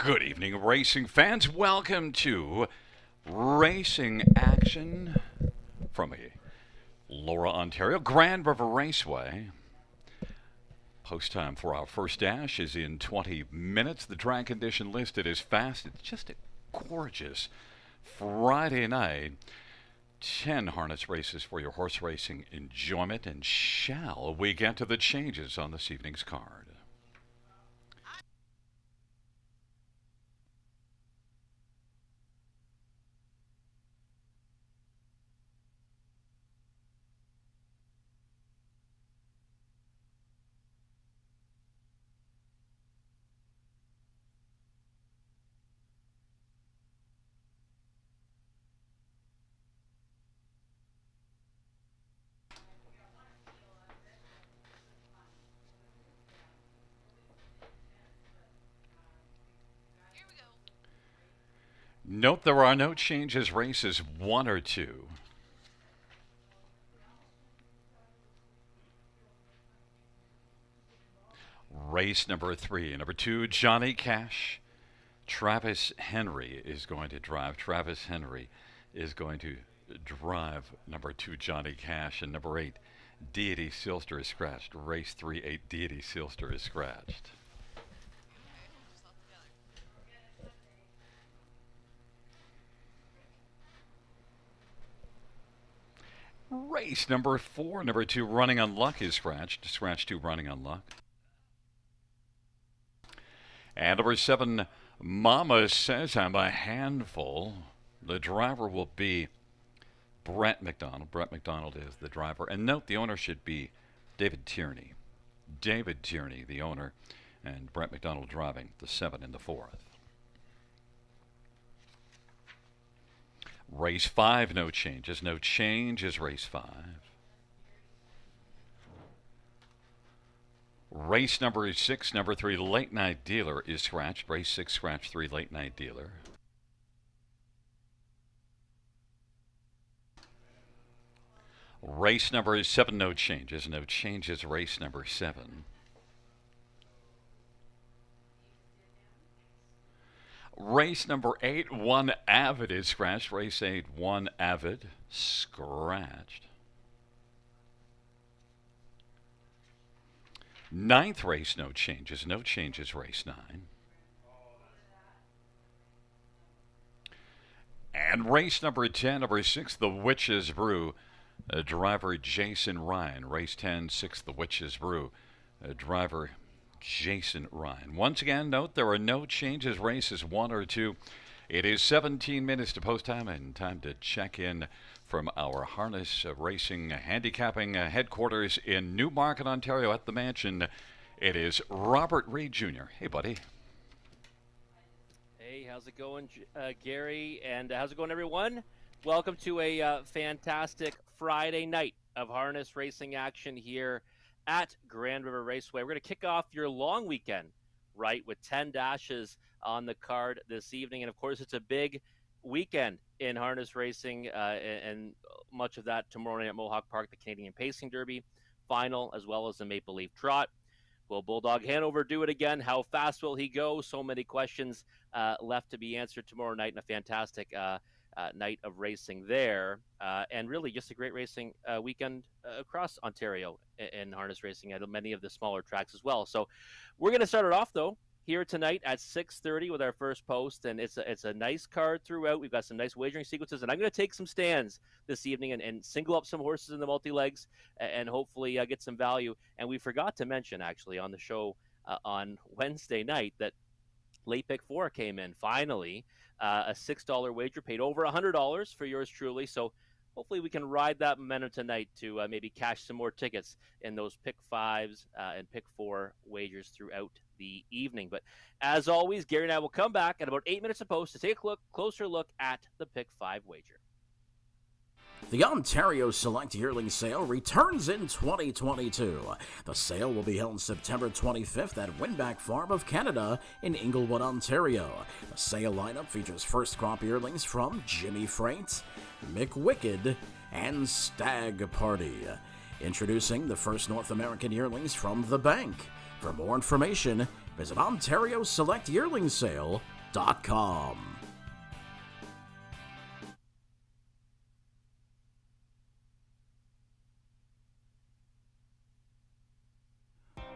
Good evening, racing fans. Welcome to Racing Action from Laura, Ontario, Grand River Raceway. Post time for our first dash is in 20 minutes. The track condition listed is fast. It's just a gorgeous Friday night. 10 harness races for your horse racing enjoyment. And shall we get to the changes on this evening's card? Note there are no changes, races 1 or 2. Race number 3. Number 2, Johnny Cash. Travis Henry is going to drive. Travis Henry is going to drive number 2, Johnny Cash. And number 8, Deity Silster is scratched. Race 3, 8, Deity Silster is scratched. Race number 4, number 2, Running on Luck is scratched. Scratch 2, Running on Luck. And number 7, Mama Says I'm a Handful. The driver will be Brett McDonald. Brett McDonald is the driver. And note the owner should be David Tierney. David Tierney, the owner, and Brett McDonald driving the 7 in the 4th. Race 5, no changes. No change is race 5. Race number 6, number 3, Late Night Dealer is scratched. Race 6, scratch 3, Late Night Dealer. Race number 7, no changes. No changes, race number 7. Race number 8, 1 Avid is scratched. Race 8, 1 Avid, scratched. 9th race, no changes. No changes, race 9. And race number 10, number 6, The Witch's Brew. Driver Jason Ryan. Race 10, 6, The Witch's Brew. Driver Jason Ryan. Once again, note there are no changes, races 1 or 2. It is 17 minutes to post time and time to check in from our harness racing handicapping headquarters in Newmarket, Ontario at the Mansion. It is Robert Reed Jr. Hey, buddy. Hey, how's it going, Gary? And how's it going, everyone? Welcome to a fantastic Friday night of harness racing action here at Grand River Raceway. We're going to kick off your long weekend, right, with 10 dashes on the card this evening. And, of course, it's a big weekend in harness racing, and much of that tomorrow night at Mohawk Park, the Canadian Pacing Derby final, as well as the Maple Leaf Trot. Will Bulldog Hanover do it again? How fast will he go? So many questions left to be answered tomorrow night, and a fantastic night of racing there, and really just a great racing weekend across Ontario in harness racing at many of the smaller tracks as well. So we're going to start it off, though, here tonight at 6:30 with our first post, and it's a nice card throughout. We've got some nice wagering sequences, and I'm going to take some stands this evening and single up some horses in the multi-legs and hopefully get some value. And we forgot to mention, actually, on the show on Wednesday night that Late Pick 4 came in finally. A $6 wager paid over $100 for yours truly. So hopefully we can ride that momentum tonight to maybe cash some more tickets in those Pick 5s and Pick 4 wagers throughout the evening. But as always, Gary and I will come back at about 8 minutes a post to take a closer look at the Pick 5 wager. The Ontario Select Yearling Sale returns in 2022. The sale will be held September 25th at Winback Farm of Canada in Inglewood, Ontario. The sale lineup features first crop yearlings from Jimmy Freight, McWicked, and Stag Party. Introducing the first North American yearlings from The Bank. For more information, Visit OntarioSelectYearlingSale.com.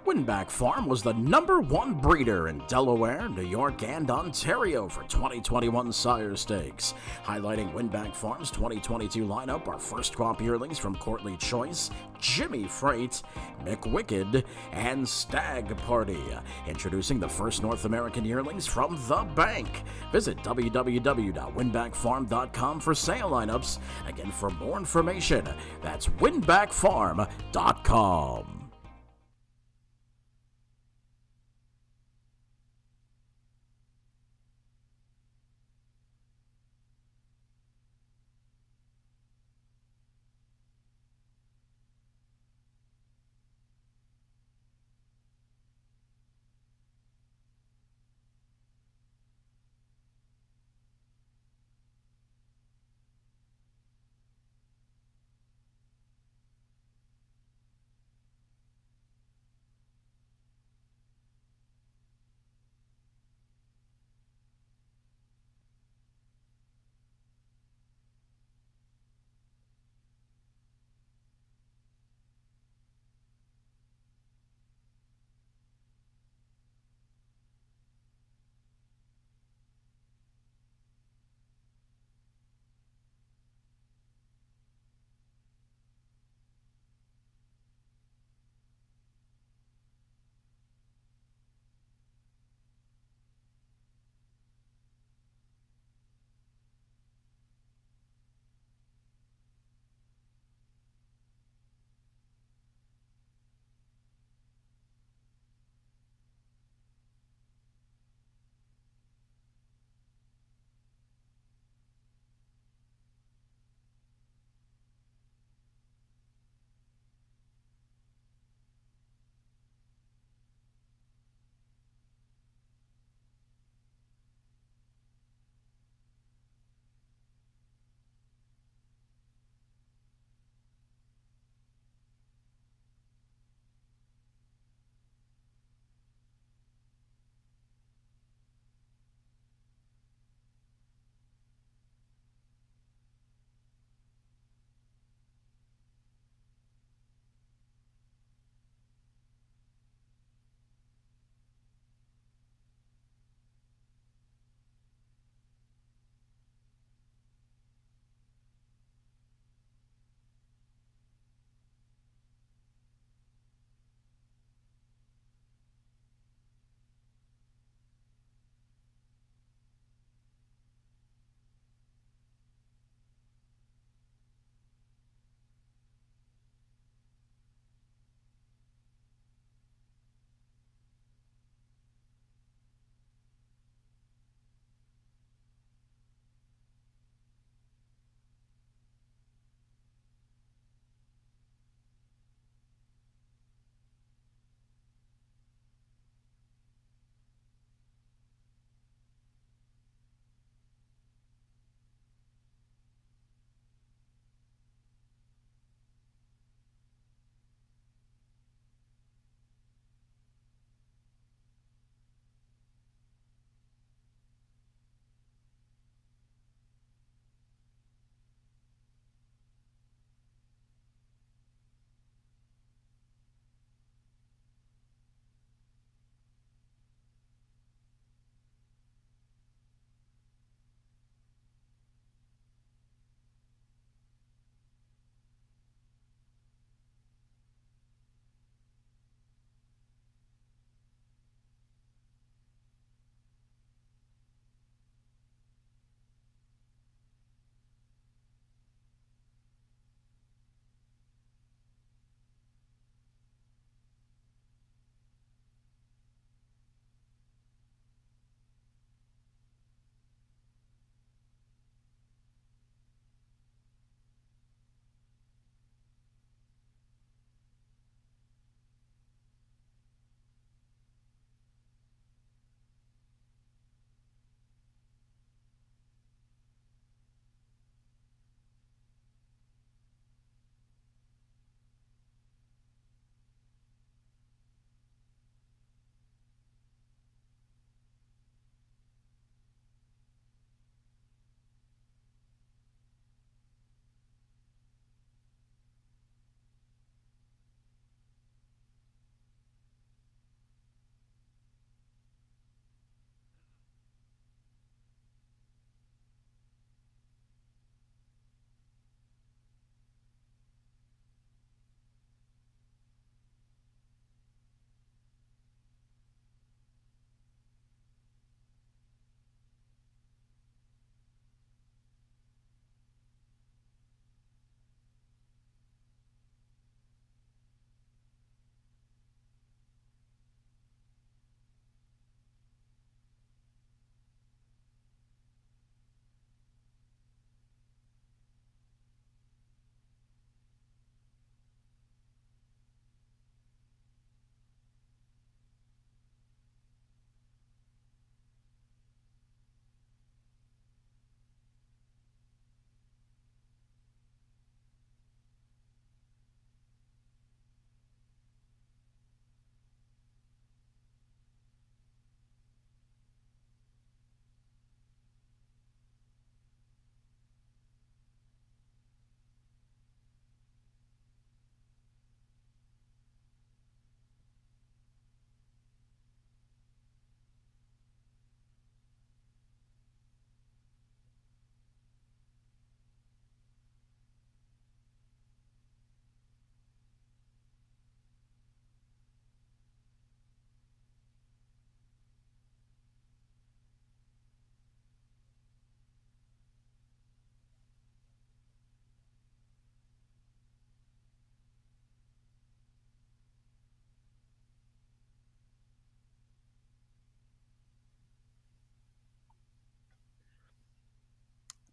Winback Farm was the #1 breeder in Delaware, New York, and Ontario for 2021 sire stakes. Highlighting Winback Farm's 2022 lineup are first crop yearlings from Courtly Choice, Jimmy Freight, McWicked, and Stag Party. Introducing the first North American yearlings from The Bank. Visit www.winbackfarm.com for sale lineups. Again, for more information, that's winbackfarm.com.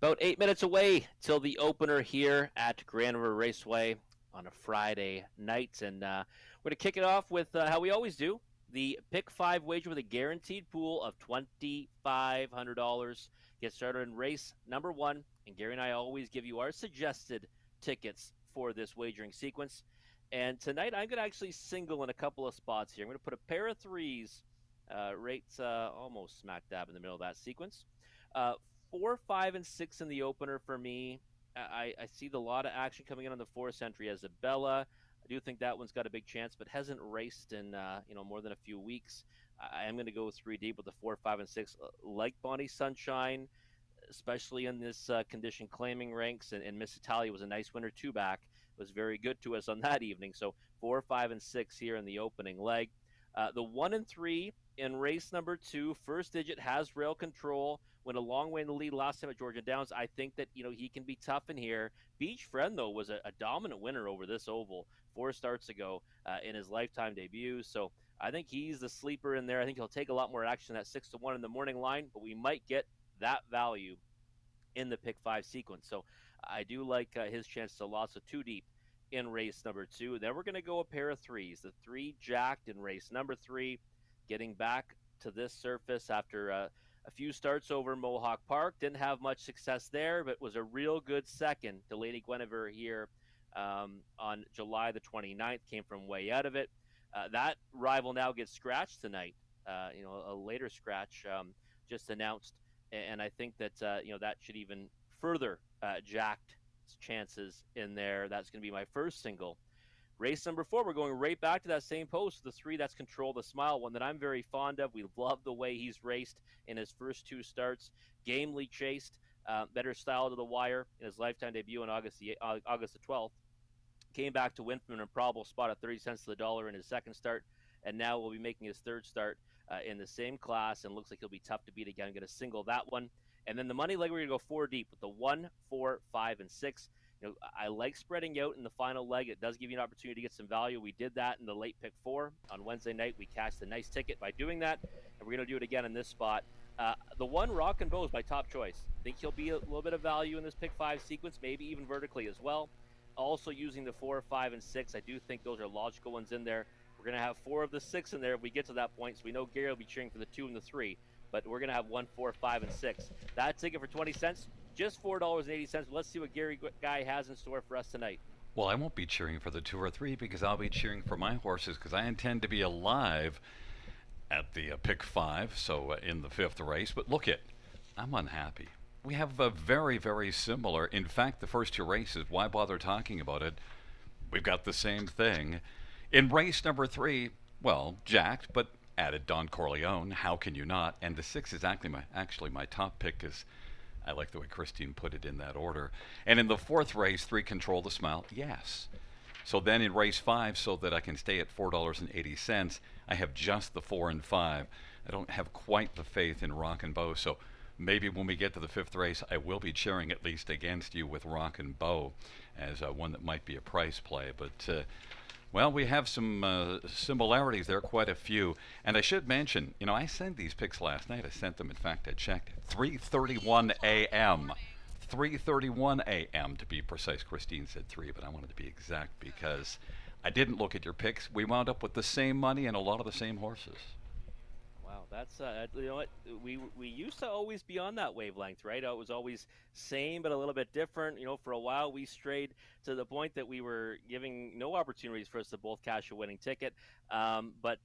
About 8 minutes away till the opener here at Grand River Raceway on a Friday night. And we're going to kick it off with how we always do, the Pick 5 wager with a guaranteed pool of $2,500. Get started in race number 1. And Gary and I always give you our suggested tickets for this wagering sequence. And tonight I'm going to actually single in a couple of spots here. I'm going to put a pair of threes right almost smack dab in the middle of that sequence. 4, 5, and 6 in the opener for me. I see a lot of action coming in on the 4th entry. Isabella, I do think that one's got a big chance, but hasn't raced in more than a few weeks. I am going to go 3 deep with the 4, 5, and 6. Like Bonnie Sunshine, especially in this condition claiming ranks, and Miss Italia was a nice winner 2-back. Was very good to us on that evening. So 4, 5, and 6 here in the opening leg. The 1 and 3 in race number 2, first digit has rail control. Went a long way in the lead last time at Georgia Downs. I think that he can be tough in here. Beach Friend, though, was a dominant winner over this oval 4 starts ago in his lifetime debut. So I think he's the sleeper in there. I think he'll take a lot more action at 6-1 in the morning line, but we might get that value in the pick 5 sequence. So I do like his chance to loss of 2 deep in race number 2. Then we're going to go a pair of threes. The 3 jacked in race number 3, getting back to this surface after a few starts over Mohawk Park. Didn't have much success there, but was a real good second to Lady Guinevere here on July the 29th. Came from way out of it. That rival now gets scratched tonight. A later scratch just announced, and I think that that should even further jacked chances in there. That's going to be my first single. Race number 4, we're going right back to that same post, the 3 that's Control the Smile, one that I'm very fond of. We love the way he's raced in his first 2 starts. Gamely chased, better style to the wire in his lifetime debut on August the 12th. Came back to win from an improbable spot at 30 cents to the dollar in his second start, and now will be making his third start in the same class, and looks like he'll be tough to beat again. I'm going to single that one. And then the money leg, we're going to go 4 deep with the 1, 4, 5, and 6. I like spreading out in the final leg. It does give you an opportunity to get some value. We did that in the late pick 4 on Wednesday night. We cashed a nice ticket by doing that, and we're going to do it again in this spot. The 1, Rock and Bow, is my top choice. I think he'll be a little bit of value in this pick 5 sequence, maybe even vertically as well. Also using the 4, 5, and 6. I do think those are logical ones in there. We're going to have 4 of the 6 in there if we get to that point, so we know Gary will be cheering for the 2 and the 3. But we're going to have 1, 4, 5, and 6. That ticket for 20 cents, just $4.80. Let's see what Gary Guy has in store for us tonight. Well, I won't be cheering for the 2 or 3 because I'll be cheering for my horses because I intend to be alive at the pick 5, so in the 5th race. But look I'm unhappy. We have a very, very similar. In fact, the first 2 races, why bother talking about it? We've got the same thing. In race number 3, well, jacked, but added Don Corleone. How can you not? And the 6 is actually my top pick because I like the way Christine put it in that order. And in the 4th race, 3, Control the Smile. Yes. So then in race 5, so that I can stay at $4.80, I have just the 4 and 5. I don't have quite the faith in Rock and Bow. So maybe when we get to the 5th race, I will be cheering at least against you with Rock and Bow as one that might be a price play. But well, we have some similarities there, quite a few. And I should mention, I sent these picks last night. I sent them, in fact, I checked at 3:31 a.m. 3:31 a.m. to be precise. Christine said 3, but I wanted to be exact because I didn't look at your picks. We wound up with the same money and a lot of the same horses. Wow, that's what we used to always be on that wavelength, right? It was always same but a little bit different. For a while we strayed to the point that we were giving no opportunities for us to both cash a winning ticket. But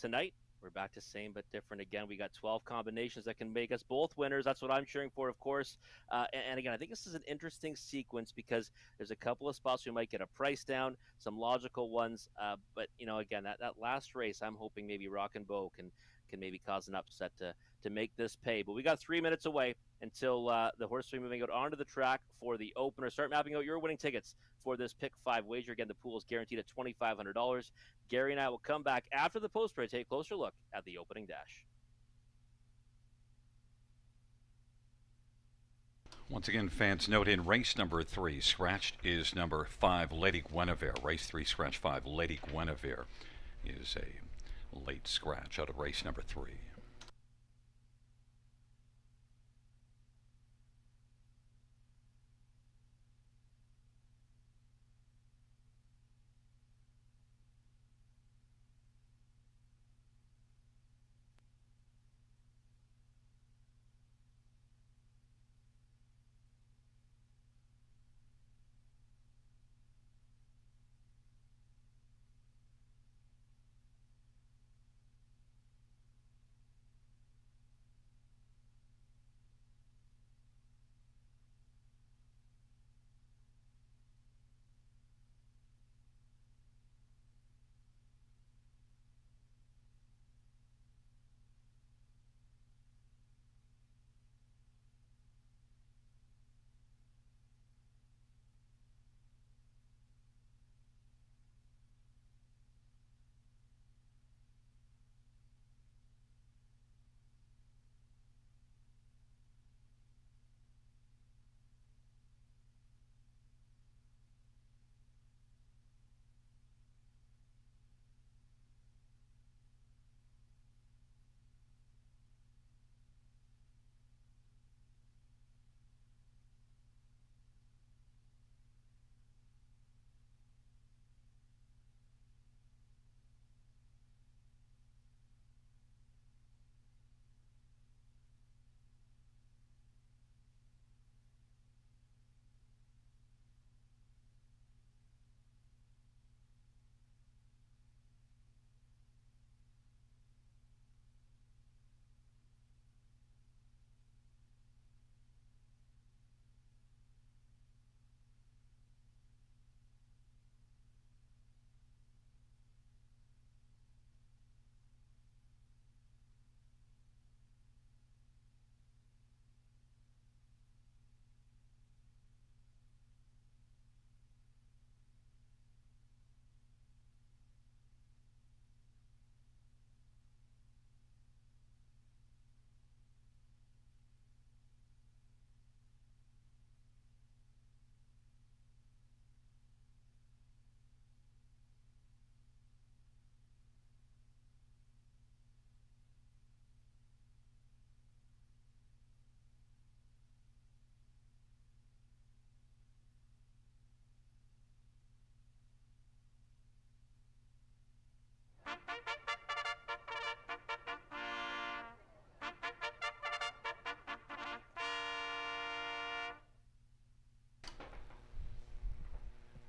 tonight we're back to same but different again. We got 12 combinations that can make us both winners. That's what I'm cheering for, of course. And again, I think this is an interesting sequence because there's a couple of spots we might get a price down, some logical ones. But again, that last race, I'm hoping maybe Rock and Bow can maybe cause an upset to make this pay. But we got 3 minutes away until the horse will be moving out onto the track for the opener. Start mapping out your winning tickets for this pick 5 wager. Again, the pool is guaranteed at $2,500. Gary and I will come back after the post break, take a closer look at the opening dash. Once again, fans, note in race number 3, scratched is number 5, Lady Guinevere. Race 3, scratch 5, Lady Guinevere is a late scratch out of race number 3.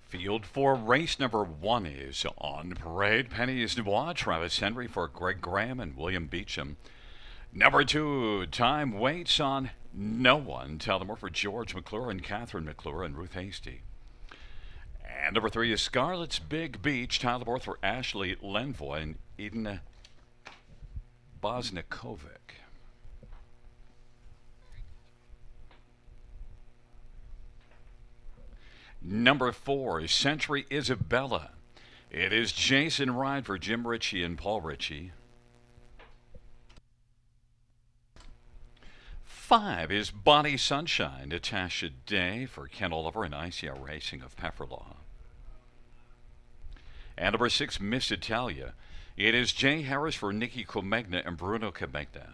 Field for race number 1 is on parade. Penny's Noir, Travis Henry for Greg Graham and William Beecham. Number 2, time waits on no one. Tullamore for George McClure and Catherine McClure and Ruth Hasty. And number 3 is Scarlett's Big Beach. Tullamore for Ashley Lenvoy and Eden Bosnikovic. Number 4 is Century Isabella. It is Jason Ride for Jim Ritchie and Paul Ritchie. 5 is Bonnie Sunshine, Natasha Day for Ken Oliver and ICR Racing of Pefferlaw. And number 6, Miss Italia. It is Jay Harris for Nikki Comegna and Bruno Comegna.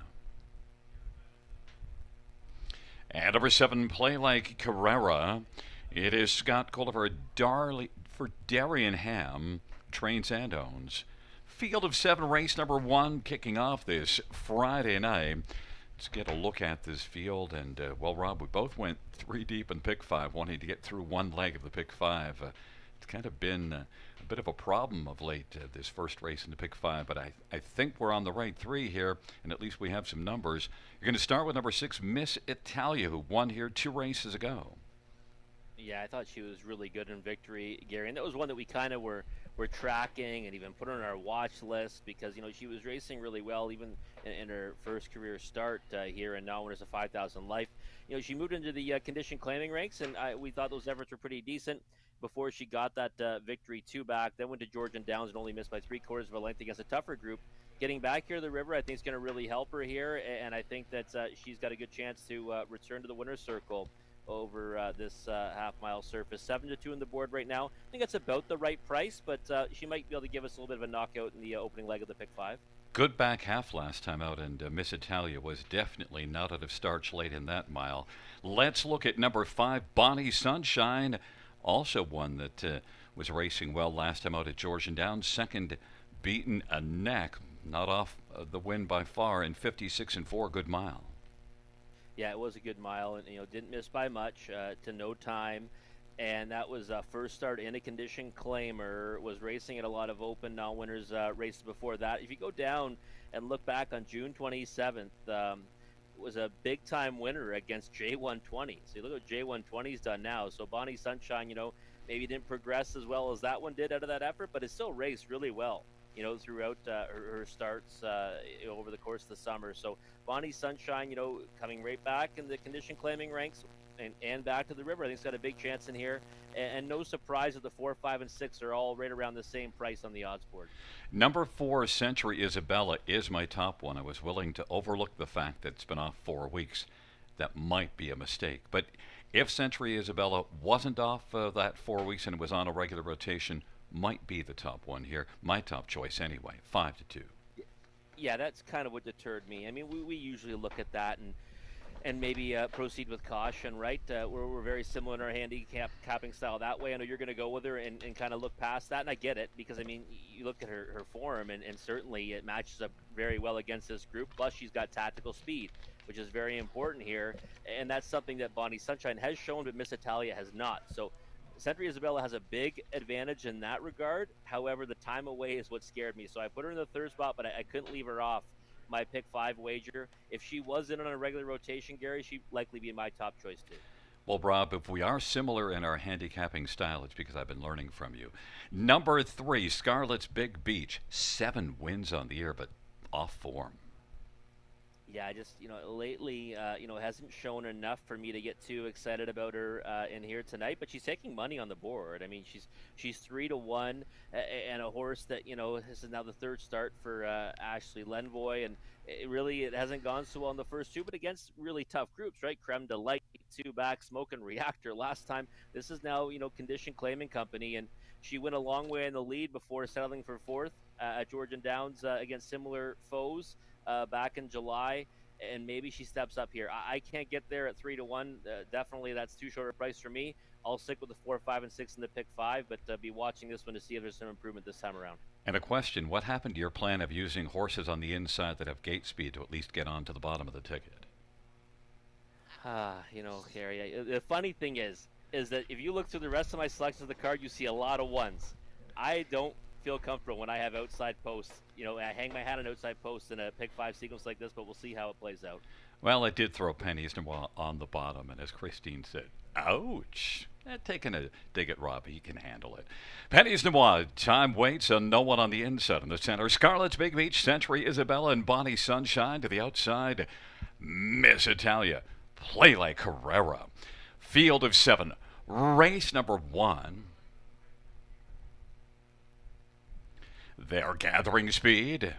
And number 7, Play Like Carrera. It is Scott Gulliver for Darian Ham, trains and owns. Field of 7, race number 1, kicking off this Friday night. Let's get a look at this field. And, well, Rob, we both went 3 deep in pick 5, wanting to get through one leg of the pick 5. It's kind of been a bit of a problem of late, this first race in the pick 5. But I think we're on the right 3 here, and at least we have some numbers. You're going to start with number 6, Miss Italia, who won here 2 races ago. Yeah, I thought she was really good in victory, Gary. And that was one that we kind of were tracking and even put on our watch list because, she was racing really well even in her first career start here in Nowhere's a 5,000 Life. She moved into the condition claiming ranks, and we thought those efforts were pretty decent before she got that victory 2 back. Then went to Georgian Downs and only missed by 3/4 of a length against a tougher group. Getting back here to the river, I think, is going to really help her here, and I think that she's got a good chance to return to the winner's circle over this half-mile surface. 7-2 on the board right now. I think that's about the right price, but she might be able to give us a little bit of a knockout in the opening leg of the pick 5. Good back half last time out, and Miss Italia was definitely not out of starch late in that mile. Let's look at number 5, Bonnie Sunshine, also one that was racing well last time out at Georgian Downs. Second, beaten a neck, not off the win by far, in 56-4, good mile. Yeah, it was a good mile, and didn't miss by much to no time, and that was first start in a condition claimer. Was racing at a lot of open non-winners races before that. If you go down and look back on June 27th, was a big time winner against J120. So you look at what J120's done now. So Bonnie Sunshine, maybe didn't progress as well as that one did out of that effort, but it still raced really well. Throughout her starts over the course of the summer. So Bonnie Sunshine, coming right back in the condition claiming ranks and back to the river. I think it's got a big chance in here. And no surprise that the 4, 5, and 6 are all right around the same price on the odds board. Number 4, Century Isabella, is my top one. I was willing to overlook the fact that it's been off 4 weeks. That might be a mistake. But if Century Isabella wasn't off that 4 weeks and was on a regular rotation, might be the top one here. My top choice anyway, 5-2. Yeah, that's kind of what deterred me. I mean, we usually look at that and maybe proceed with caution, right? We're very similar in our handicapping style that way. I know you're going to go with her and kind of look past that, and I get it because, I mean, you look at her form, and certainly it matches up very well against this group. Plus, she's got tactical speed, which is very important here, and that's something that Bonnie Sunshine has shown, but Miss Italia has not. So Century Isabella has a big advantage in that regard. However, the time away is what scared me. So I put her in the 3rd spot, but I couldn't leave her off my pick 5 wager. If she was in on a regular rotation, Gary, she'd likely be my top choice too. Well, Rob, if we are similar in our handicapping style, it's because I've been learning from you. Number 3, Scarlett's Big Beach. 7 wins on the year, but off form. Yeah, just, lately, hasn't shown enough for me to get too excited about her in here tonight. But she's taking money on the board. I mean, she's 3-1, and a horse that, this is now the 3rd start for Ashley Lenvoy, and it hasn't gone so well in the first 2, but against really tough groups, right? Creme de Light, 2 back, Smoke and Reactor last time. This is now, Condition Claiming Company, and she went a long way in the lead before settling for 4th at Georgian Downs against similar foes back in July, and maybe she steps up here. I can't get there at 3-1. Definitely, that's too short a price for me. I'll stick with the 4, 5, and 6 in the pick 5, but be watching this one to see if there's some improvement this time around. And a question: what happened to your plan of using horses on the inside that have gate speed to at least get on to the bottom of the ticket? Gary, the funny thing is, is that if you look through the rest of my selections of the card, you see a lot of ones. I don't feel comfortable when I have outside posts. I hang my hat on outside posts in a pick five sequence like this, but we'll see how it plays out. Well, it did throw pennies on the bottom, and as Christine said, ouch. Taking a dig at Rob, he can handle it. Pennies Noir, time waits, and no one on the inside in the center. Scarlet's Big Beach, Century Isabella, and Bonnie Sunshine to the outside. Miss Italia, Play Like Carrera. Field of 7, race number 1. They're gathering speed.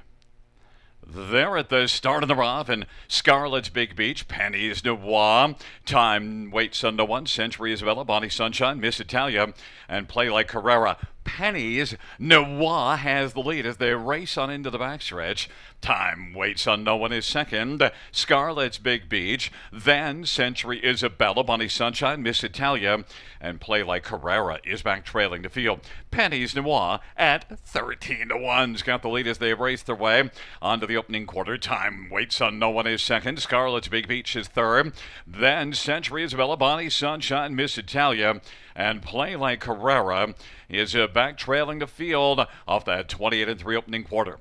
They're at the start of the rough, and Scarlet's Big Beach, Pennies Noir, time waits on no one, Century Isabella, Bonnie Sunshine, Miss Italia, and Play Like Carrera. Pennies Noir has the lead as they race on into the backstretch. Time waits on no one is second. Scarlet's Big Beach, then Century Isabella, Bonnie Sunshine, Miss Italia, and Play Like Carrera is back trailing the field. Pennies Noir at 13 to 1's got the lead as they race their way onto the opening quarter. Time waits on no one is second. Scarlet's Big Beach is third. Then Century Isabella, Bonnie Sunshine, Miss Italia, and Play Like Carrera is back trailing the field off that 28-3 opening quarter.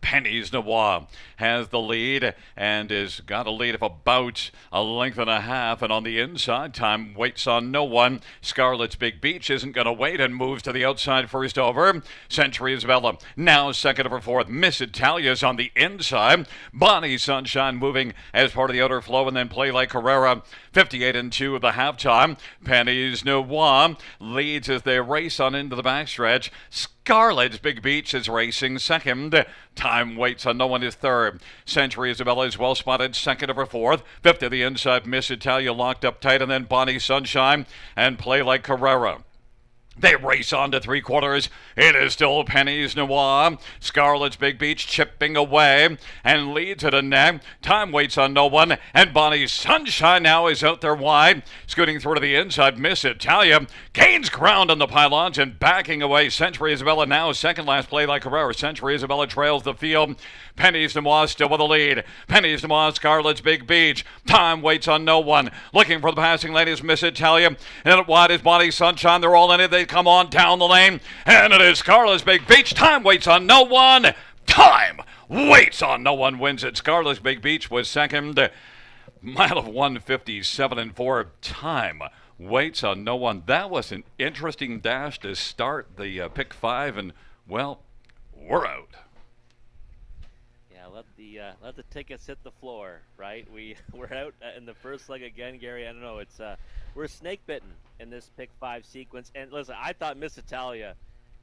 Pennies Noir has the lead and has got a lead of about a length and a half. And on the inside, time waits on no one. Scarlet's Big Beach isn't going to wait and moves to the outside first over. Century Isabella now second over fourth. Miss Italia's on the inside. Bonnie Sunshine moving as part of the outer flow, and then Play Like Carrera 58-2 of the halftime. Pennies Noir leads as they race on into the backstretch. Scarlet's Big Beach is racing second. Time waits on no one is third. Century Isabella is well spotted second over fourth. Fifth to the inside, Miss Italia locked up tight, and then Bonnie Sunshine and Play Like Carrera. They race on to three quarters. It is still Pennies Noir. Scarlet's Big Beach chipping away and leads at a neck. Time waits on no one. And Bonnie Sunshine now is out there wide. Scooting through to the inside. Miss Italia gains ground on the pylons and backing away. Century Isabella now second last. Play Like Carrera. Century Isabella trails the field. Pennies Noir still with the lead. Pennies Noir, Scarlet's Big Beach. Time waits on no one. Looking for the passing lane is Miss Italia. And at wide is Bonnie Sunshine. They're all in it. They come on down the lane. And it is Scarlet's Big Beach. Time waits on no one. Time waits on no one wins it. Scarlet's Big Beach was second. Mile of 1:57.4. Time waits on no one. That was an interesting dash to start the pick five. And, well, we're out. Let the tickets hit the floor, right? We're out in the first leg again, Gary. I don't know. We're snake bitten in this pick five sequence. And listen, I thought Miss Italia.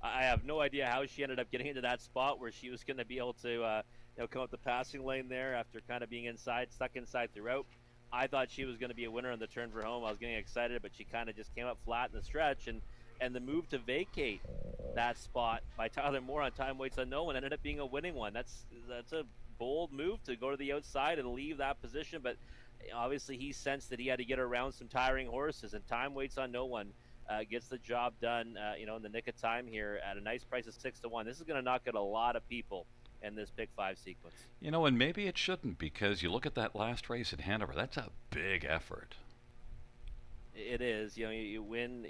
I have no idea how she ended up getting into that spot where she was going to be able to, come up the passing lane there after kind of being stuck inside throughout. I thought she was going to be a winner on the turn for home. I was getting excited, but she kind of just came up flat in the stretch, and the move to vacate that spot by Tyler Moore on time waits on no one ended up being a winning one. That's a bold move to go to the outside and leave that position, but obviously he sensed that he had to get around some tiring horses, and time waits on no one gets the job done in the nick of time here at a nice price of 6 to 1. This is going to knock out a lot of people in this pick five sequence. And maybe it shouldn't, because you look at that last race at Hanover, that's a big effort. It is. You win,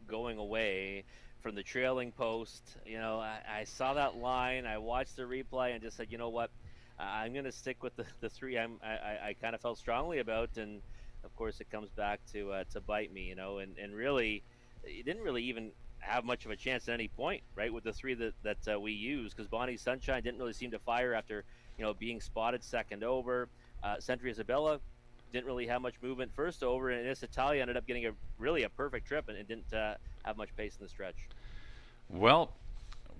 going away from the trailing post. I saw that line. I watched the replay and just said, you know what? I'm going to stick with the three I kind of felt strongly about. And, of course, it comes back to bite me, and really, it didn't really even have much of a chance at any point, right, with the three that we used, because Bonnie Sunshine didn't really seem to fire after, being spotted second over. Century Isabella didn't really have much movement first over, and Miss Italia ended up getting a perfect trip and didn't have much pace in the stretch. Well,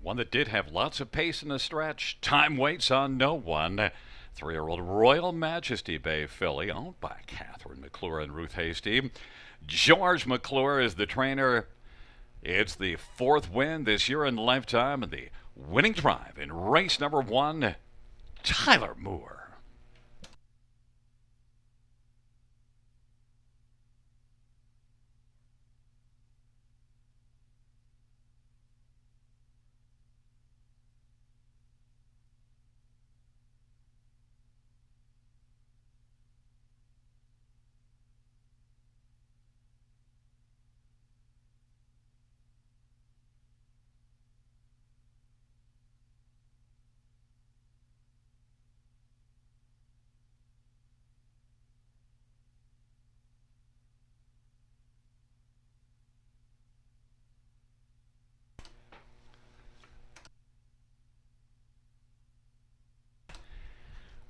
one that did have lots of pace in the stretch. Time waits on no one. 3-year-old Royal Majesty Bay filly, owned by Catherine McClure and Ruth Hasty. George McClure is the trainer. It's the fourth win this year in Lifetime, and the winning drive in race number 1, Tyler Moore.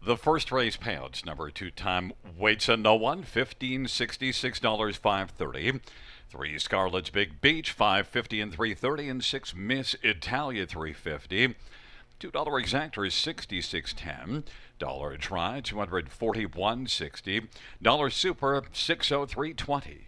The first race payouts, number 2-time Waits No One, $15.66, $5.30. 3 Scarlet's Big Beach, $5.50 and $3.30, and 6 Miss Italia, $3.50. $2 exactor is $66.10. Dollar try, $241.60. Dollar super, $603.20.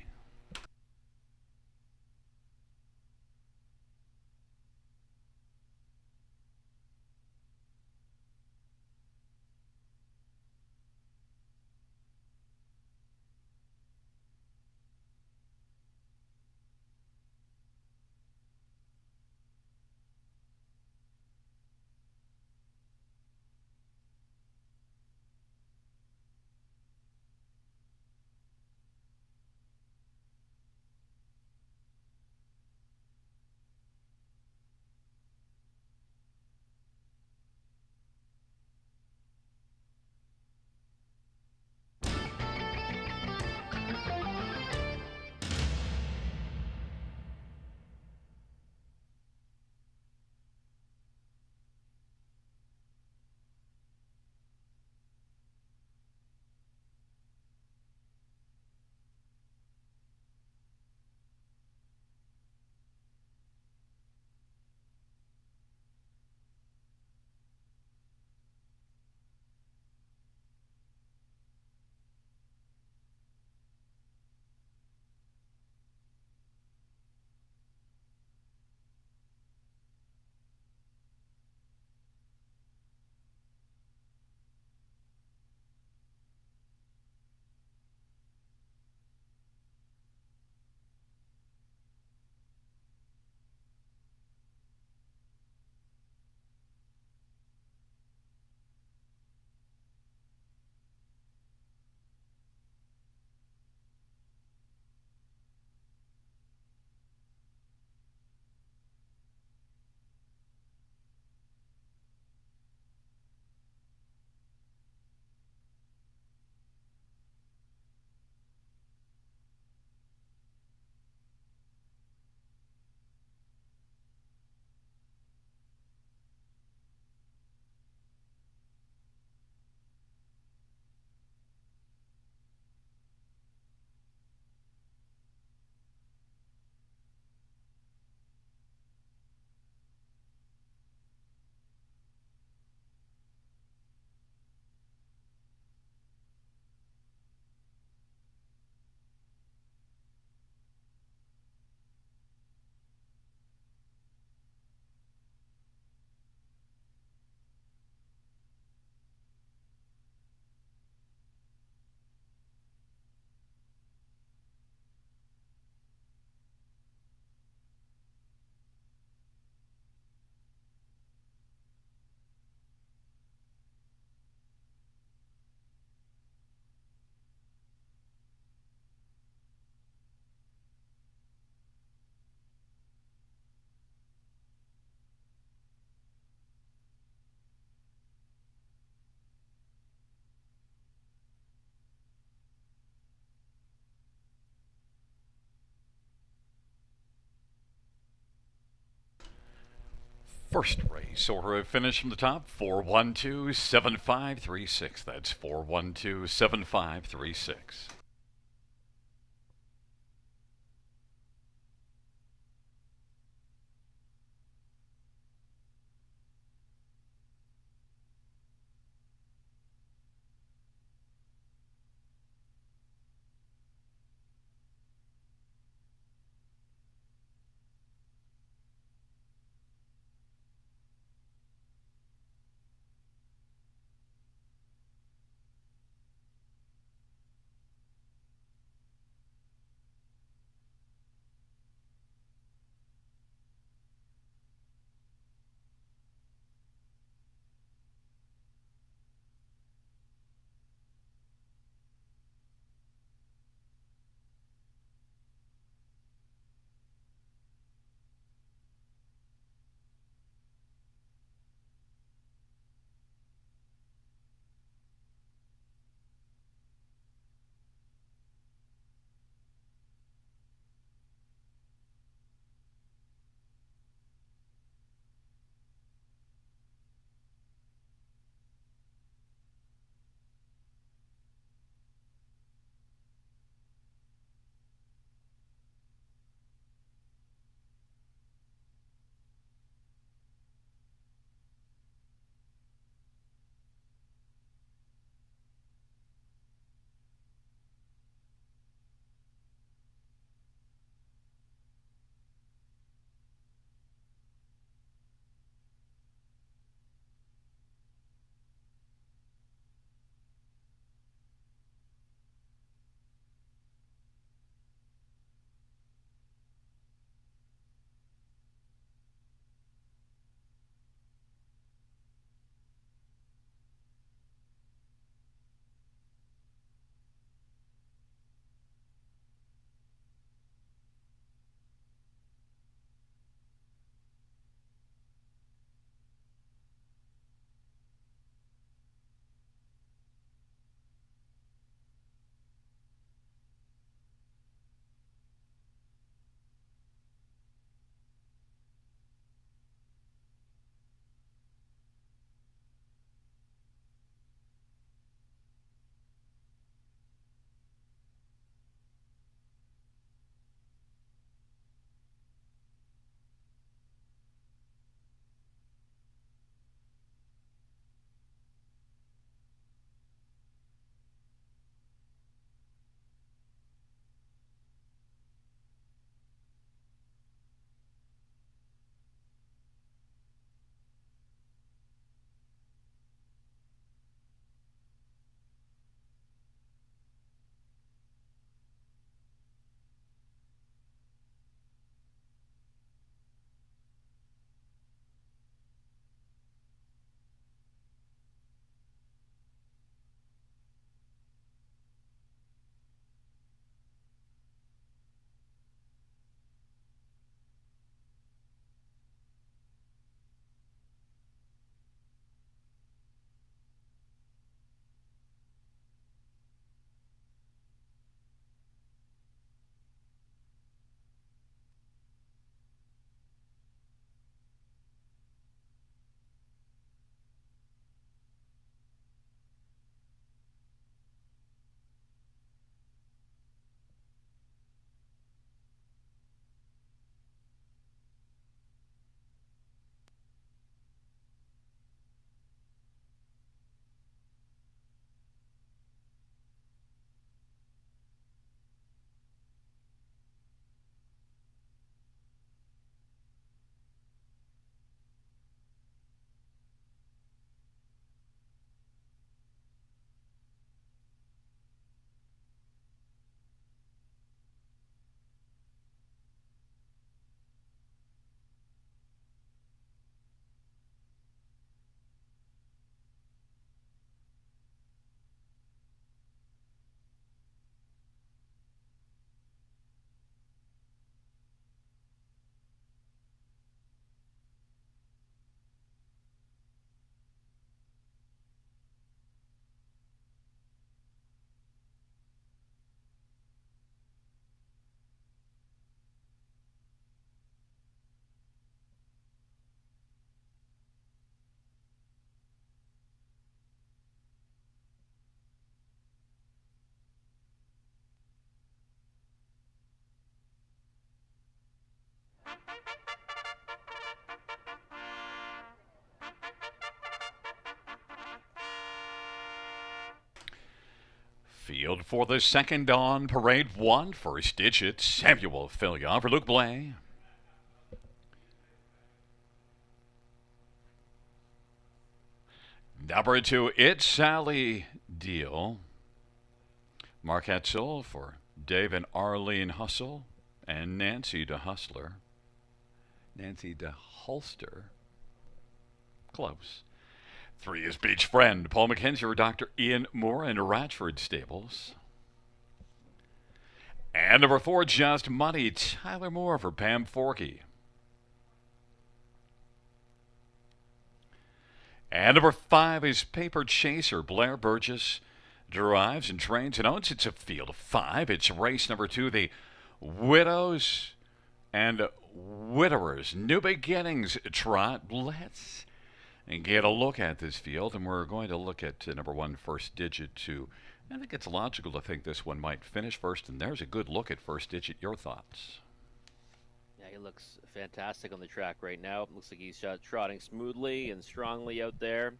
First race order of finish from the top, 412-7536. That's 412-7536. Field for the second on Parade 1. First digit, Samuel Fillion for Luke Blais. Number 2, It's Sally Deal. Mark Hetzel for Dave and Arlene Hustle and Nancy DeHustler. Nancy DeHulster. Close. 3 is Beach Friend, Paul McKenzie for Dr. Ian Moore and Ratchford Stables. And number 4, Just Money, Tyler Moore for Pam Forkey. And number 5 is Paper Chaser, Blair Burgess drives and trains and owns. It's a field of 5. It's race number 2, the Widows and Widowers New Beginnings Trot. Let's get a look at this field, and we're going to look at number 1, First Digit 2. I think it's logical to think this one might finish first, and there's a good look at First Digit. Your thoughts? Yeah, he looks fantastic on the track right now. It looks like he's trotting smoothly and strongly out there.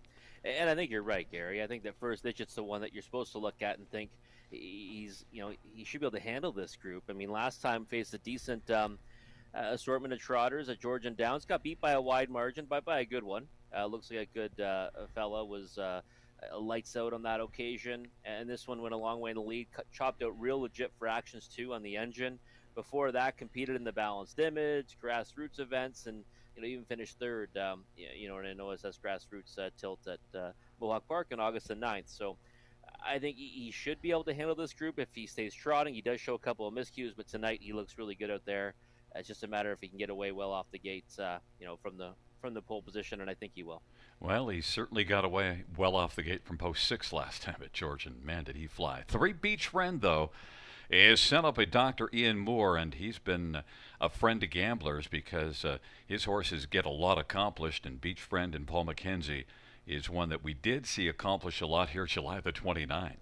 And I think you're right, Gary. I think that First Digit's the one that you're supposed to look at and think he's, he should be able to handle this group. I mean, last time faced a decent assortment of trotters at Georgian Downs. Got beat by a wide margin, by a good one. Looks like a good fella. Was lights out on that occasion. And this one went a long way in the lead. Chopped out real legit fractions, too, on the engine. Before that, competed in the Balanced Image, grassroots events, and even finished third, in an OSS grassroots tilt at Mohawk Park on August the 9th. So I think he should be able to handle this group if he stays trotting. He does show a couple of miscues, but tonight he looks really good out there. It's just a matter if he can get away well off the gates, from the pole position, and I think he will. Well, he certainly got away well off the gate from post 6 last time at Georgian. Man, did he fly. 3 Beach Friend, though, is sent up by Dr. Ian Moore, and he's been a friend to gamblers because his horses get a lot accomplished, and Beach Friend and Paul McKenzie is one that we did see accomplish a lot here July the 29th.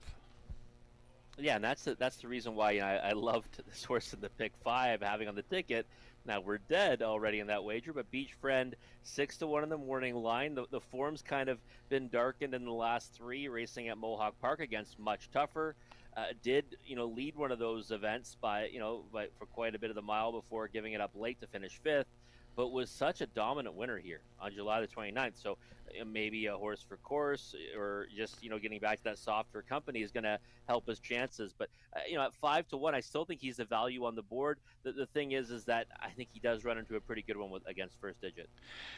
Yeah, and that's the reason why I loved this horse in the pick 5 having on the ticket. Now we're dead already in that wager, but Beach Friend 6-1 in the morning line. The form's kind of been darkened in the last 3, racing at Mohawk Park against much tougher. Did lead one of those events by for quite a bit of the mile before giving it up late to finish 5th, but was such a dominant winner here on July the 29th. So maybe a horse for course or just getting back to that softer company is going to help his chances. But at 5-1, I still think he's the value on the board. The thing is that I think he does run into a pretty good one against First Digit.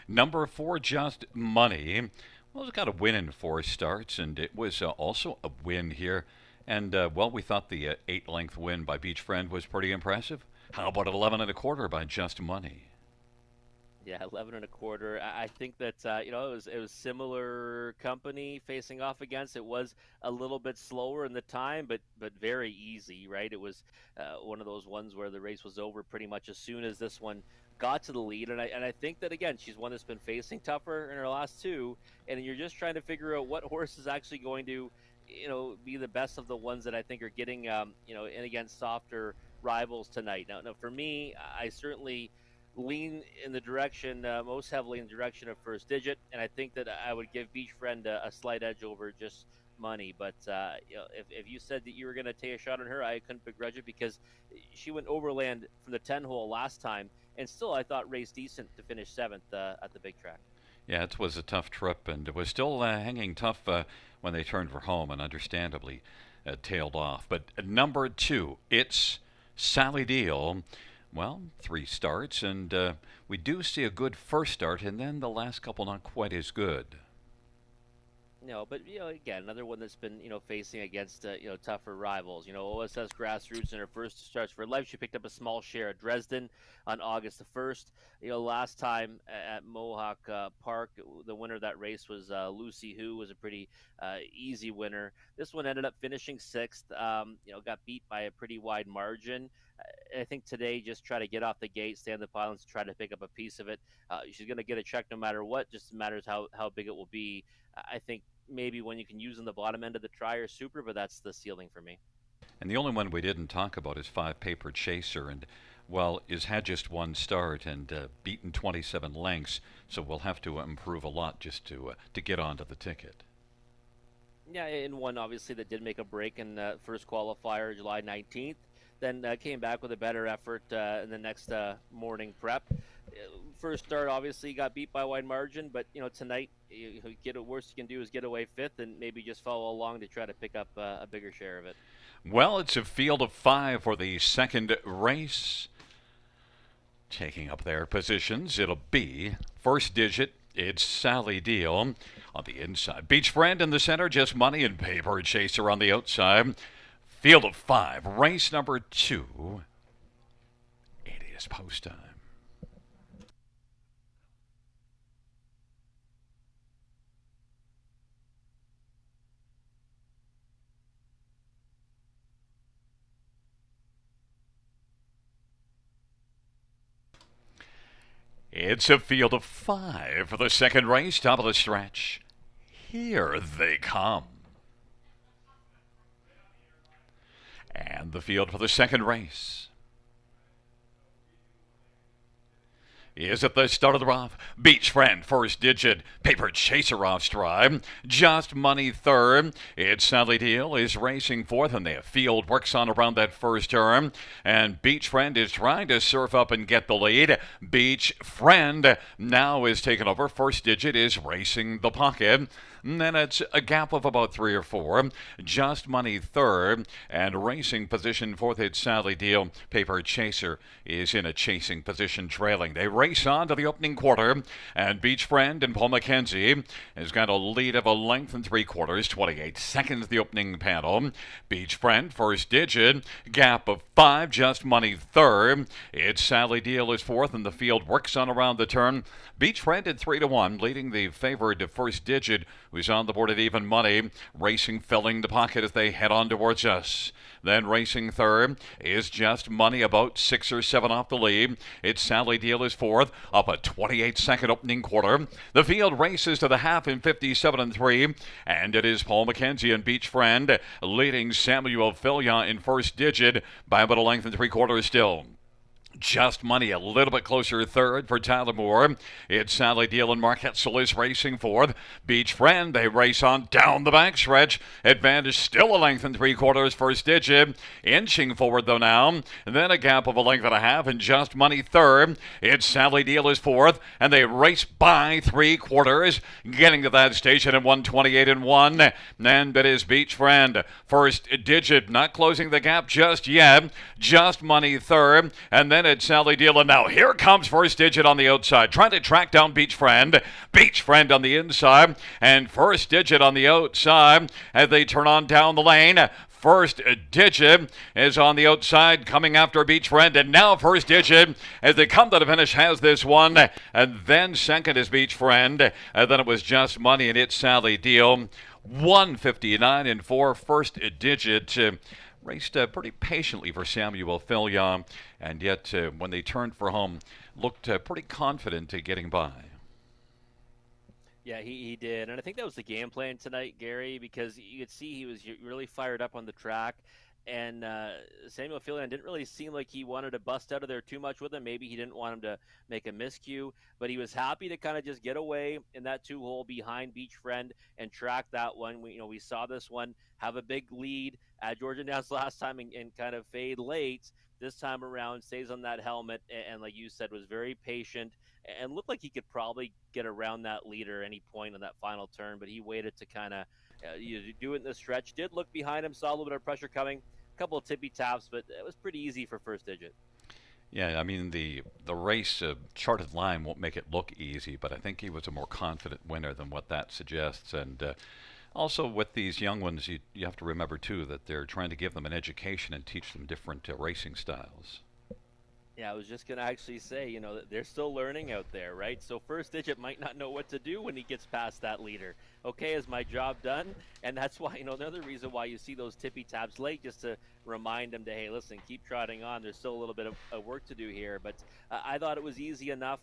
Number 4, Just Money. Well, it's got a win in 4 starts, and it was also a win here. And, we thought the 8-length win by Beach Friend was pretty impressive. How about 11 1/4 by Just Money? Yeah, 11 1/4. I think that it was similar company facing off against. It was a little bit slower in the time, but very easy, right? It was one of those ones where the race was over pretty much as soon as this one got to the lead. And I think that again, she's one that's been facing tougher in her last 2, and you're just trying to figure out what horse is actually going to be the best of the ones that I think are getting, in against softer rivals tonight. Now, for me, I certainly lean in the direction, most heavily in the direction of First Digit, and I think that I would give Beach Friend a slight edge over Just Money. But if you said that you were going to take a shot on her, I couldn't begrudge it because she went overland from the 10 hole last time, and still I thought raced decent to finish 7th at the big track. Yeah, it was a tough trip, and it was still hanging tough when they turned for home, and understandably tailed off. But number 2, It's Sally Deal. Well, 3 starts, and we do see a good first start, and then the last couple not quite as good. No, but again, another one that's been facing against tougher rivals. OSS grassroots in her first starts for life. She picked up a small share at Dresden on August the 1st. Last time at Mohawk Park, the winner of that race was Lucy Who, was a pretty easy winner. This one ended up finishing 6th. Got beat by a pretty wide margin. I think today just try to get off the gate, stay on the pylons, try to pick up a piece of it. She's going to get a check no matter what. Just matters how big it will be. I think maybe when you can use on the bottom end of the try or super, but that's the ceiling for me. And the only one we didn't talk about is 5 Paper Chaser, and is had just 1 start and beaten 27 lengths, so we'll have to improve a lot just to get onto the ticket. Yeah, in one obviously that did make a break in the first qualifier, July 19th. Then came back with a better effort in the next morning prep. First start obviously got beat by a wide margin, but tonight worst you can do is get away fifth and maybe just follow along to try to pick up a bigger share of it. Well, it's a field of 5 for the second race. Taking up their positions, it'll be first digit. It's Sally Deal on the inside. Beach Friend in the center, Just Money and Paper Chaser on the outside. Field of 5, race number 2. It is post time. It's a field of 5 for the second race, top of the stretch. Here they come. And the field for the second race is at the start of the rough. Beach Friend, first digit. Paper Chaser off stride. Just Money, third. It's Sally Deal is racing fourth, and the field works on around that first turn. And Beach Friend is trying to surf up and get the lead. Beach Friend now is taken over. First digit is racing the pocket. And then it's a gap of about 3 or 4. Just Money, third. And racing position fourth, it's Sally Deal. Paper Chaser is in a chasing position, trailing. They race on to the opening quarter, and Beach Friend and Paul McKenzie has got a lead of a length and 3/4, 28 seconds the opening panel. Beach Friend, first digit, gap of 5, Just Money, third. It's Sally Deal is fourth, and the field works on around the turn. Beach Friend at 3-1, leading the favored first digit, who's on the board at even money. Racing filling the pocket as they head on towards us. Then racing third is Just Money, about 6 or 7 off the lead. It's Sally Deal is fourth, up a 28-second opening quarter. The field races to the half in 57-3, and it is Paul McKenzie and Beach Friend leading Samuel Fillion in first digit by about a length and 3/4 still. Just Money a little bit closer third for Tyler Moore. It's Sally Deal and Mark Hetzel is racing fourth. Beach Friend, they race on down the backstretch. Advantage still a length and 3/4 first digit. Inching forward though now. And then a gap of a length and a half, and Just Money third. It's Sally Deal is fourth, and they race by 3/4, getting to that station at 1:28-1. And it is Beach Friend. First digit, not closing the gap just yet. Just Money third, and then it's Sally Deal, and now here comes first digit on the outside, trying to track down Beach Friend. Beach Friend on the inside, and first digit on the outside as they turn on down the lane. First digit is on the outside coming after Beach Friend, and now first digit as they come to the finish has this one, and then second is Beach Friend, and then it was Just Money, and it's Sally Deal. 1:59-4 first digit. Raced pretty patiently for Samuel Fillion, and yet when they turned for home, looked pretty confident at getting by. Yeah, he did. And I think that was the game plan tonight, Gary, because you could see he was really fired up on the track. And Samuel Fillion didn't really seem like he wanted to bust out of there too much with him. Maybe he didn't want him to make a miscue, but he was happy to kind of just get away in that 2-hole behind Beach Friend and track that one. We saw this one have a big lead at Georgia Downs last time and kind of fade late. This time around, stays on that helmet, and like you said, was very patient and looked like he could probably get around that leader any point on that final turn, but he waited to kind of do it in the stretch. Did look behind him, saw a little bit of pressure coming, a couple of tippy taps, but it was pretty easy for first digit. Yeah, I mean, the race charted line won't make it look easy, but I think he was a more confident winner than what that suggests. And also with these young ones, you have to remember, too, that they're trying to give them an education and teach them different racing styles. Yeah, I was just going to actually say, they're still learning out there, right? So first digit might not know what to do when he gets past that leader. Okay, is my job done? And that's why, another reason why you see those tippy taps late, just to remind them to, hey, listen, keep trotting on. There's still a little bit of work to do here. But I thought it was easy enough.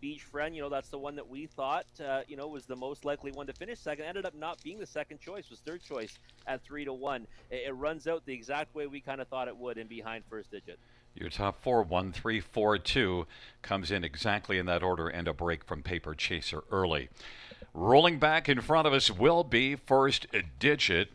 Beach Friend, that's the one that we thought, was the most likely one to finish second. Ended up not being the second choice, was third choice at 3-1. It runs out the exact way we kind of thought it would in behind first digit. Your top 4, 1, 3, 4, 2 comes in exactly in that order, and a break from Paper Chaser early. Rolling back in front of us will be first digit.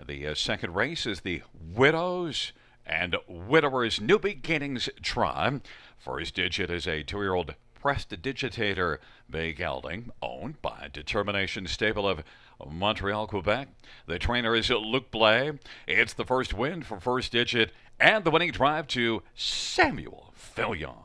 The second race is the Widows and Widowers New Beginnings Try. First digit is a 2-year-old prestidigitator bay gelding owned by Determination Stable of Montreal, Quebec. The trainer is Luc Blais. It's the first win for first digit and the winning drive to Samuel Fillion.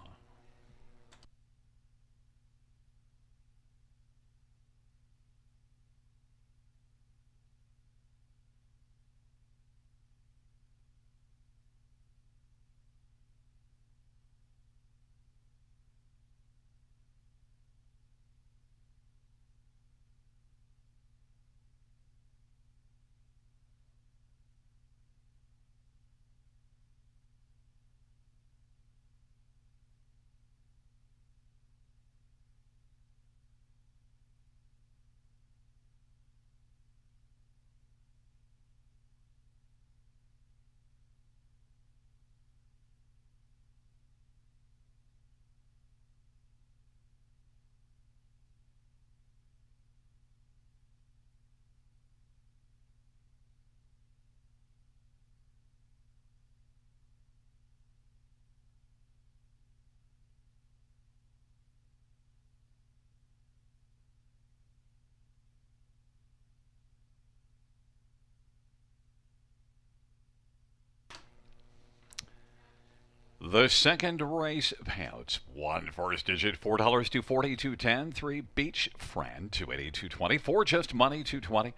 The second race payouts. One first digit, $4 to $42.10. 3 Beach Friend, $282.20. 4 Just Money, $220.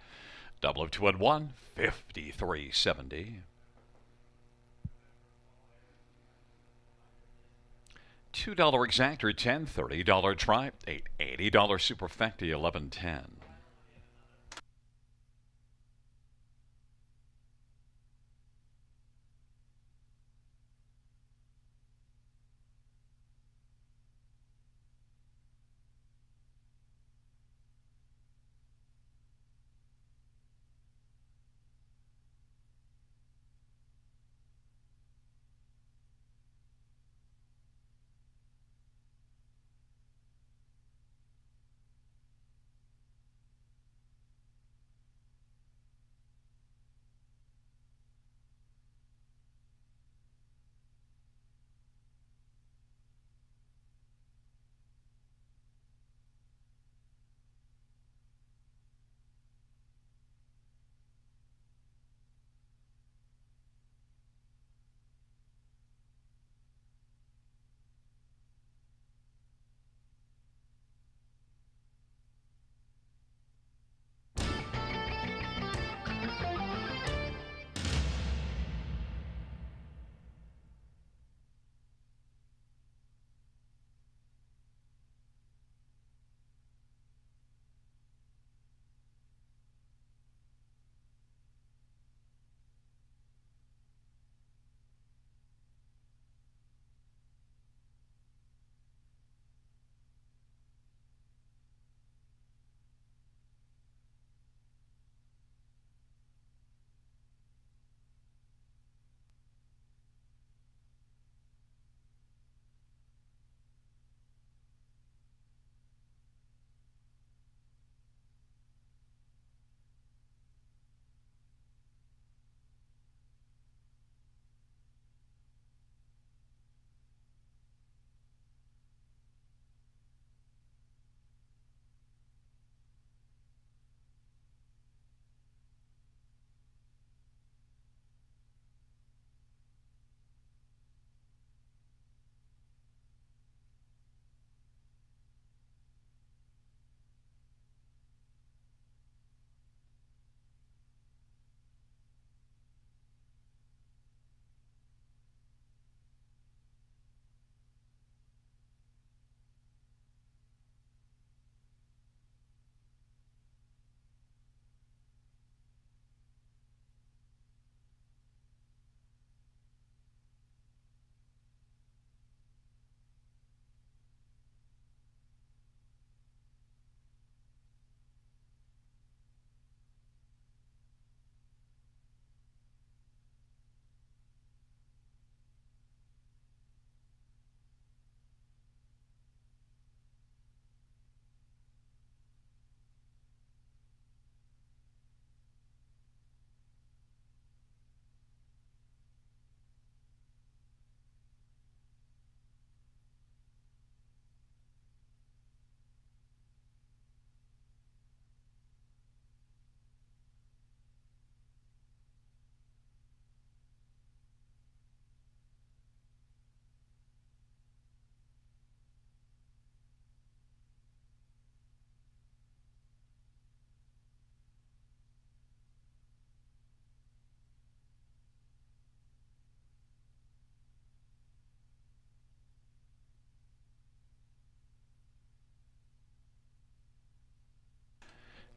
Double of 2 and 1, $53.70. $2 exactor, $10. $30 try, $8. $80 superfecta, $11.10.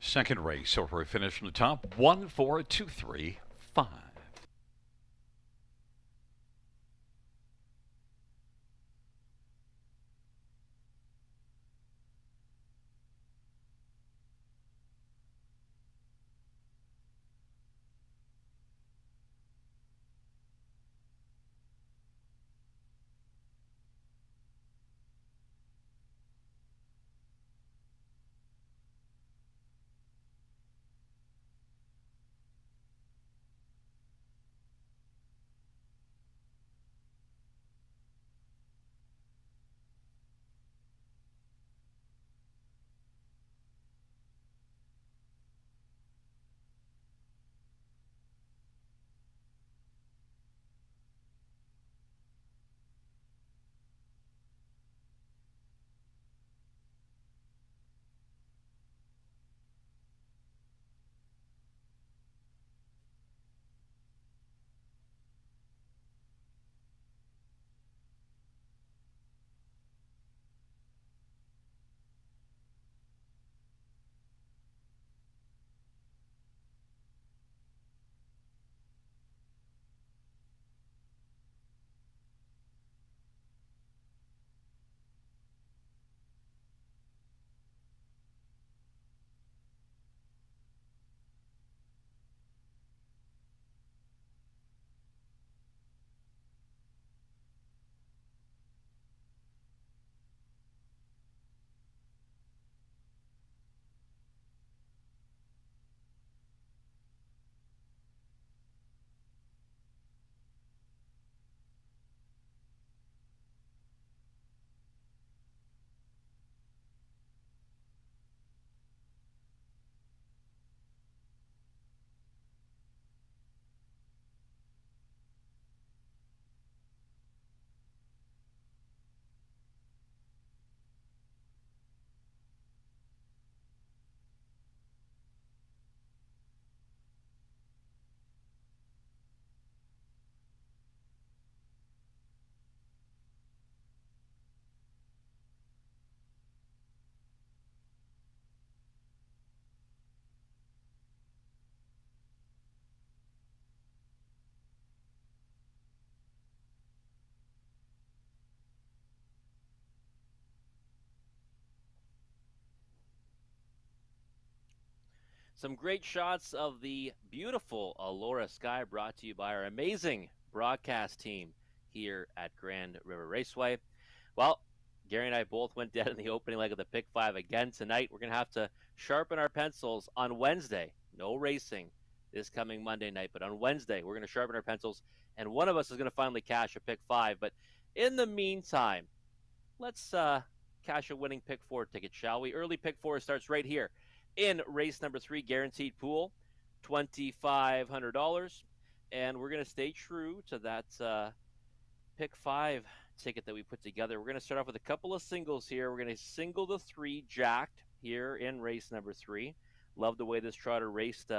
Second race, so we finish from the top. 1, 4, 2, 3, 5. Some great shots of the beautiful Allura Sky brought to you by our amazing broadcast team here at Grand River Raceway. Well, Gary and I both went dead in the opening leg of the Pick 5 again tonight. We're going to have to sharpen our pencils on Wednesday. No racing this coming Monday night, but on Wednesday, we're going to sharpen our pencils, and one of us is going to finally cash a Pick 5. But in the meantime, let's cash a winning Pick 4 ticket, shall we? Early Pick 4 starts right here in race number 3, guaranteed pool, $2,500. And we're going to stay true to that Pick 5 ticket that we put together. We're going to start off with a couple of singles here. We're going to single the 3 jacked here in race number 3. Love the way this trotter raced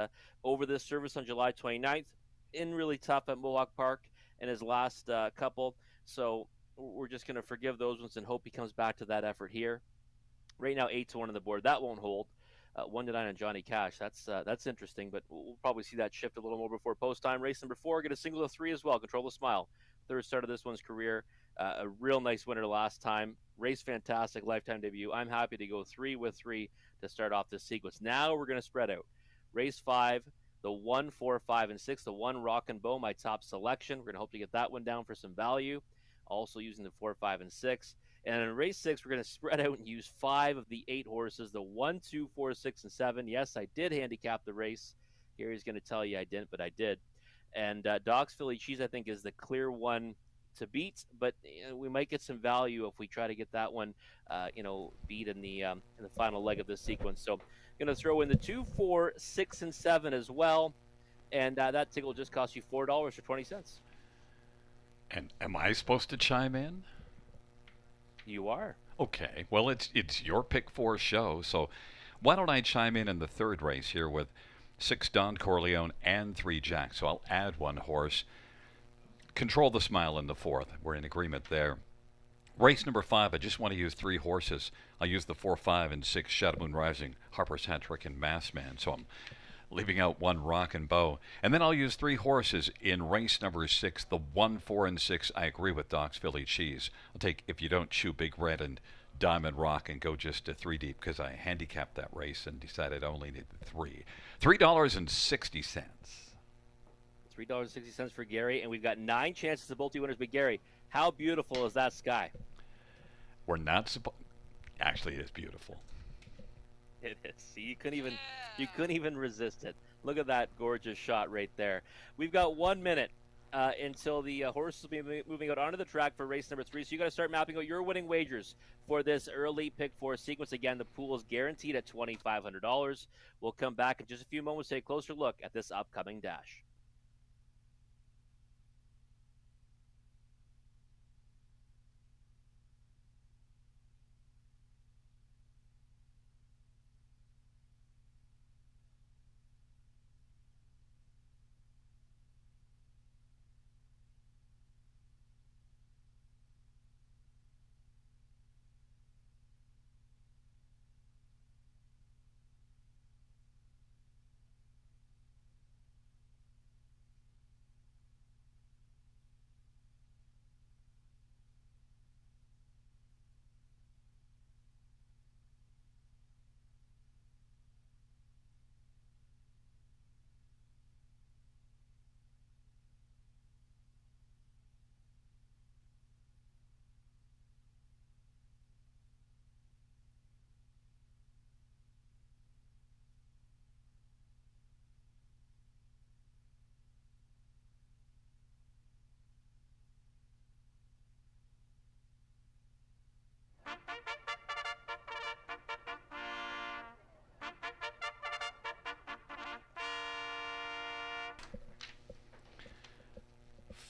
over this service on July 29th. In really tough at Mohawk Park in his last couple. So we're just going to forgive those ones and hope he comes back to that effort here. Right now, 8-1 on the board. That won't hold. 1-9 on Johnny Cash. That's interesting, but we'll probably see that shift a little more before post time. Race number 4, get a single to 3 as well. Control the Smile. Third start of this one's career. A real nice winner last time. Race fantastic, lifetime debut. I'm happy to go 3 with 3 to start off this sequence. Now we're going to spread out. Race 5, the 1, 4, 5, and 6. The 1, Rock and Bow, my top selection. We're going to hope to get that one down for some value. Also using the 4, 5, and 6. And in race 6, we're going to spread out and use 5 of the 8 horses, the 1, 2, 4, 6, and 7. Yes, I did handicap the race. Gary's going to tell you I didn't, but I did. And Doc's Philly Cheese, I think, is the clear one to beat, but we might get some value if we try to get that one, beat in the final leg of this sequence. So I'm going to throw in the 2, 4, 6, and 7 as well. And that ticket will just cost you $4.20. And am I supposed to chime in? You are. Okay. Well, it's your Pick 4 show, so why don't I chime in the third race here with 6 Don Corleone and 3 Jack. So I'll add 1 horse. Control the Smile in the 4th. We're in agreement there. Race number 5, I just want to use 3 horses. I'll use the 4, 5, and 6 Shadow Moon Rising, Harper's Hat Trick, and Massman. So I'm leaving out 1 Rock and Bow. And then I'll use 3 horses in race number 6, the 1, 4, and 6. I agree with Doc's Philly Cheese. I'll take If You Don't Chew Big Red and Diamond Rock and go just to 3 deep because I handicapped that race and decided I only needed 3. $3.60. $3.60 for Gary, and we've got 9 chances of multi-winners. But Gary, how beautiful is that sky? We're not supposed. Actually, it is beautiful. It is. See, you couldn't even resist it. Look at that gorgeous shot right there. We've got 1 minute until the horses will be moving out onto the track for race number 3. So you got to start mapping out your winning wagers for this early pick 4 sequence. Again, the pool is guaranteed at $2,500. We'll come back in just a few moments to take a closer look at this upcoming dash.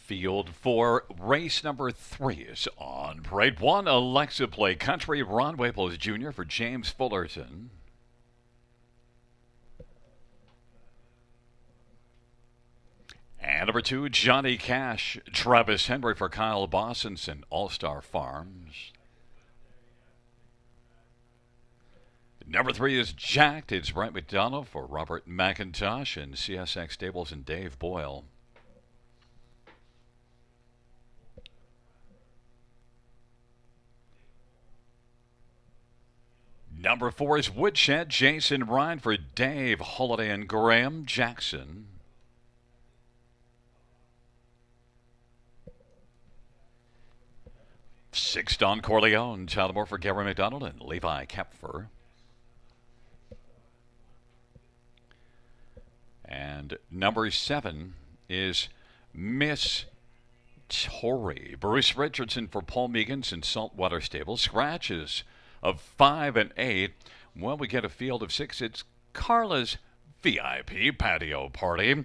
Field for race number 3 is on parade. 1, Alexa Play Country, Ron Waples Jr. for James Fullerton. And number 2, Johnny Cash, Travis Henry for Kyle Bossenson, All-Star Farms. Number 3 is Jacked. It's Brent McDonald for Robert McIntosh and CSX Stables and Dave Boyle. Number 4 is Woodshed, Jason Ryan for Dave Holiday and Graham Jackson. Six, Don Corleone, Talmore for Gary McDonald and Levi Kepfer. And number 7 is Miss Tori, Bruce Richardson for Paul Meagans and Saltwater Stable. Scratches of 5 and 8. Well, we get a field of 6. It's Carla's VIP patio party.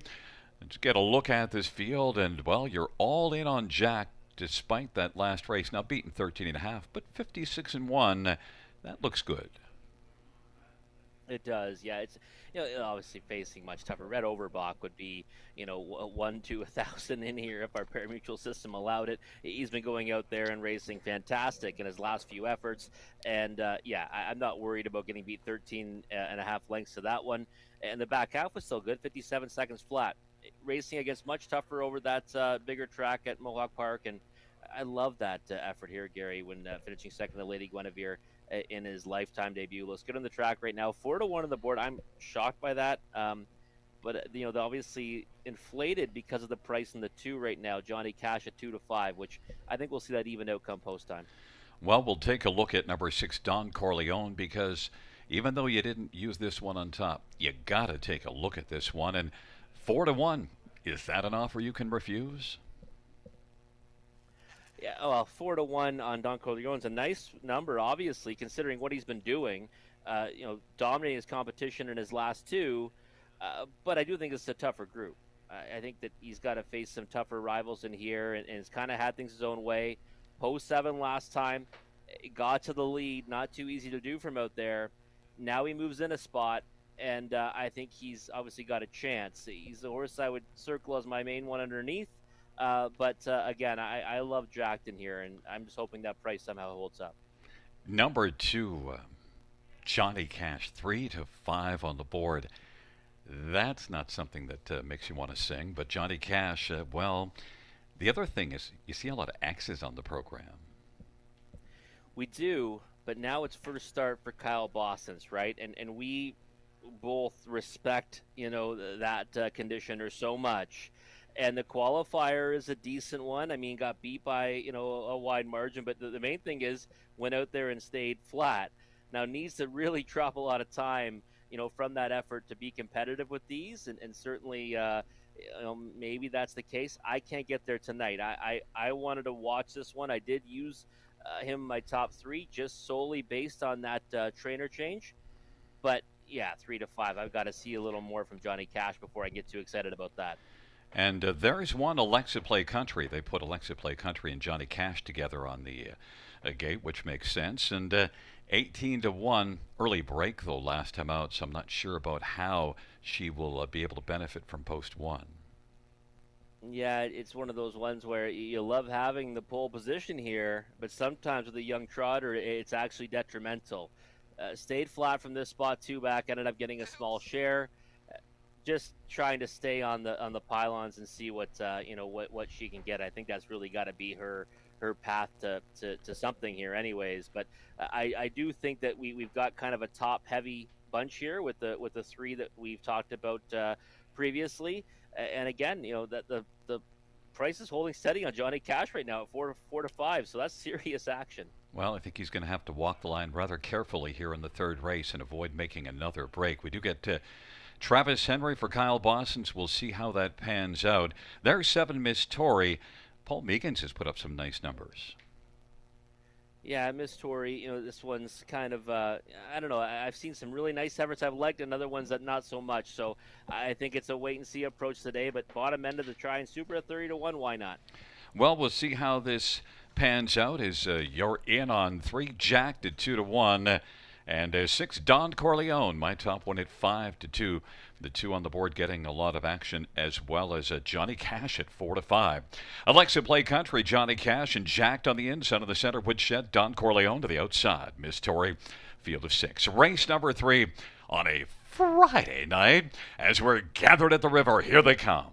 Let's get a look at this field, and, well, you're all in on Jack despite that last race. Now beaten 13.5, but 56 and 1. That looks good. It does, yeah. It's obviously facing much tougher. Red Overbach would be 1 to 1,000 in here if our pari-mutuel system allowed it. He's been going out there and racing fantastic in his last few efforts, and I'm not worried about getting beat 13 and a half lengths to that one. And the back half was still good, 57 seconds flat. Racing against much tougher over that bigger track at Mohawk Park, and I love that effort here, Gary, when finishing second to Lady Guinevere in his lifetime debut. Looks good on the track right now. 4-1 on the board. I'm shocked by that. But they're obviously inflated because of the price in the 2 right now. Johnny Cash at 2-5, which I think we'll see that even outcome post time. Well, we'll take a look at number 6, Don Corleone, because even though you didn't use this one on top, you got to take a look at this one. And 4-1, is that an offer you can refuse? Yeah, well, 4-1 on Don Corleone's a nice number, obviously, considering what he's been doing. Dominating his competition in his last 2. But I do think it's a tougher group. I think that he's got to face some tougher rivals in here, and he's kind of had things his own way. Post 7 last time, got to the lead, not too easy to do from out there. Now he moves in a spot, and I think he's obviously got a chance. He's the horse I would circle as my main one underneath. But again, I love Jackton here, and I'm just hoping that price somehow holds up. Number 2, Johnny Cash, 3-5 on the board. That's not something that makes you want to sing, but Johnny Cash, well, the other thing is you see a lot of X's on the program. We do, but now it's first start for Kyle Boston's, right? And we both respect, that conditioner so much. And the qualifier is a decent one. I mean, got beat by, a wide margin, but the main thing is went out there and stayed flat. Now needs to really drop a lot of time, from that effort to be competitive with these, and certainly, maybe that's the case. I can't get there tonight. I wanted to watch this one. I did use him my top 3 just solely based on that trainer change, but yeah, 3-5. I've got to see a little more from Johnny Cash before I get too excited about that. And there's one Alexa Play Country. They put Alexa Play Country and Johnny Cash together on the gate, which makes sense. And 18-1 early break, though, last time out, so I'm not sure about how she will be able to benefit from post 1. Yeah, it's one of those ones where you love having the pole position here, but sometimes with a young trotter, it's actually detrimental. Stayed flat from this spot 2 back, ended up getting a small share. Just trying to stay on the pylons and see what she can get. I think that's really got to be her path to something here, anyways. But I do think that we've got kind of a top heavy bunch here with the 3 that we've talked about previously. And again, that the price is holding steady on Johnny Cash right now at 4-5. So that's serious action. Well, I think he's going to have to walk the line rather carefully here in the third race and avoid making another break. We do get to Travis Henry for Kyle Boston's. We'll see how that pans out. There's 7 Miss Tory. Paul Meegans has put up some nice numbers. Yeah, Miss Tory, this one's kind of, I don't know. I've seen some really nice efforts I've liked and other ones that not so much. So I think it's a wait-and-see approach today. But bottom end of the Try and Super at 30-1, why not? Well, we'll see how this pans out as you're in on 3, Jacked at 2-1. And 6, Don Corleone, my top one at 5-2. The 2 on the board getting a lot of action, as well as Johnny Cash at 4-5. Alexa Play Country, Johnny Cash, and Jacked on the inside of the center woodshed. Don Corleone to the outside. Miss Tory, field of 6. Race number 3 on a Friday night as we're gathered at the river. Here they come.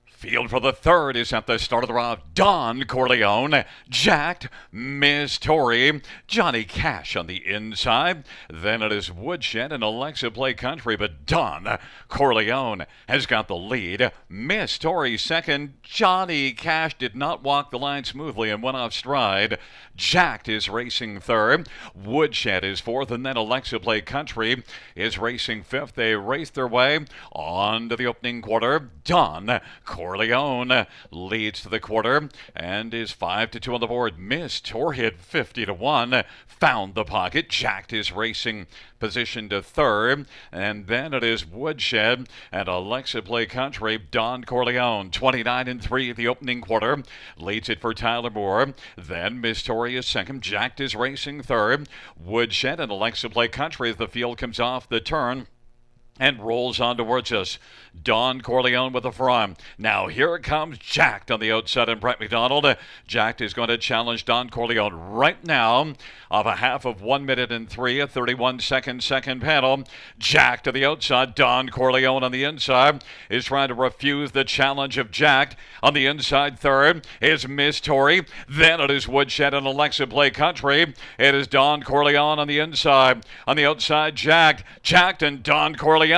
Field for the third is at the start of the round. Don Corleone, Jacked, Miss Tory, Johnny Cash on the inside. Then it is Woodshed and Alexa Play Country, but Don Corleone has got the lead. Miss Tory second. Johnny Cash did not walk the line smoothly and went off stride. Jacked is racing third. Woodshed is fourth, and then Alexa Play Country is racing fifth. They race their way on to the opening quarter. Don Corleone leads to the quarter and is 5-2 on the board. Miss Tory at 50-1. Found the pocket. Jacked is racing position to third. And then it is Woodshed and Alexa Play Country. Don Corleone, 29-3 the opening quarter. Leads it for Tyler Moore. Then Miss Tory is second. Jacked is racing third. Woodshed and Alexa Play Country as the field comes off the turn and rolls on towards us. Don Corleone with the front. Now here comes Jacked on the outside and Brett McDonald. Jacked is going to challenge Don Corleone right now of a half of 1 minute and 3, a 31-second second panel. Jacked to the outside. Don Corleone on the inside is trying to refuse the challenge of Jacked. On the inside third is Miss Tory. Then it is Woodshed and Alexa Play Country. It is Don Corleone on the inside. On the outside, Jacked. Jacked and Don Corleone.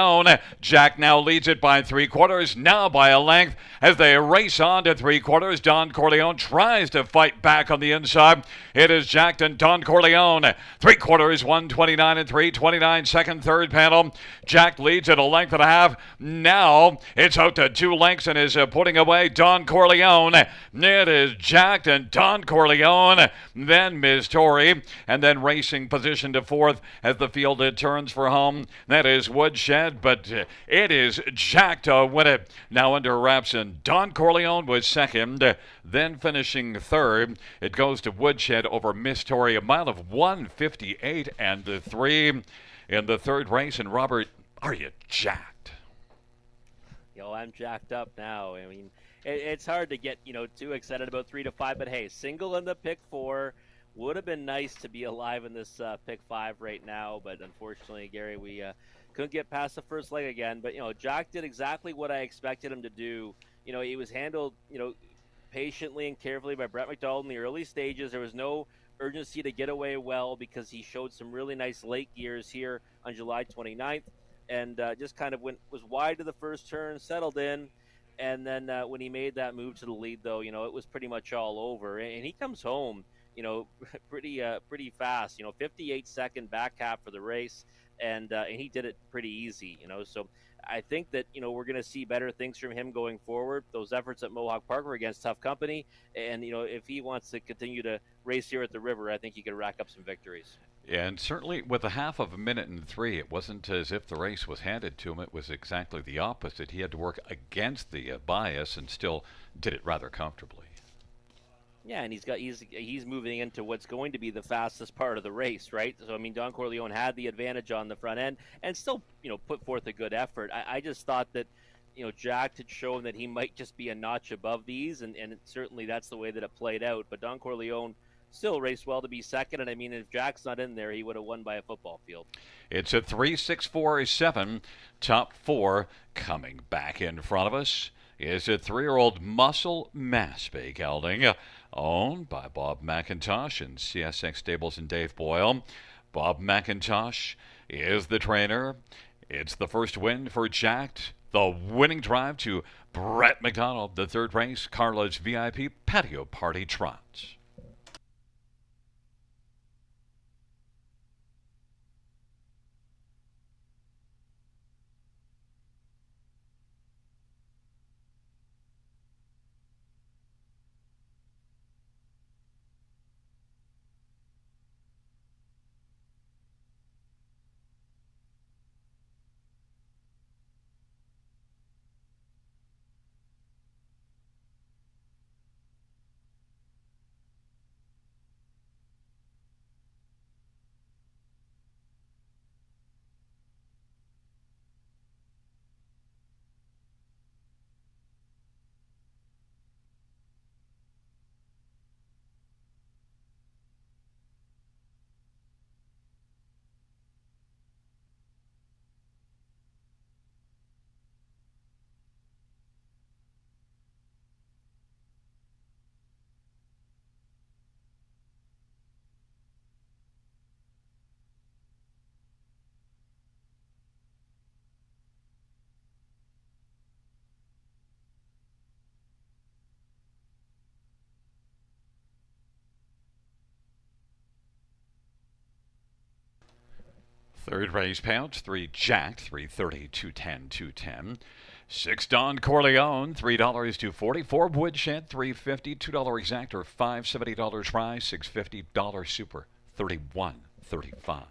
Jacked now leads it by 3/4, now by a length as they race on to 3/4. Don Corleone tries to fight back on the inside. It is Jacked and Don Corleone. 3/4, 1:29-3, 29-second third panel. Jacked leads at a length and a half. Now it's out to 2 lengths and is putting away Don Corleone. It is Jacked and Don Corleone. Then Miss Tory, and then racing position to fourth as the field turns for home. That is Woodshed, but it is Jacked to win it. Now under wraps, and Don Corleone was second. Then finishing third, it goes to Woodshed over Miss Tory, a mile of 1:58 and 3 in the third race. And Robert, Are you jacked? I'm jacked up now. I mean, it's hard to get too excited about 3 to 5, but hey, single in the pick 4 would have been nice to be alive in this pick 5 right now, but unfortunately, Gary, we couldn't get past the first leg again. But Jack did exactly what I expected him to do. He was handled patiently and carefully by Brett McDonald in the early stages. There was no urgency to get away well because he showed some really nice late gears here on July 29th. And just kind of was wide to the first turn, settled in, and then when he made that move to the lead, though, it was pretty much all over. And he comes home, pretty fast. 58-second back half for the race, and he did it pretty easy. So I think that we're going to see better things from him going forward. Those efforts at Mohawk Park were against tough company, and if he wants to continue to race here at the river, I think he could rack up some victories. And certainly with a half of a minute and 3, it wasn't as if the race was handed to him. It was exactly the opposite. He had to work against the bias and still did it rather comfortably. Yeah, and he's moving into what's going to be the fastest part of the race, right? So I mean, Don Corleone had the advantage on the front end and still, put forth a good effort. I just thought that, Jack had shown that he might just be a notch above these, and certainly that's the way that it played out. But Don Corleone still raced well to be second, and I mean, if Jack's not in there, he would have won by a football field. It's a 3-6-4-7. Top 4 coming back in front of us is a 3-year-old Muscle Mass gelding, owned by Bob McIntosh and CSX Stables and Dave Boyle. Bob McIntosh is the trainer. It's the first win for Jack. The winning drive to Brett McDonald. The third race, Carla's VIP Patio Party Trot. Third race pouch, 3 Jack, 330, 210, 210. 6 Don Corleone, $3 240. 4 Woodshed, $350. $2 exactor, $570 try. $650 super, $31.35.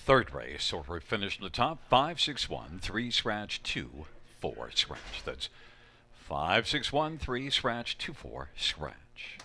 third race, so we finish in the top 561 3 scratch 2 4 scratch. That's 561 3 scratch 2 4 scratch.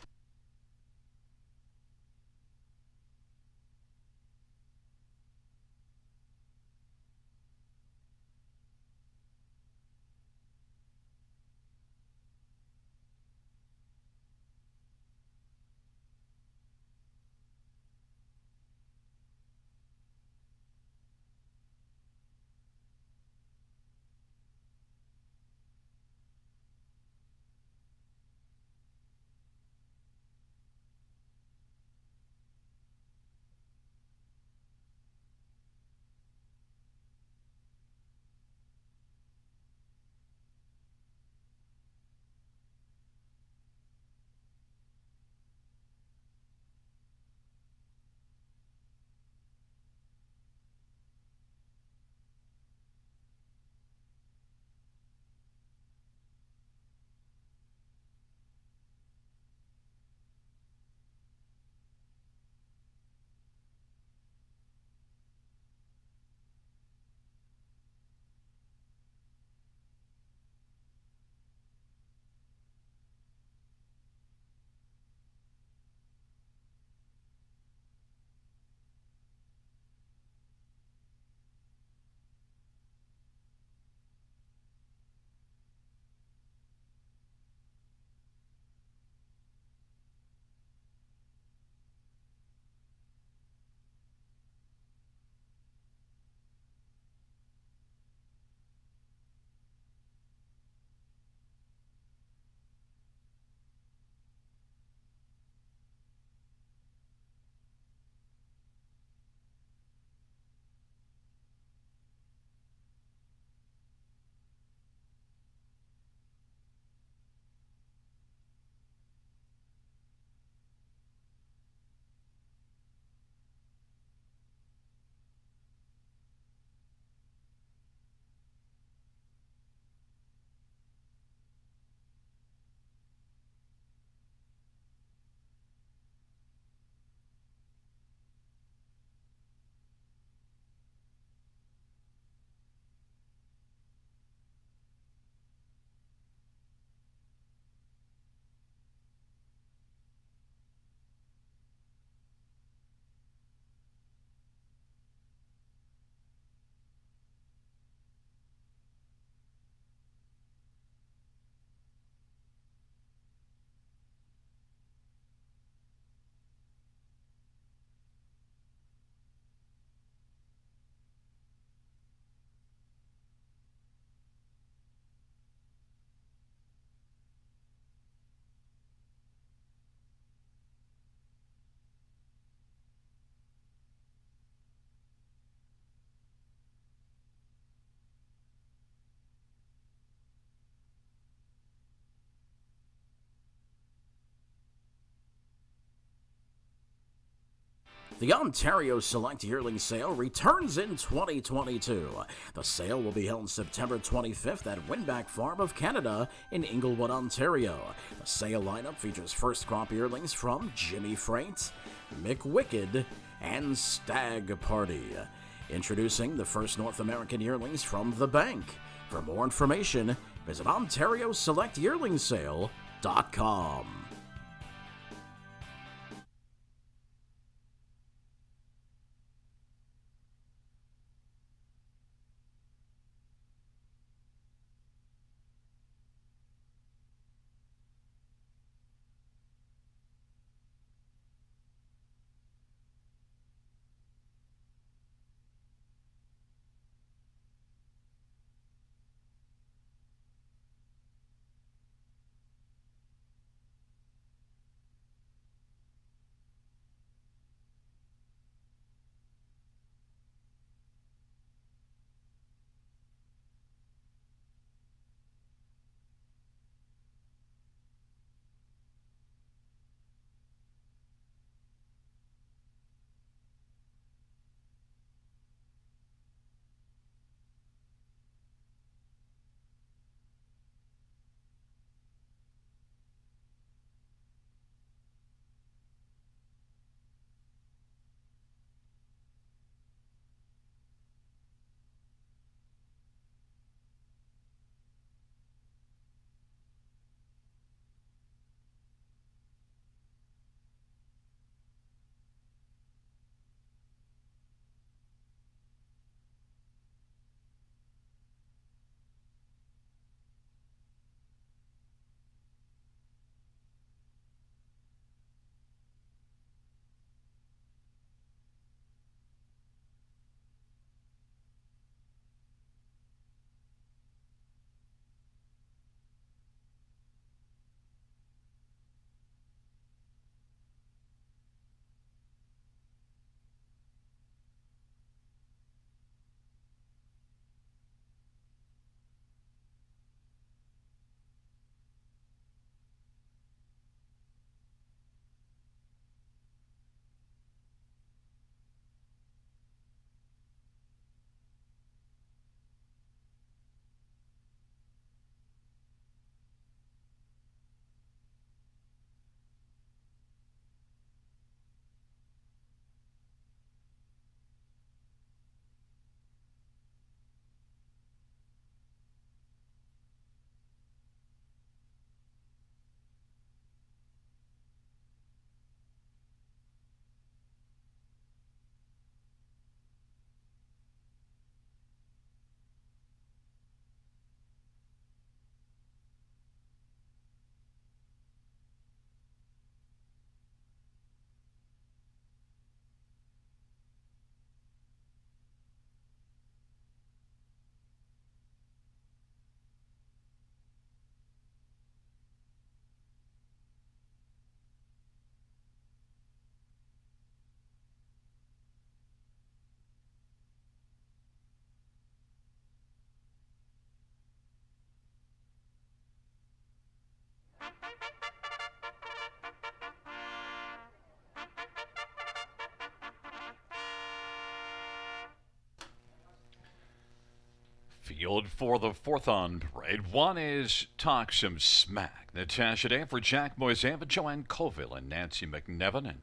The Ontario Select Yearling Sale returns in 2022. The sale will be held on September 25th at Winback Farm of Canada in Inglewood, Ontario. The sale lineup features first crop yearlings from Jimmy Freight, McWicked, and Stag Party. Introducing the first North American yearlings from the bank. For more information, visit OntarioSelectYearlingSale.com. field for the fourth on parade. One is Talk Some Smack. Natasha Day for Jack Moiseva, Joanne Colville, and Nancy McNevin, and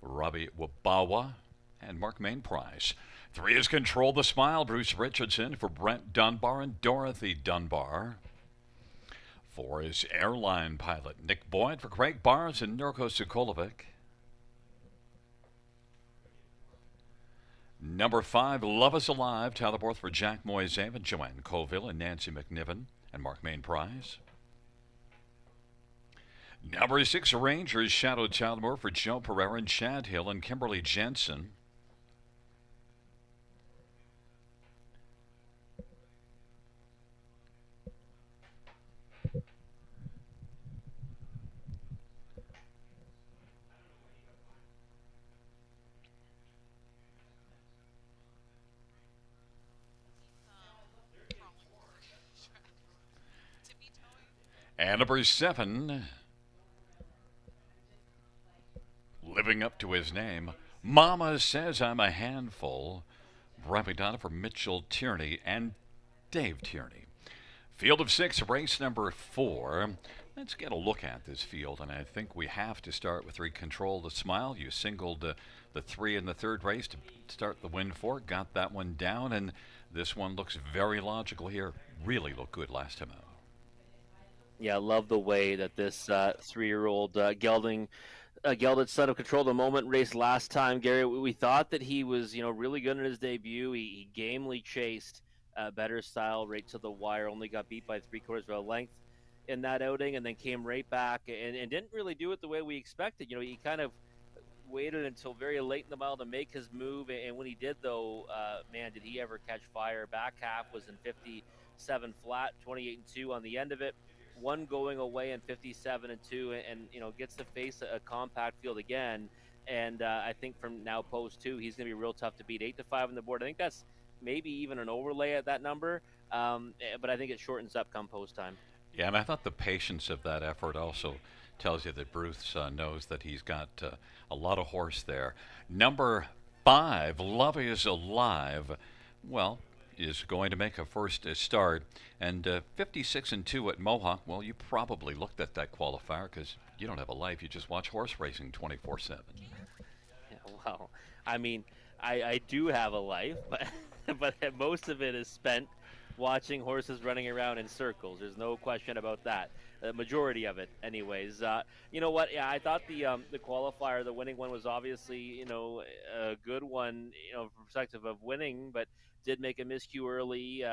Robbie Wabawa, and Mark Mainprice. 3 is Control the Smile, Bruce Richardson for Brent Dunbar and Dorothy Dunbar. 4 is Airline Pilot Nick Boyd for Craig Barnes and Nurko Sokolovic. Number 5, Love Is Alive, Tyler Borth for Jack Moiseva, Joanne Colville, and Nancy McNiven, and Mark Mainprice. Number 6, Rangers, Shadow Childmore for Joe Pereira and Chad Hill and Kimberly Jensen. And number 7, living up to his name, Mama Says I'm a Handful, Brett McDonough for Mitchell Tierney and Dave Tierney. Field of 6, race number 4. Let's get a look at this field, and I think we have to start with Control the Smile. You singled the 3 in the third race to start the win for, got that one down, and this one looks very logical here. Really looked good last time out. Yeah, I love the way that this 3-year-old gelded son of Control the Moment raced last time. Gary, we thought that he was, really good in his debut. He gamely chased Better Style right to the wire. Only got beat by 3/4 of a length in that outing, and then came right back and didn't really do it the way we expected. He kind of waited until very late in the mile to make his move, and when he did, though, man, did he ever catch fire. Back half was in 57 flat, 28-2 on the end of it. One going away in 57-2, and gets to face a compact field again. And I think from now post 2, he's going to be real tough to beat. 8-5 on the board. I think that's maybe even an overlay at that number, but I think it shortens up come post time. Yeah, and I thought the patience of that effort also tells you that Bruce knows that he's got a lot of horse there. Number 5, Love Is Alive. Well, is going to make a first start, and 56-2 at Mohawk. Well, you probably looked at that qualifier because you don't have a life. You just watch horse racing 24/7. Yeah, well, I mean, I do have a life, but most of it is spent watching horses running around in circles. There's no question about that. The majority of it, anyways. You know what? Yeah, I thought the qualifier, the winning one, was obviously a good one, from perspective of winning, but did make a miscue early.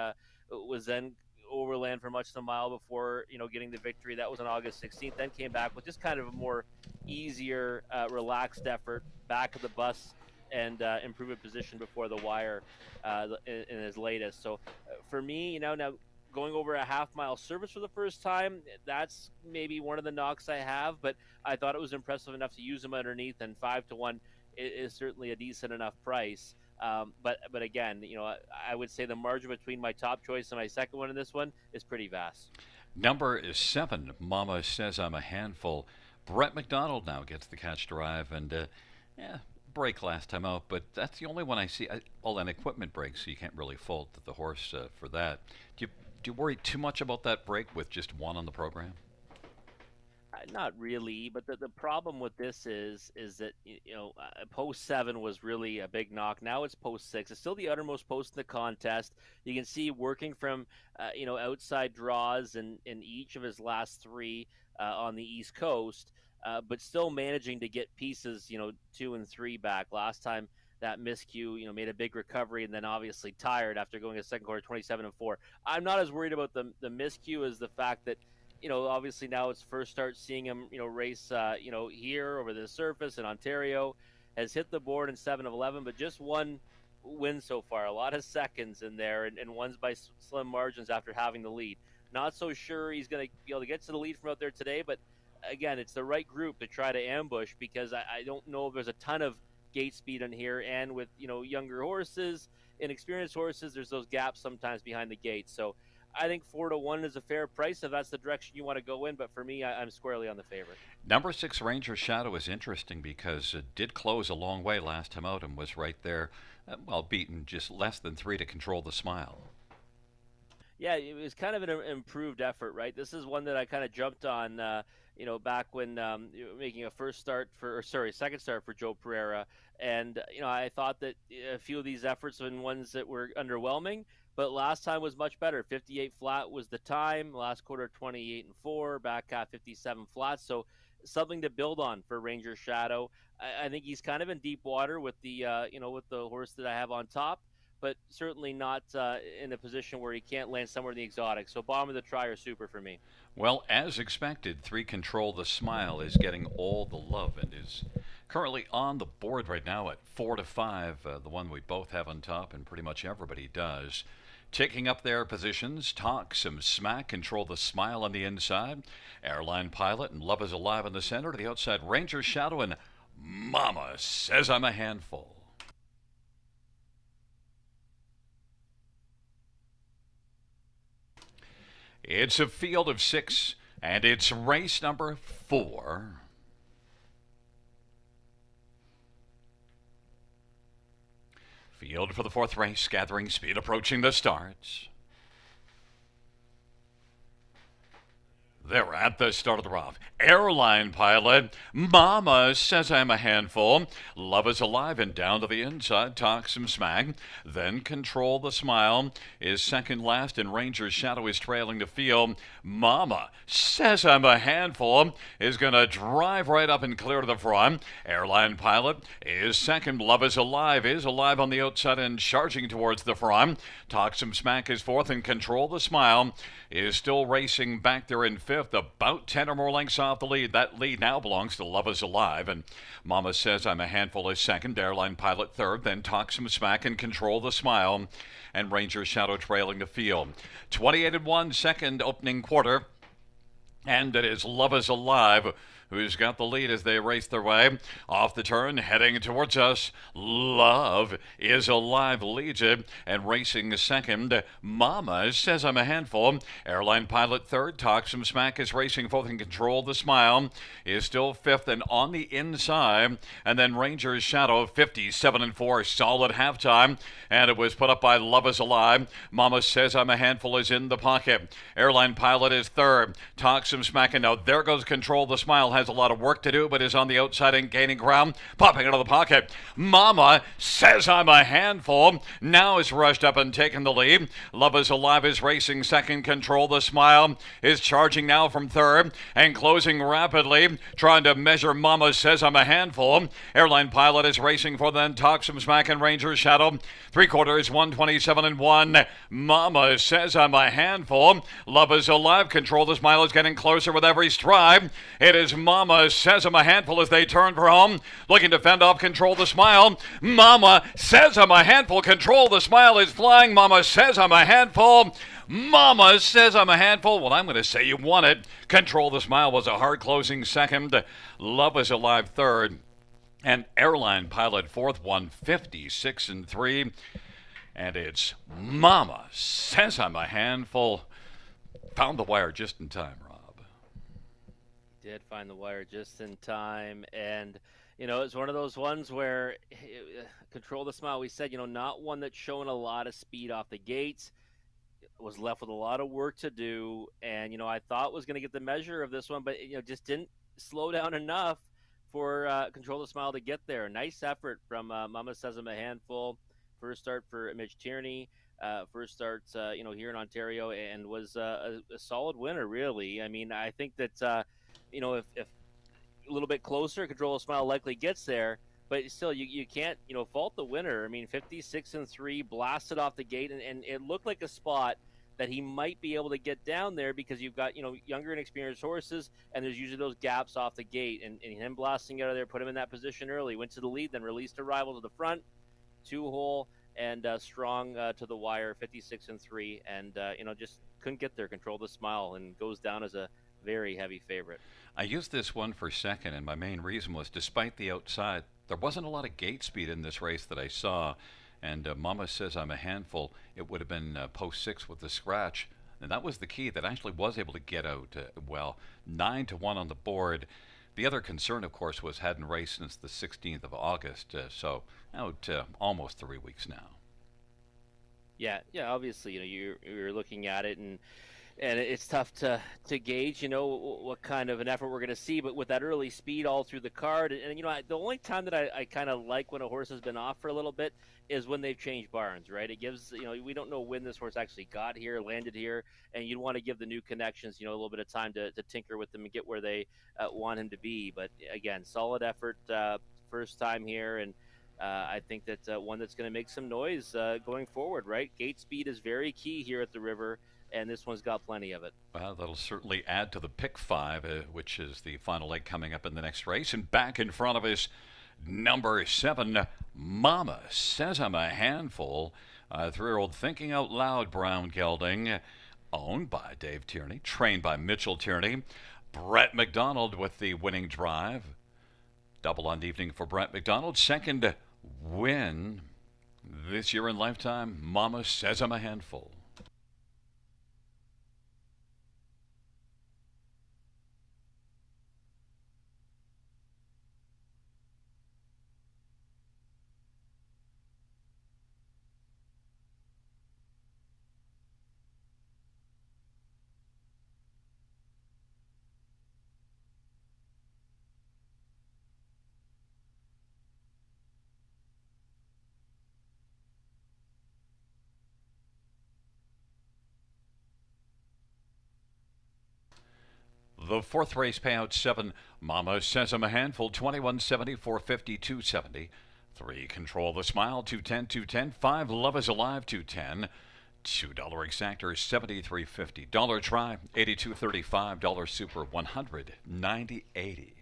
Was then overland for much of the mile before getting the victory. That was on August 16th. Then came back with just kind of a more easier, relaxed effort back of the bus and improve a position before the wire in his latest. So for me, now going over a half-mile service for the first time, that's maybe one of the knocks I have, but I thought it was impressive enough to use him underneath, and 5-1 is certainly a decent enough price. But again, I would say the margin between my top choice and my second one in this one is pretty vast. Number 7, Mama Says I'm a Handful. Brett McDonald now gets the catch drive, and break last time out, but that's the only one I see. All an equipment break, so you can't really fault the horse for that. Do you worry too much about that break with just one on the program? Not really, but the problem with this is that post 7 was really a big knock. Now it's post 6. It's still the uttermost post in the contest. You can see working from outside draws in each of his last 3 on the East Coast, but still managing to get pieces 2 and 3 back. Last time that miscue made a big recovery, and then obviously tired after going a second quarter 27-4. I'm not as worried about the miscue as the fact that obviously now it's first start seeing him, race, here over the surface in Ontario, has hit the board in 7-11, but just one win so far. A lot of seconds in there, and one's by slim margins after having the lead. Not so sure he's going to be able to get to the lead from out there today, but again, it's the right group to try to ambush, because I don't know if there's a ton of gate speed in here, and with, younger horses, inexperienced horses, there's those gaps sometimes behind the gate. So I think 4-1 is a fair price if that's the direction you want to go in, but for me, I'm squarely on the favorite. Number 6, Ranger Shadow, is interesting because it did close a long way last time out and was right there, beaten just less than 3 to Control the Smile. Yeah, it was kind of an improved effort, right? This is one that I kind of jumped on, back when you were making a second start for Joe Pereira, and I thought that a few of these efforts have been ones that were underwhelming, but last time was much better. 58 flat was the time. Last quarter, 28 and 4. Back half, 57 flat. So something to build on for Ranger Shadow. I think he's kind of in deep water with with the horse that I have on top, but certainly not in a position where he can't land somewhere in the exotic. So bottom of the try or super for me. Well, as expected, 3 Control the Smile is getting all the love and is currently on the board right now at 4-5, the one we both have on top, and pretty much everybody does. Taking up their positions, Talk Some Smack, Control the Smile on the inside, Airline Pilot and Love is Alive on the center. To the outside, Ranger Shadow and Mama Says I'm a Handful. It's a field of 6, and it's race number 4. Field for the 4th race, gathering speed, approaching the starts. They're at the start of the round. Airline Pilot, Mama Says I'm a Handful. Love is Alive and down to the inside, Talk Some Smack. Then Control the Smile is second last, and Ranger Shadow is trailing the field. Mama Says I'm a Handful is going to drive right up and clear to the front. Airline Pilot is second. Love is alive on the outside and charging towards the front. Talk Some Smack is fourth, and Control the Smile is still racing back there in fifth, about 10 or more lengths off the lead. That lead now belongs to Love is Alive, and Mama Says I'm a Handful is second, Airline Pilot third, then Talk Some Smack and Control the Smile, and Ranger Shadow trailing the field. 28-1 second opening quarter, and it is Love is Alive who's got the lead as they race their way off the turn, heading towards us. Love is Alive leads it, and racing second, Mama Says I'm a Handful. Airline Pilot third, Talk Some Smack is racing fourth, and Control the Smile is still fifth and on the inside. And then Ranger's Shadow, 57-4, solid halftime, and it was put up by Love is Alive. Mama Says I'm a Handful is in the pocket. Airline Pilot is third, Talk Some Smack, and now there goes Control the Smile. Has a lot of work to do, but is on the outside and gaining ground, popping out of the pocket. Mama Says I'm a Handful now is rushed up and taken the lead. Love is Alive is racing second. Control the Smile is charging now from third and closing rapidly, trying to measure Mama Says I'm a Handful. Airline Pilot is racing for then Talk Some Smack and Ranger Shadow. 3/4, 127-1. Mama Says I'm a Handful. Love is Alive. Control the Smile is getting closer with every stride. It is Mama Says I'm a Handful as they turn for home, looking to fend off Control the Smile. Mama Says I'm a Handful. Control the Smile is flying. Mama Says I'm a Handful. Mama Says I'm a Handful. Well, I'm going to say you won it. Control the Smile was a hard closing second. Love is Alive third. And Airline Pilot fourth, 156-3. And it's Mama Says I'm a Handful. Found the wire just in time, Rob. Did find the wire just in time, and it's one of those ones where Control the Smile, we said, not one that's showing a lot of speed off the gates, was left with a lot of work to do, and I thought was going to get the measure of this one, but just didn't slow down enough for Control the Smile to get there. Nice effort from Mama Says I'm a Handful. First start for Mitch Tierney. First start, here in Ontario, and was a solid winner, really. I mean, I think that if a little bit closer, Control the Smile likely gets there, but still, you can't, fault the winner. I mean, 56-3, blasted off the gate, and it looked like a spot that he might be able to get down there because you've got, younger and experienced horses, and there's usually those gaps off the gate, and him blasting out of there put him in that position early, went to the lead, then released a rival to the front, 2-hole, and strong to the wire, 56-3, and, just couldn't get there. Control the Smile, and goes down as a very heavy favorite. I used this one for second, and my main reason was despite the outside, there wasn't a lot of gate speed in this race that I saw. And Mama Says I'm a Handful, it would have been post 6 with the scratch. And that was the key that actually was able to get out, 9-1 on the board. The other concern, of course, was hadn't raced since the 16th of August, so out almost 3 weeks now. Yeah. Obviously, you're looking at it, and it's tough to gauge, what kind of an effort we're going to see. But with that early speed all through the card, and the only time that I kind of like when a horse has been off for a little bit is when they've changed barns, right? It gives, we don't know when this horse actually got here, landed here, and you'd want to give the new connections, a little bit of time to tinker with them and get where they want him to be. But again, solid effort, first time here, and I think that one that's going to make some noise going forward, right? Gate speed is very key here at the River, and this one's got plenty of it. Well, that'll certainly add to the pick five, which is the final leg coming up in the next race. And back in front of us, number 7, Mama Says I'm a Handful. 3-year-old Thinking Out Loud brown gelding, owned by Dave Tierney, trained by Mitchell Tierney. Brett McDonald with the winning drive. Double on the evening for Brett McDonald. Second win this year in lifetime. Mama Says I'm a Handful. The fourth race payout 7. Mama Says I'm a Handful, 2170, 450, 270. 3, Control the Smile, 210, 210. 5, Love is Alive, 210. $2 exactor, 73.50. Dollar try, 82.35. Dollar super, 190.80.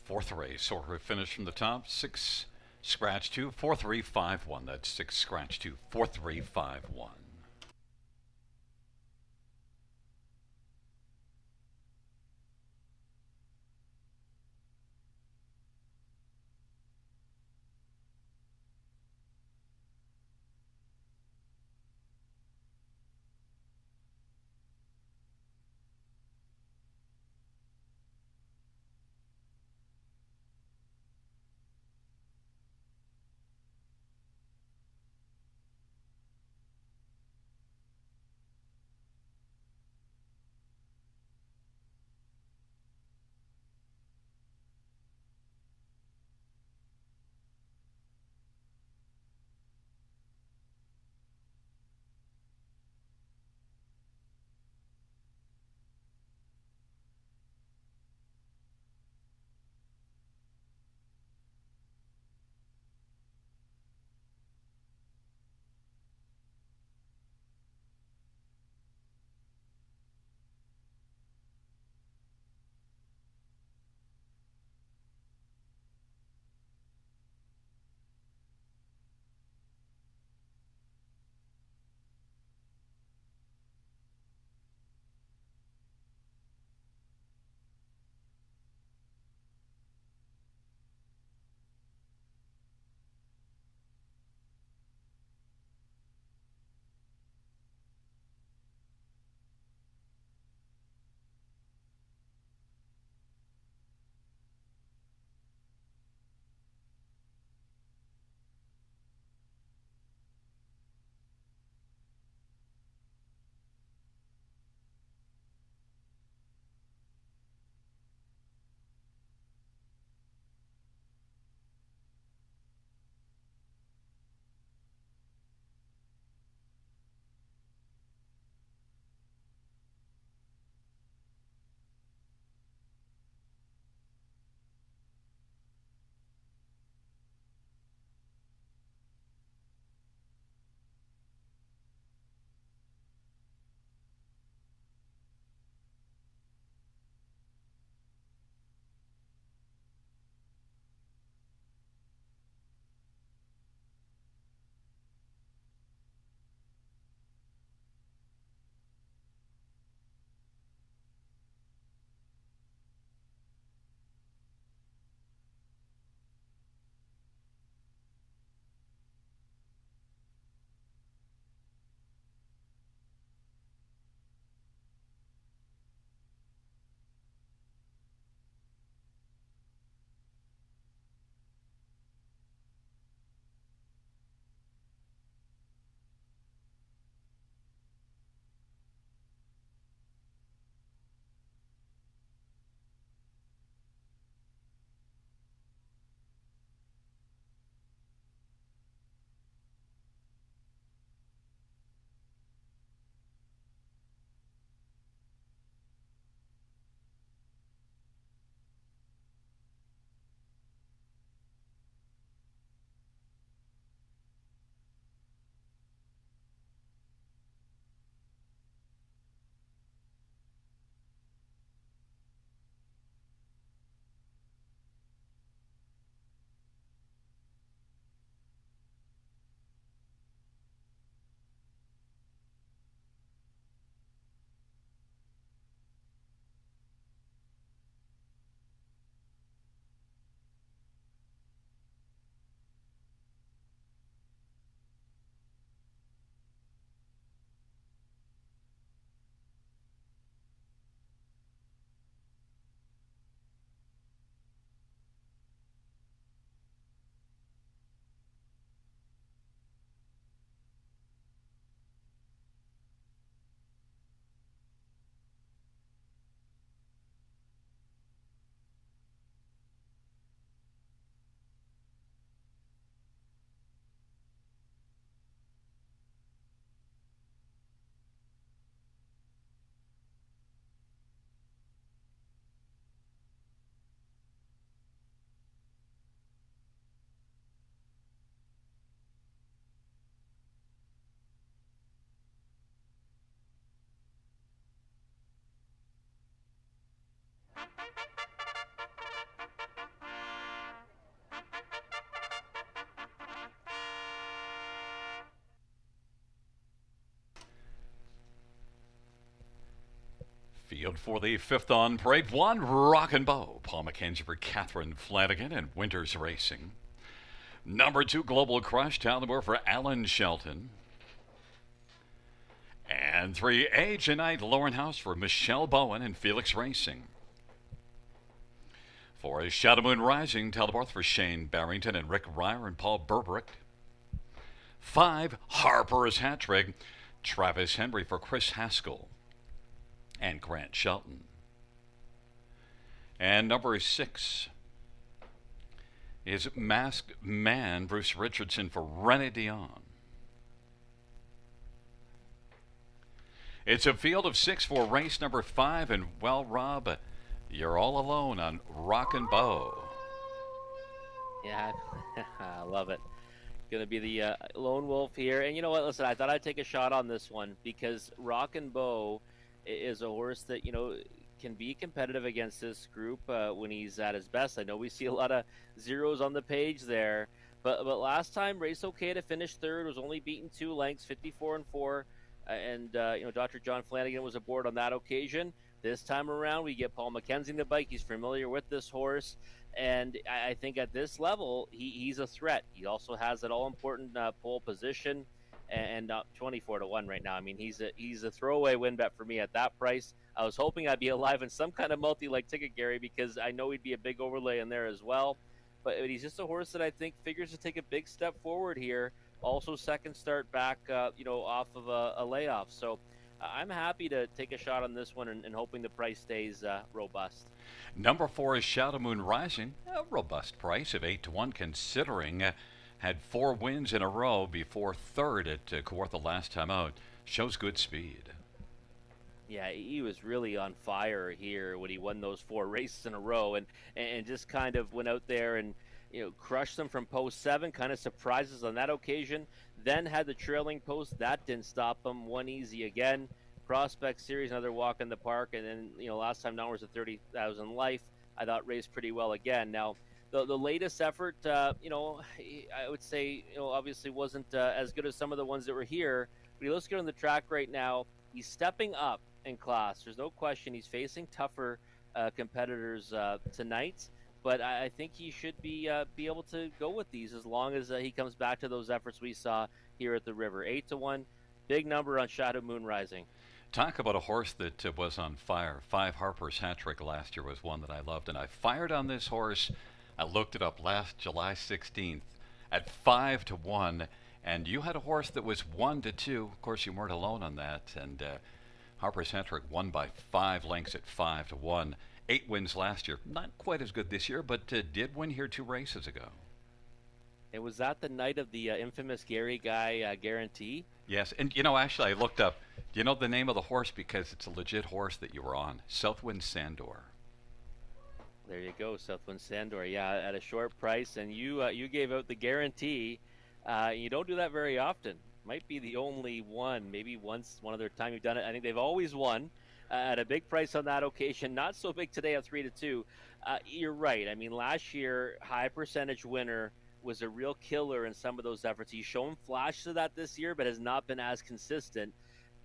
Fourth race, so we finish from the top. 6 scratch 2, 4351. That's 6 scratch 2, 4351. Field for the fifth on parade. 1, Rockin' Bow. Paul McKenzie for Catherine Flanagan and Winters Racing. Number 2, Global Crush. Talbot for Alan Shelton. And 3, Age and Night. Lauren House for Michelle Bowen and Felix Racing. 4 is Shadow Moon Rising. Talbot for Shane Barrington and Rick Ryer and Paul Berberick. 5, Harper's Hat Trick. Travis Henry for Chris Haskell and Grant Shelton. And number 6 is Masked Man, Bruce Richardson for Rennie Dion. It's a field of 6 for race number 5, and well, Rob, you're all alone on Rockin' Bow. Yeah, I love it. Going to be the lone wolf here. And you know what? Listen, I thought I'd take a shot on this one because Rockin' Bow is a horse that, can be competitive against this group when he's at his best. I know we see a lot of zeros on the page there, but last time raced okay to finish third, was only beaten 2 lengths, 54-4, and Dr. John Flanagan was aboard on that occasion. This time around, we get Paul McKenzie in the bike. He's familiar with this horse, and I think at this level, he's a threat. He also has that all-important pole position, and 24-1 right now. I mean, he's a throwaway win bet for me at that price. I was hoping I'd be alive in some kind of multi-leg ticket, Gary, because I know he'd be a big overlay in there as well. But he's just a horse that I think figures to take a big step forward here. Also, second start back, off of a layoff. So I'm happy to take a shot on this one and hoping the price stays robust. Number 4 is Shadow Moon Rising, a robust price of 8-1, considering had 4 wins in a row before third at Kawartha last time out. Shows good speed. Yeah, he was really on fire here when he won those 4 races in a row, and just kind of went out there and crushed them from post 7. Kind of surprises on that occasion. Then had the trailing post that didn't stop him. Won easy again. Prospect Series, another walk in the park, and then last time down was a 30,000 life. I thought raced pretty well again. Now the latest effort, I would say obviously wasn't as good as some of the ones that were here. But he looks good on the track right now. He's stepping up in class. There's no question. He's facing tougher competitors tonight. But I think he should be able to go with these as long as he comes back to those efforts we saw here at the River. 8-1, big number on Shadow Moon Rising. Talk about a horse that was on fire. 5, Harper's Hat Trick last year was one that I loved, and I fired on this horse. I looked it up last July 16th at 5-1, and you had a horse that was 1-2. Of course, you weren't alone on that, and Harper's Hat Trick won by 5 lengths at 5-1. 8 wins last year. Not quite as good this year, but did win here 2 races ago. And was that the night of the infamous Gary Guy guarantee? Yes, and actually I looked up, do you know the name of the horse? Because it's a legit horse that you were on. Southwind Sandor. There you go, Southwind Sandor. Yeah, at a short price, and you gave out the guarantee. You don't do that very often. Might be the only one, maybe one other time you've done it. I think they've always won. At a big price on that occasion, not so big today at 3-2. You're right. I mean, last year, high percentage winner was a real killer in some of those efforts. He's shown flashes of that this year, but has not been as consistent.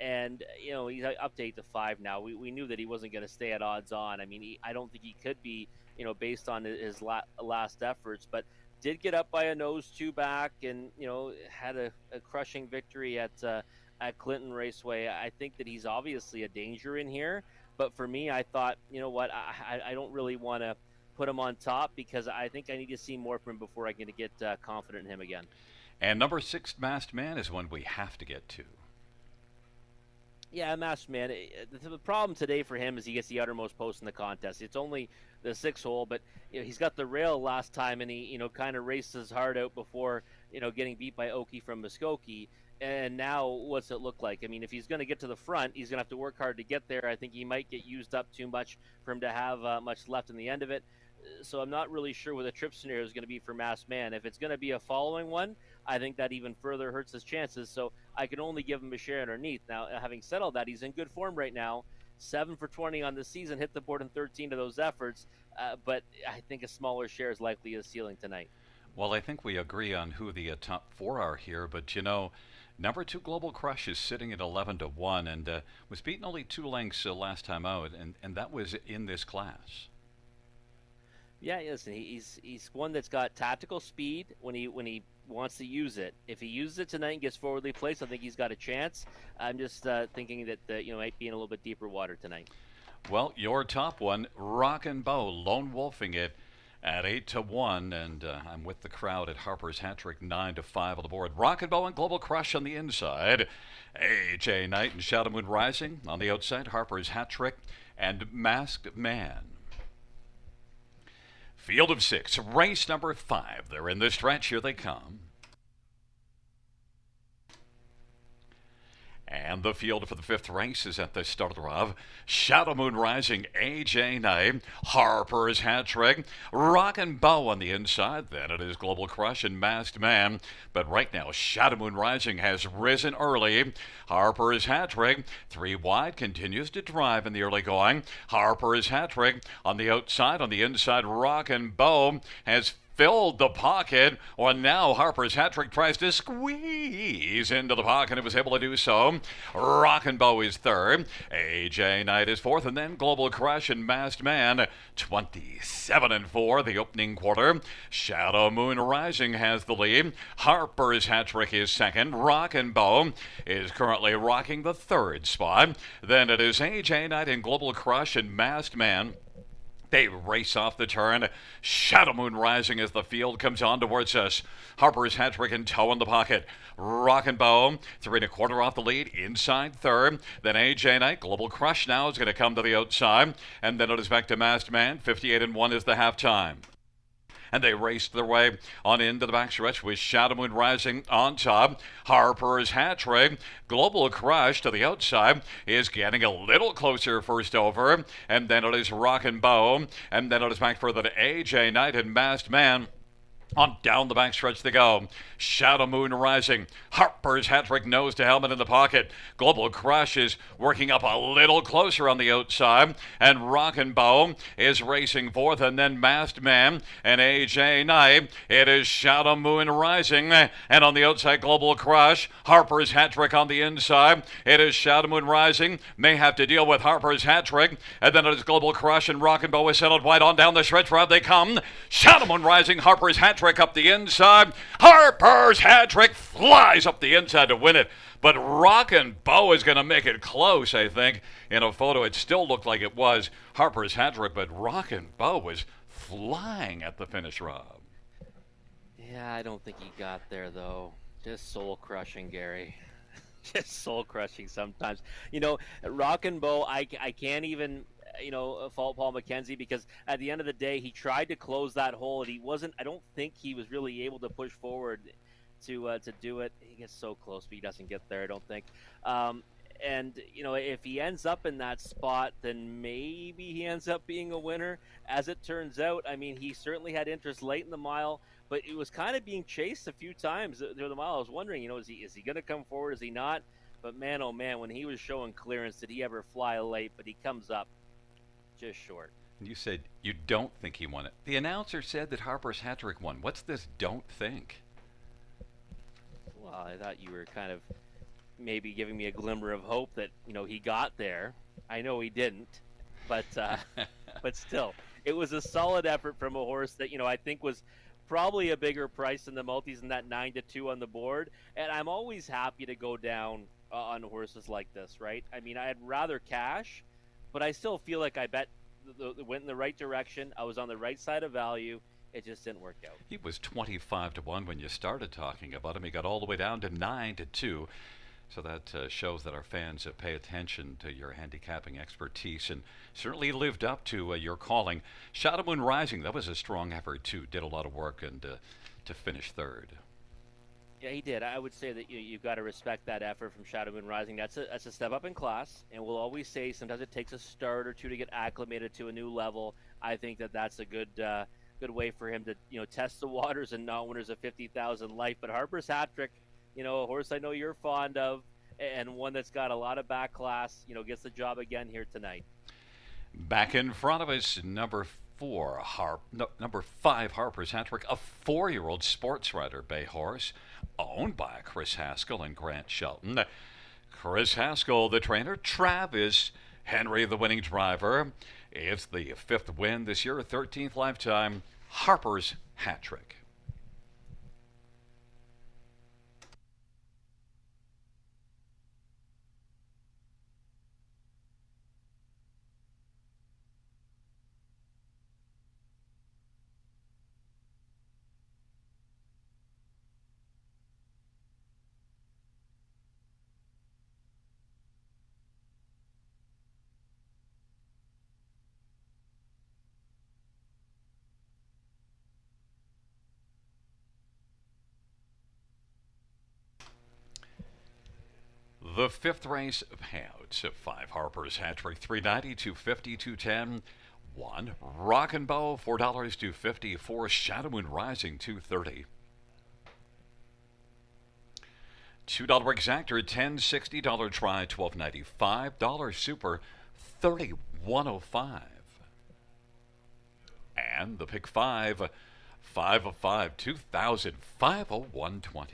And he's up to 8-5 now. We knew that he wasn't going to stay at odds on. I mean, I don't think he could be, based on his last efforts, but did get up by a nose 2 back, and had a crushing victory at Clinton Raceway. I think that he's obviously a danger in here, but for me, I thought, I don't really want to put him on top because I think I need to see more from him before I can get confident in him again. And number 6, Masked Man, is one we have to get to. Yeah, Masked Man. The problem today for him is he gets the outermost post in the contest. It's only the 6 hole, but he's got the rail last time, and he kind of raced his heart out before getting beat by Oki from Muskokie. And now, what's it look like? I mean, if he's going to get to the front, he's going to have to work hard to get there. I think he might get used up too much for him to have much left in the end of it. So I'm not really sure what the trip scenario is going to be for Masked Man. If it's going to be a following one, I think that even further hurts his chances. So I can only give him a share underneath. Now, having said all that, he's in good form right now. 7 for 20 on the season, hit the board in 13 of those efforts. But I think a smaller share is likely his ceiling tonight. Well, I think we agree on who the top 4 are here, but Number 2 Global Crush is sitting at 11-1 and was beaten only 2 lengths last time out, and that was in this class. Yeah, listen, he's one that's got tactical speed when he wants to use it. If he uses it tonight and gets forwardly placed, I think he's got a chance. I'm just thinking that might be in a little bit deeper water tonight. Well, your top one, Rockin' Bow, lone wolfing it at 8-1, and I'm with the crowd at Harper's Hat Trick 9-5 on the board. Rockin' Bow and Global Crush on the inside. AJ Knight and Shadow Moon Rising on the outside. Harper's Hat Trick and Masked Man. Field of 6, race number 5. They're in the stretch. Here they come. And the field for the 5th race is at the starter of Shadow Moon Rising, AJ Knight, Harper's Hat Trick, Rockin' Bow on the inside. Then it is Global Crush and Masked Man. But right now, Shadow Moon Rising has risen early. Harper's Hat Trick, 3 wide, continues to drive in the early going. Harper's Hat Trick on the outside, on the inside, Rockin' Bow has filled the pocket, or now Harper's Hat Trick tries to squeeze into the pocket and was able to do so. Rockin' Bow is 3rd, AJ Knight is 4th, and then Global Crush and Masked Man 27-4 the opening quarter. Shadow Moon Rising has the lead. Harper's Hat Trick is 2nd. Rockin' Bow is currently rocking the 3rd spot. Then it is AJ Knight and Global Crush and Masked Man. They race off the turn. Shadow Moon Rising as the field comes on towards us. Harper's Hat Trick in tow in the pocket. Rockin' Bow, 3 1/4 off the lead, inside 3rd. Then AJ Knight, Global Crush now is going to come to the outside. And then it is back to Masked Man. 58-1 is the halftime. And they raced their way on into the backstretch with Shadow Moon Rising on top. Harper's Hat Trick, Global Crush to the outside, is getting a little closer first over. And then it is Rockin' Bow. And then it is back further to AJ Knight and Masked Man. On down the backstretch they go. Shadow Moon Rising. Harper's Hat Trick nose to helmet in the pocket. Global Crush is working up a little closer on the outside. And Rockin' Bow is racing 4th. And then Masked Man and AJ Knight. It is Shadow Moon Rising. And on the outside, Global Crush. Harper's Hat Trick on the inside. It is Shadow Moon Rising. May have to deal with Harper's Hat Trick. And then it is Global Crush and Rockin' Bow is settled wide on down the stretch. Route they come. Shadow Moon Rising. Harper's Hat Trick up the inside. Harper's Hat Trick flies up the inside to win it. But Rockin' Bow is going to make it close, I think. In a photo, it still looked like it was Harper's Hat Trick, but Rockin' Bow was flying at the finish, Rob. Yeah, I don't think he got there, though. Just soul-crushing, Gary. Just soul-crushing sometimes. Rockin' Bow, I can't even fault Paul McKenzie, because at the end of the day, he tried to close that hole, and I don't think he was really able to push forward to do it. He gets so close, but he doesn't get there, I don't think. And if he ends up in that spot, then maybe he ends up being a winner. As it turns out, I mean, he certainly had interest late in the mile, but it was kind of being chased a few times through the mile. I was wondering, is he going to come forward? Is he not? But man, oh man, when he was showing clearance, did he ever fly late? But he comes up just short. You said you don't think he won it. The announcer said that Harper's Hat Trick won. What's this don't think? Well, I thought you were kind of maybe giving me a glimmer of hope that, he got there. I know he didn't, but but still, it was a solid effort from a horse that, I think was probably a bigger price than the multis in that 9-2 on the board. And I'm always happy to go down on horses like this, right? I mean, I'd rather cash, but I still feel like I bet went in the right direction. I was on the right side of value. It just didn't work out. He was 25-1 when you started talking about him. He got all the way down to 9-2. So that shows that our fans pay attention to your handicapping expertise and certainly lived up to your calling. Shadow Moon Rising, that was a strong effort too. Did a lot of work and to finish 3rd. Yeah, he did. I would say that you've got to respect that effort from Shadow Moon Rising. That's a step up in class, and we'll always say sometimes it takes a start or two to get acclimated to a new level. I think that's a good way for him to test the waters and not winners of 50,000 life. But Harper's Hat Trick, a horse I know you're fond of, and one that's got a lot of back class, gets the job again here tonight. Back in front of us, number number 5 Harper's hat trick, a 4-year-old sports rider bay horse, owned by Chris Haskell and Grant Shelton. Chris Haskell, the trainer, Travis Henry, the winning driver. It's the 5th win this year, 13th lifetime Harper's hat trick. The 5th race payouts at 5 Harper's hat trick, $3.90, $2.50, $2.10. 1 Rockin' Bow, $4, $2.50. 4 Shadow Moon Rising, $2.30. $2 Exactor, $10, $60 Try, $12.95. $1 Super, $31.05. And the pick 5, 5 of 5, 2,000, 501.20.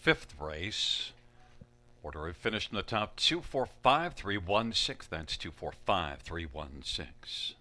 fifth race. Order of finish in the top 245316. That's 245316.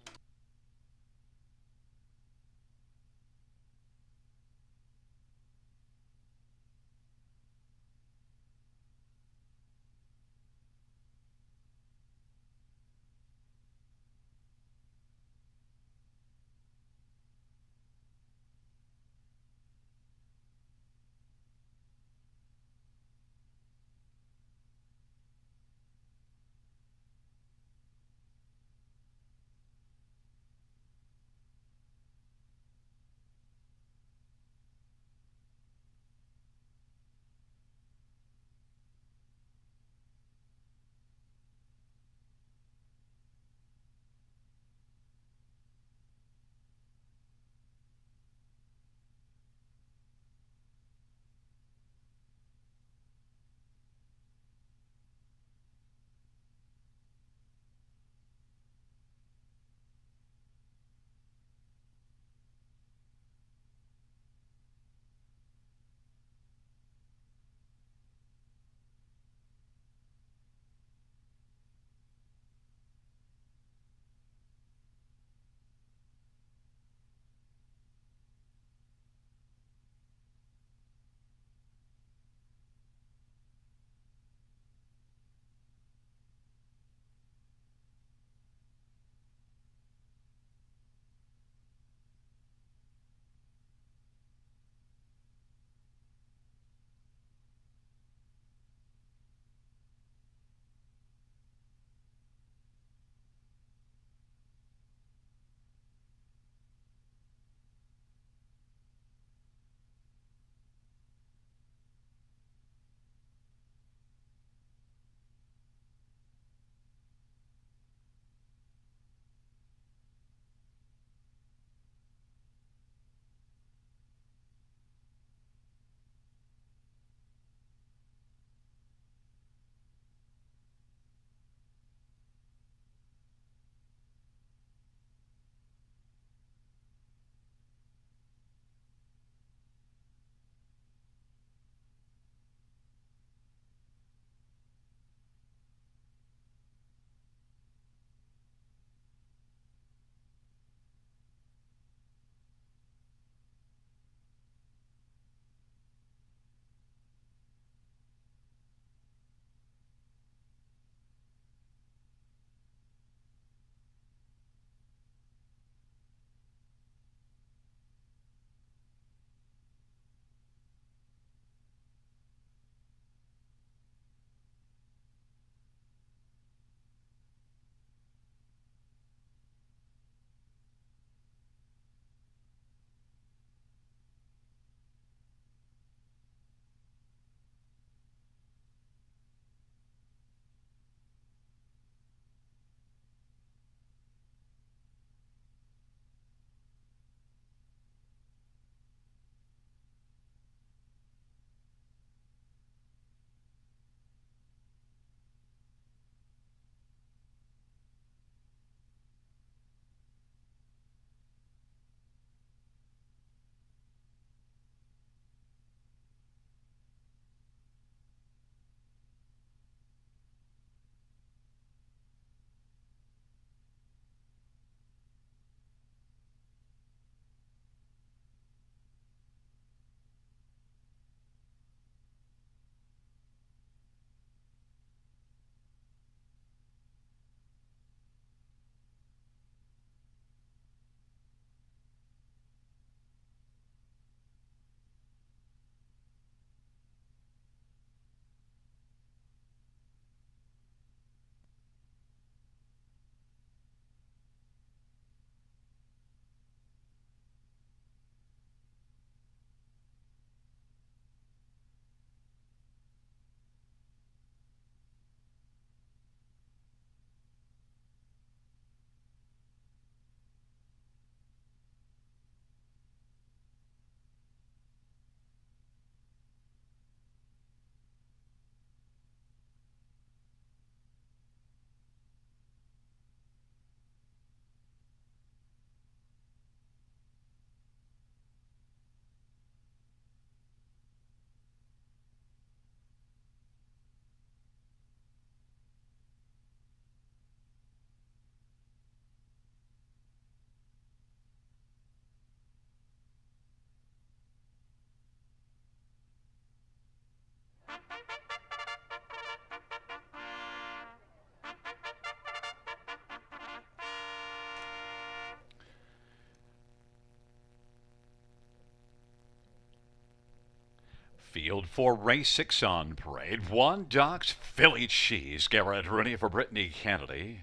field for race 6 on parade. 1, Doc's Philly Cheese. Garrett Rooney for Brittany Kennedy.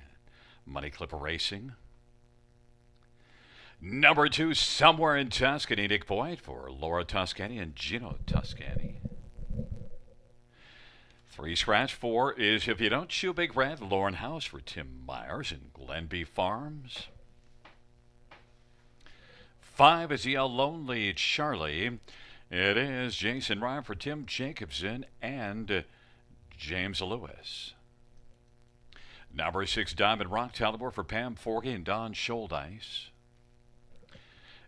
Money Clipper Racing. Number 2, Somewhere in Tuscany. Nick Boyd for Laura Toscani and Gino Toscani. 3 scratch. 4 is If You Don't Chew Big Red. Lauren House for Tim Myers and Glenby Farms. 5 is El Lonely Charlie. It is Jason Ryan for Tim Jacobson and James Lewis. Number 6, Diamond Rock Talibor for Pam Forgey and Don Scholdice.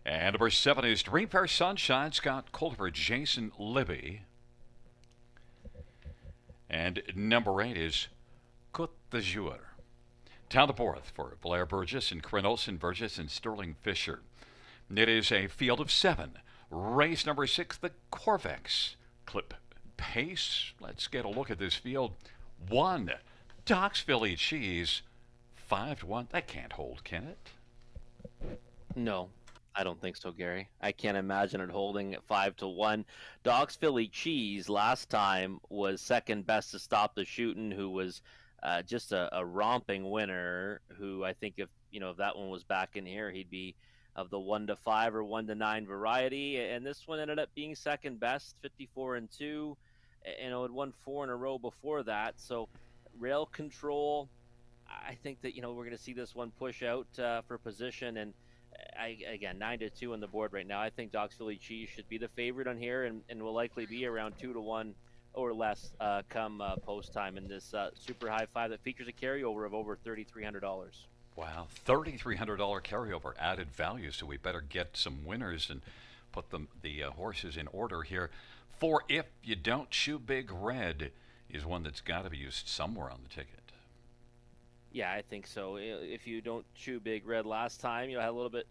And number 7 is Dreamfair Sunshine, Scott Culver, Jason Libby. And number 8 is Côte d'Azur. Talibor for Blair Burgess and Corinne Olsen Burgess and Sterling Fisher. It is a field of 7. Race number 6, the Corvex. Clip pace. Let's get a look at this field. 1, Doc's Philly Cheese. 5-1. That can't hold, can it? No, I don't think so, Gary. I can't imagine it holding at 5-1. Doc's Philly Cheese last time was second best to Stop the Shootin', who was just a romping winner. Who I think if that one was back in here, he'd be of the 1-5 or 1-9 variety, and this one ended up being second best, 54-2, and it won 4 in a row before that. So rail control, I think that we're going to see this one push out for position, and again 9-2 on the board right now. I think Doc's Philly Cheese should be the favorite on here, and will likely be around 2-1 or less come post time in this super high 5 that features a carryover of over $3,300. Wow, $3,300 carryover added value, so we better get some winners and put the horses in order here. For If You Don't Chew Big Red is one that's got to be used somewhere on the ticket. Yeah, I think so. If You Don't Chew Big Red last time, had a little bit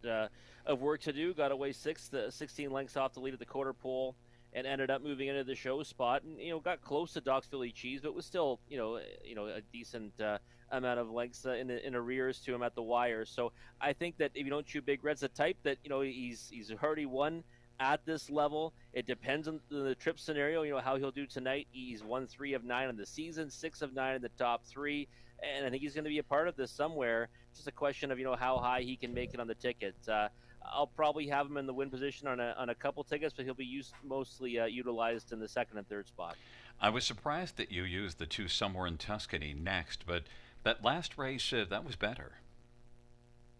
of work to do. Got away 16 lengths off the lead at the quarter pole, and ended up moving into the show spot, and got close to Doc's Philly Cheese, but was still a decent amount of lengths in arrears to him at the wire. So I think that If You Don't Chew Big Red's the type that he's already won at this level. It depends on the trip scenario, how he'll do tonight. He's won 3 of 9 in the season, 6 of 9 in the top 3, and I think he's going to be a part of this somewhere. Just a question of how high he can make it on the ticket. I'll probably have him in the win position on a couple tickets, but he'll be mostly utilized in the second and third spot. I was surprised that you used the 2 Somewhere in Tuscany next, but that last race, that was better.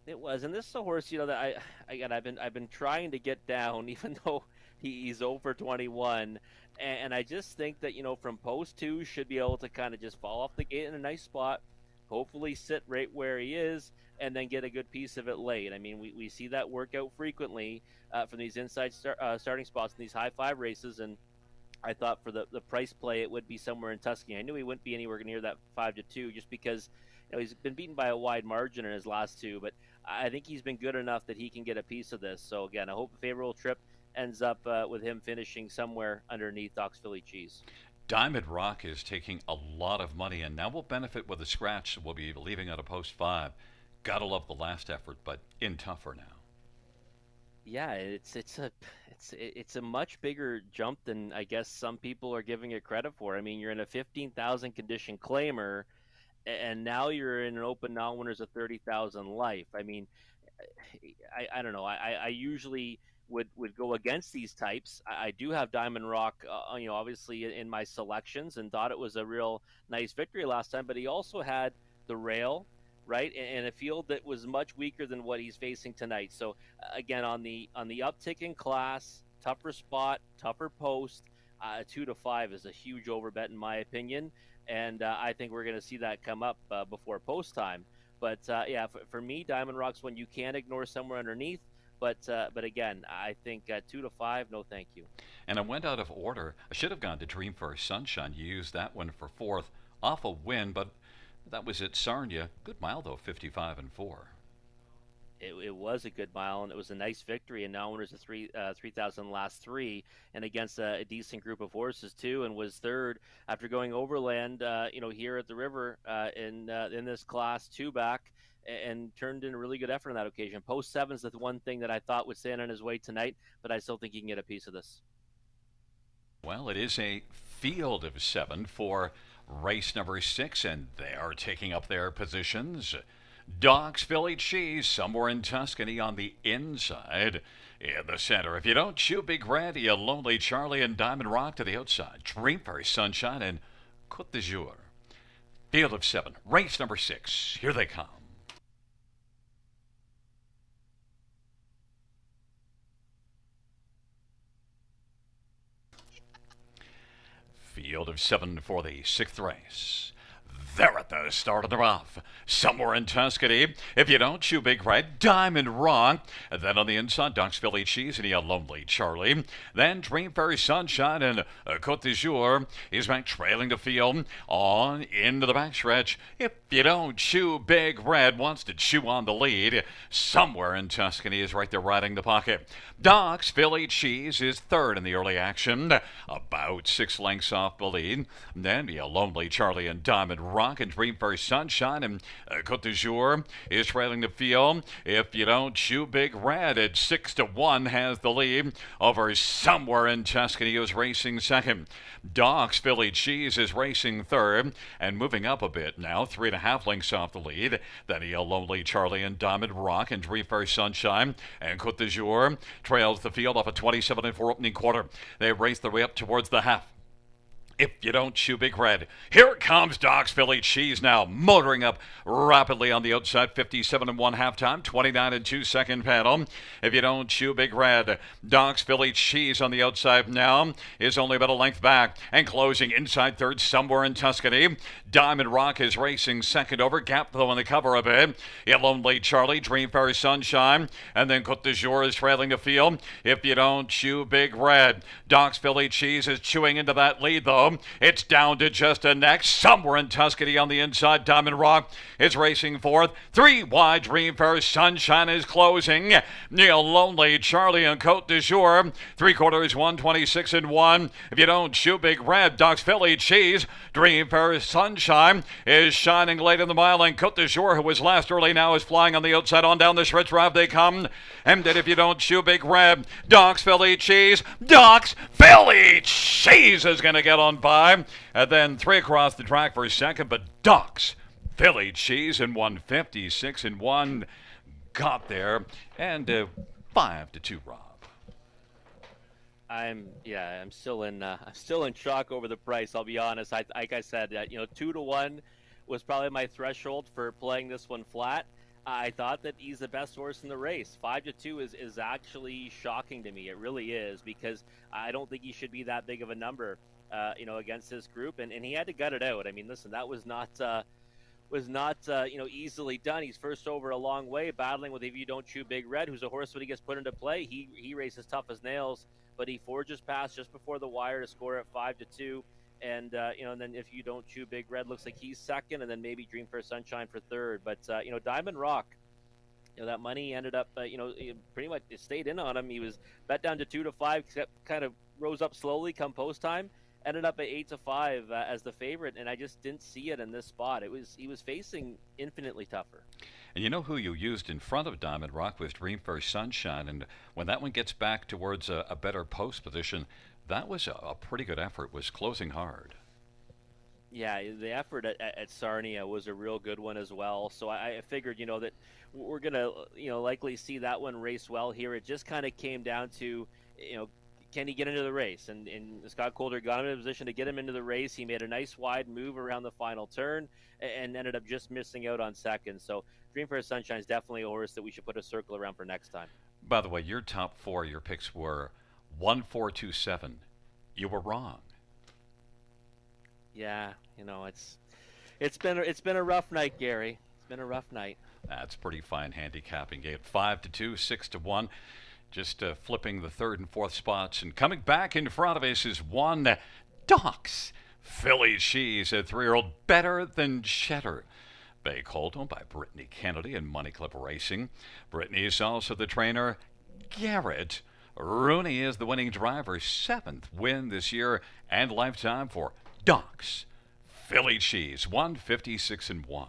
It was, and this is a horse, that I've been trying to get down, even though he's over 21, and I just think that from post 2 should be able to kind of just fall off the gate in a nice spot, hopefully sit right where he is, and then get a good piece of it late. I mean, we see that work out frequently from these inside starting spots in these high 5 races, and I thought for the price play it would be Somewhere in Tuscany. I knew he wouldn't be anywhere near that 5-2, just because he's been beaten by a wide margin in his last 2, but I think he's been good enough that he can get a piece of this. So again, I hope a favorable trip ends up with him finishing somewhere underneath Doc's Philly Cheese. Diamond Rock is taking a lot of money, and now will benefit with a scratch. We'll be leaving out of post 5. Gotta love the last effort, but in tougher now. Yeah, it's a much bigger jump than I guess some people are giving it credit for. I mean, you're in a 15,000 condition claimer, and now you're in an open non-winners of 30,000 life. I mean, I don't know. I usually would go against these types. I do have Diamond Rock, obviously in my selections, and thought it was a real nice victory last time. But he also had the rail, right, in a field that was much weaker than what he's facing tonight. So again, on the uptick in class, tougher spot, tougher post, 2-5 is a huge overbet in my opinion, and I think we're going to see that come up before post time. But yeah, for me, Diamond Rock's one you can't ignore somewhere underneath. But again, I think 2-5, no thank you. And I went out of order. I should have gone to Dreamfair Sunshine. You used that one for 4th. Off a win, but that was at Sarnia. Good mile, though, 55-4. It was a good mile, and it was a nice victory. And now winners of 3,000 last 3, and against a decent group of horses too, and was third after going overland. Here at the river in this class 2 back, and turned in a really good effort on that occasion. Post 7's the one thing that I thought would stand on his way tonight, but I still think he can get a piece of this. Well, it is a field of 7 for race number 6, and they are taking up their positions. Doc's Philly Cheese somewhere in Tuscany on the inside. In the center, if you don't chew Big Red, you Lonely Charlie and Diamond Rock to the outside. Dreamfairy Sunshine and Côte d'Azur. Field of 7, race number 6. Here they come. Field of 7 for the 6th race. They're at the start of the rough. Somewhere in Tuscany, if you don't chew Big Red, Diamond Rock. And then on the inside, Doc's Philly Cheese and a Lonely Charlie. Then Dreamfairy Sunshine and Côte d'Azur is back trailing the field on into the backstretch. If you don't chew Big Red, wants to chew on the lead. Somewhere in Tuscany is right there riding the pocket. Doc's Philly Cheese is third in the early action, about 6 lengths off the lead. Then a Lonely Charlie and Diamond Rock and Dreamfairy Sunshine and Côte d'Azur is trailing the field. If you don't chew Big Red at 6-1 has the lead over Somewhere in Tuscany, who's racing second. Doc's Philly Cheese is racing third and moving up a bit now, 3.5 lengths off the lead. Then a Lonely Charlie and Diamond Rock and Dreamfairy Sunshine and Côte d'Azur trails the field off a 27-4 opening quarter. They race their way up towards the half. If you don't chew Big Red, here comes Doc's Philly Cheese now, motoring up rapidly on the outside, 57-1 halftime, 29-2 second panel. If you don't chew Big Red, Doc's Philly Cheese on the outside now is only about a length back and closing inside third Somewhere in Tuscany. Diamond Rock is racing second over, gap though on the cover a bit. A Lonely Charlie, Dreamfairy Sunshine, and then Côte d'Azur is trailing the field. If you don't chew Big Red, Doc's Philly Cheese is chewing into that lead though. It's down to just a neck. Somewhere in Tuscany on the inside, Diamond Rock is racing fourth. 3 wide, Dreamfairy Sunshine is closing. Neil Lonely, Charlie, and Côte d'Azur. 3/4, 126-1. If you don't chew Big Red, Doc's Philly Cheese, Dreamfairy Sunshine is shining late in the mile, and Côte d'Azur, who was last early, now is flying on the outside. On down the stretch drive they come. And then if you don't chew Big Red, Doc's Philly Cheese, Doc's Philly Cheese is going to get on by. And then 3 across the track for second, but Doc's Philly Cheese in 156-1 got there, and 5-2, Rob. I'm still in shock over the price. I'll be honest. Like I said, 2-1 was probably my threshold for playing this one flat. I thought that he's the best horse in the race. 5-2 is actually shocking to me. It really is, because I don't think he should be that big of a number, against this group. And he had to gut it out. I mean, listen, that was not easily done. He's first over a long way, battling with If You Don't Chew Big Red, who's a horse when he gets put into play. He races tough as nails, but he forges past just before the wire to score at 5-2. And and then If You Don't Chew Big Red looks like he's second, and then maybe Dreamfairy Sunshine for third. But Diamond Rock, that money ended up pretty much it stayed in on him. He was bet down to 2-5, kind of rose up slowly come post time, ended up at 8-5 as the favorite, and I just didn't see it in this spot. He was facing infinitely tougher. And you know who you used in front of Diamond Rock was Dreamfairy Sunshine, and when that one gets back towards a better post position, that was a pretty good effort, was closing hard. Yeah, the effort at Sarnia was a real good one as well. So I figured, that we're going to, likely see that one race well here. It just kind of came down to, can he get into the race? And Scott Coulter got him in a position to get him into the race. He made a nice wide move around the final turn and ended up just missing out on second. So Dreamfairy Sunshine is definitely a horse that we should put a circle around for next time. By the way, your top 4, your picks were 1, 4, 2, 7. You were wrong. Yeah, it's been a rough night, Gary. It's been a rough night. That's pretty fine handicapping. Game 5-2, 6-1. Just flipping the third and fourth spots, and coming back in front of us is one Doc's Philly Cheese, a 3-year-old better than Cheddar. Bay Colt, owned by Brittany Kennedy and Money Clip Racing. Brittany is also the trainer. Garrett Rooney is the winning driver, 7th win this year and lifetime for Doc's Philly Cheese, 156-1.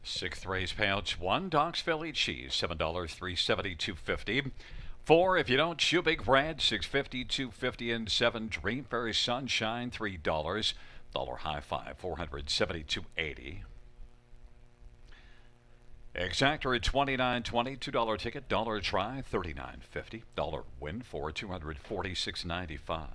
Sixth race payouts: 1, Doc's Philly cheese, $7, 370, 250. 4, if you don't chew big red, 650, 250, and 7, Dream Fairy Sunshine, $3. Dollar High Five, 470, 280. Exactor at 29.20, $2 ticket, dollar try, 39.50. Dollar win for 246.95.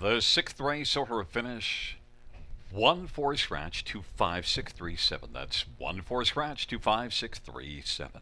The sixth race order of finish: 1 4 scratch 25637. That's 1 4 scratch 25637.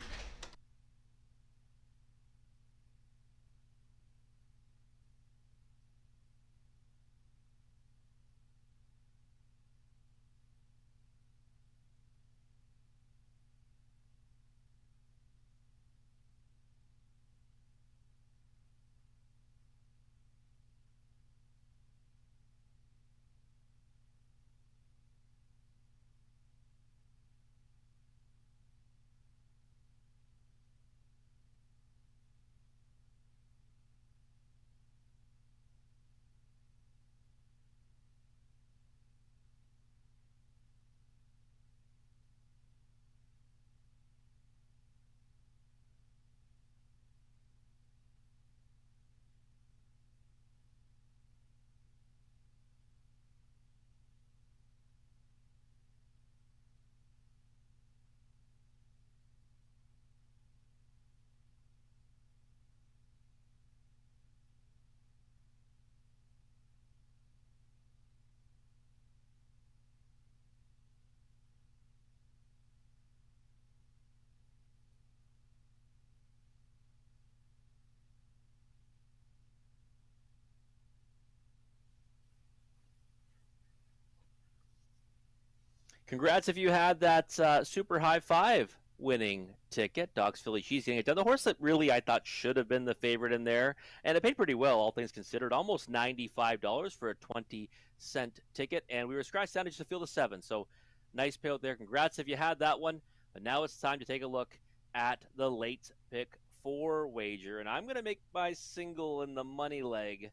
Congrats if you had that super high five winning ticket. Dogs Philly Cheese getting it done. The horse that really I thought should have been the favorite in there, and it paid pretty well, all things considered. Almost $95 for a 20-cent ticket, and we were scratched down to just a field of 7. So nice payout there. Congrats if you had that one. But now it's time to take a look at the late pick 4 wager, and I'm going to make my single in the money leg,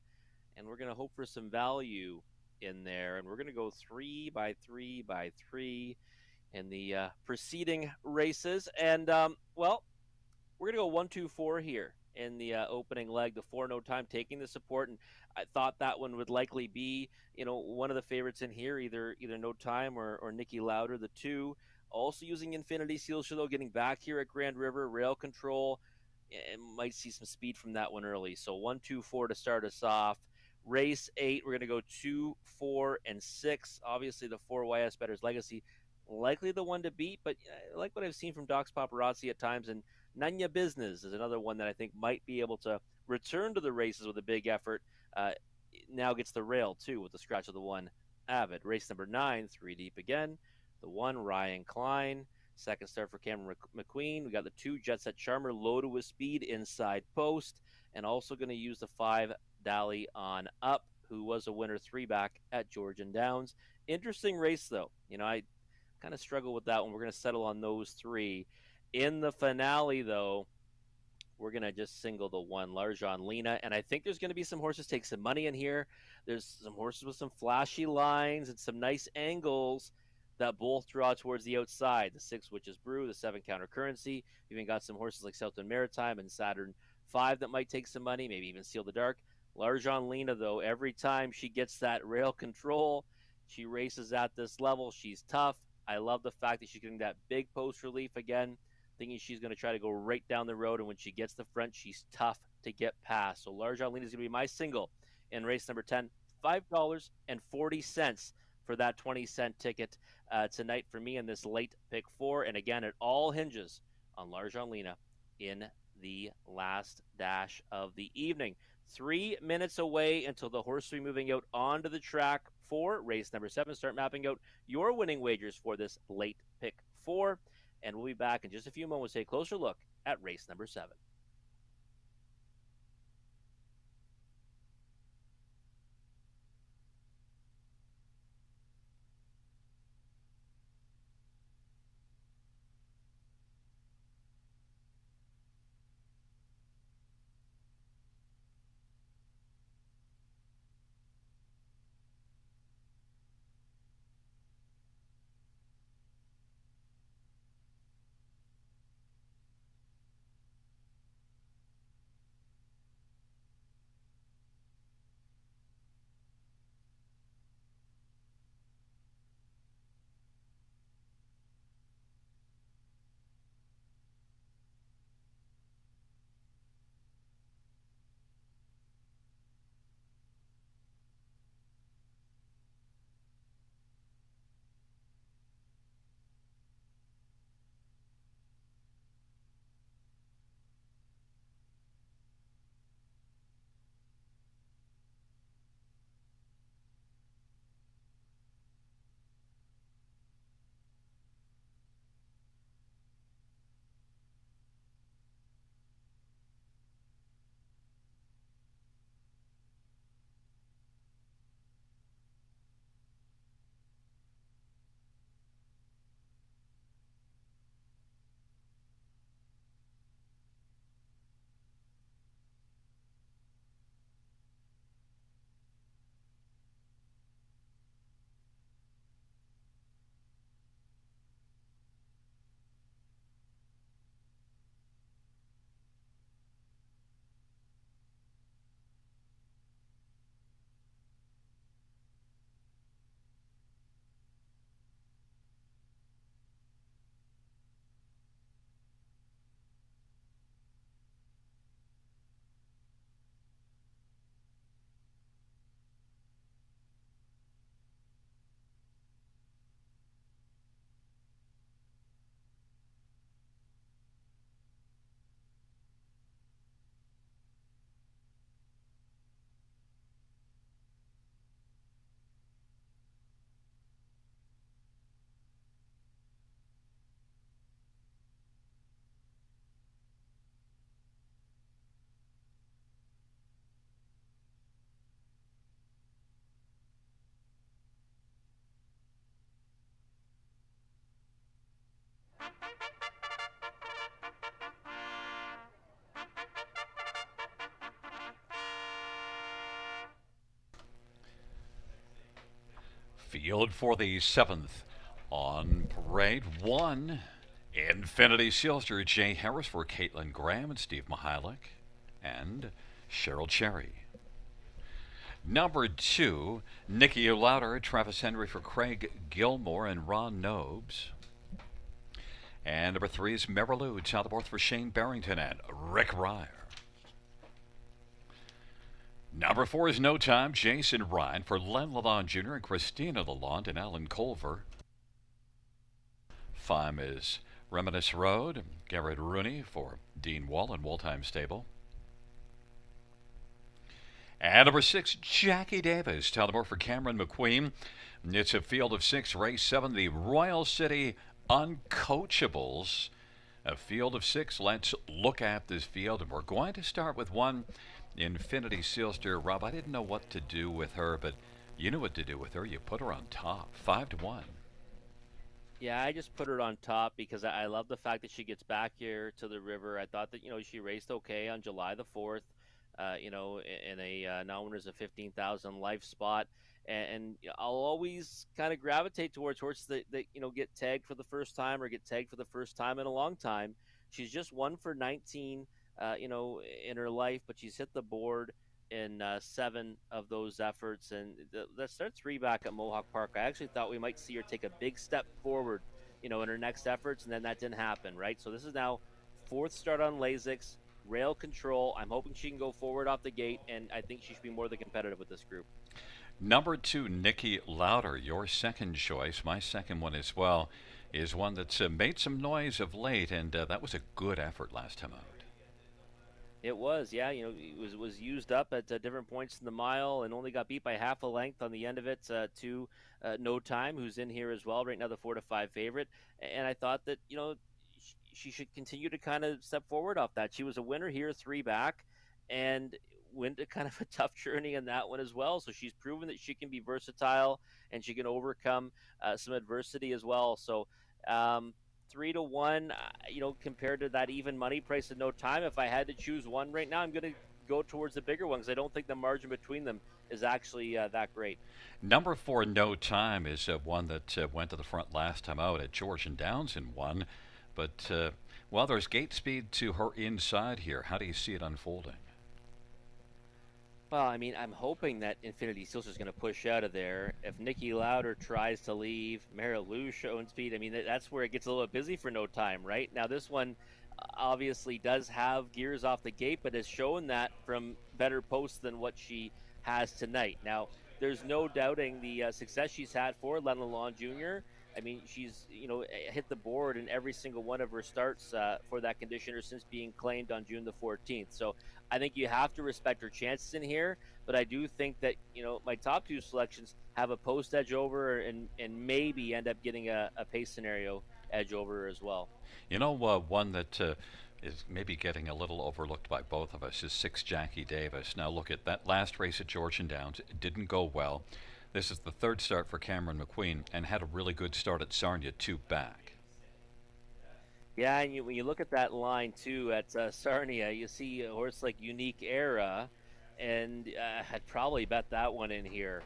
and we're going to hope for some value in there, and we're going to go 3 by 3 by 3 in the preceding races. And well, we're gonna go 1-2-4 here in the opening leg. The 4 no time taking the support, and I thought that one would likely be, one of the favorites in here, either no time or Nikki Lauder, the 2. Also using Infinity Seal Shadow, getting back here at Grand River, rail control, and might see some speed from that one early. So 1-2-4 to start us off. Race 8, we're going to go 2, 4, and 6. Obviously, the 4 YS Better's Legacy, likely the one to beat, but I like what I've seen from Doc's Paparazzi at times. And Nanya Business is another one that I think might be able to return to the races with a big effort. Now gets the rail, too, with the scratch of the 1 Avid. Race number 9, 3 deep again. The 1 Ryan Klein. Second start for Cameron McQueen. We got the 2 Jet Set Charmer loaded with speed inside post. And also going to use the 5 Dally on up, who was a winner 3 back at Georgian Downs. Interesting race, though. I kind of struggle with that one. We're going to settle on those 3. In the finale, though, we're going to just single the 1 Larjon Lena. And I think there's going to be some horses take some money in here. There's some horses with some flashy lines and some nice angles that both draw towards the outside. The 6 Witches Brew, the 7 Counter Currency. Even got some horses like Southern Maritime and Saturn 5 that might take some money, maybe even Seal the Dark. Larjon Lena, though, every time she gets that rail control, she races at this level. She's tough. I love the fact that she's getting that big post relief again, thinking she's going to try to go right down the road. And when she gets the front, she's tough to get past. So Larjon Lena is going to be my single in race number 10. $5.40 for that 20-cent ticket tonight for me in this late pick 4. And again, it all hinges on Larjon Lena in the last dash of the evening. 3 minutes away until the horse will be moving out onto the track for race number 7. Start mapping out your winning wagers for this late pick 4. And we'll be back in just a few moments to take a closer look at race number 7. Field for the 7th on parade. 1, Infinity Sealster, Jay Harris for Caitlin Graham and Steve Mihalik, and Cheryl Cherry. Number 2, Nikki Louder, Travis Henry for Craig Gilmore and Ron Nobes. And number 3 is Marilou Talborth for Shane Barrington and Rick Ryer. Number 4 is No Time, Jason Ryan for Len Lalonde Jr. and Christina Lalonde and Alan Culver. 5 is Reminisce Road, Garrett Rooney for Dean Wall and Waldheim Stable. And number 6, Jackie Davis, Talbot for Cameron McQueen. It's a field of 6, race 7, the Royal City Uncoachables. A field of 6. Let's look at this field, and we're going to start with 1, Infinity Sealster. Rob, I didn't know what to do with her, but you knew what to do with her. You put her on top, 5-1. Yeah, I just put her on top because I love the fact that she gets back here to the river. I thought that, she raced okay on July the 4th, in a non-winners of 15,000 life spot. And I'll always kind of gravitate towards horses that get tagged for the first time or get tagged for the first time in a long time. She's just 1 for 19, in her life, but she's hit the board in 7 of those efforts, and that's start 3 back at Mohawk Park. I actually thought we might see her take a big step forward, in her next efforts, and then that didn't happen, right? So this is now 4th start on Lasix, rail control. I'm hoping she can go forward off the gate, and I think she should be more than competitive with this group. Number 2, Nikki Louder, your second choice. My second one as well is one that's made some noise of late, and that was a good effort last time out. It was, yeah. It was used up at different points in the mile and only got beat by half a length on the end of it to No Time, who's in here as well. Right now, the 4-5 favorite. And I thought that, she should continue to kind of step forward off that. She was a winner here, 3 back, and went a kind of a tough journey in that one as well. So she's proven that she can be versatile and she can overcome some adversity as well. So, 3-1, compared to that even money price at No Time. If I had to choose one right now, I'm going to go towards the bigger one because I don't think the margin between them is actually that great. Number 4, No Time, is one that went to the front last time out at Georgian Downs and won. But, there's gate speed to her inside here. How do you see it unfolding? Well, I mean, I'm hoping that Infinity Sealster is going to push out of there. If Nikki Louder tries to leave, Marilou showing speed, I mean, that's where it gets a little bit busy for No Time, right? Now, this one obviously does have gears off the gate, but has shown that from better posts than what she has tonight. Now, there's no doubting the success she's had for Len Lalonde Jr. I mean, she's, hit the board in every single one of her starts for that conditioner since being claimed on June the 14th. So I think you have to respect her chances in here, but I do think that, my top 2 selections have a post edge over and maybe end up getting a pace scenario edge over her as well. One that is maybe getting a little overlooked by both of us is 6, Jackie Davis. Now look at that last race at Georgian Downs. It didn't go well. This is the 3rd start for Cameron McQueen and had a really good start at Sarnia, 2 back. Yeah, and when you look at that line, too, at Sarnia, you see a horse like Unique Era, and I'd probably bet that one in here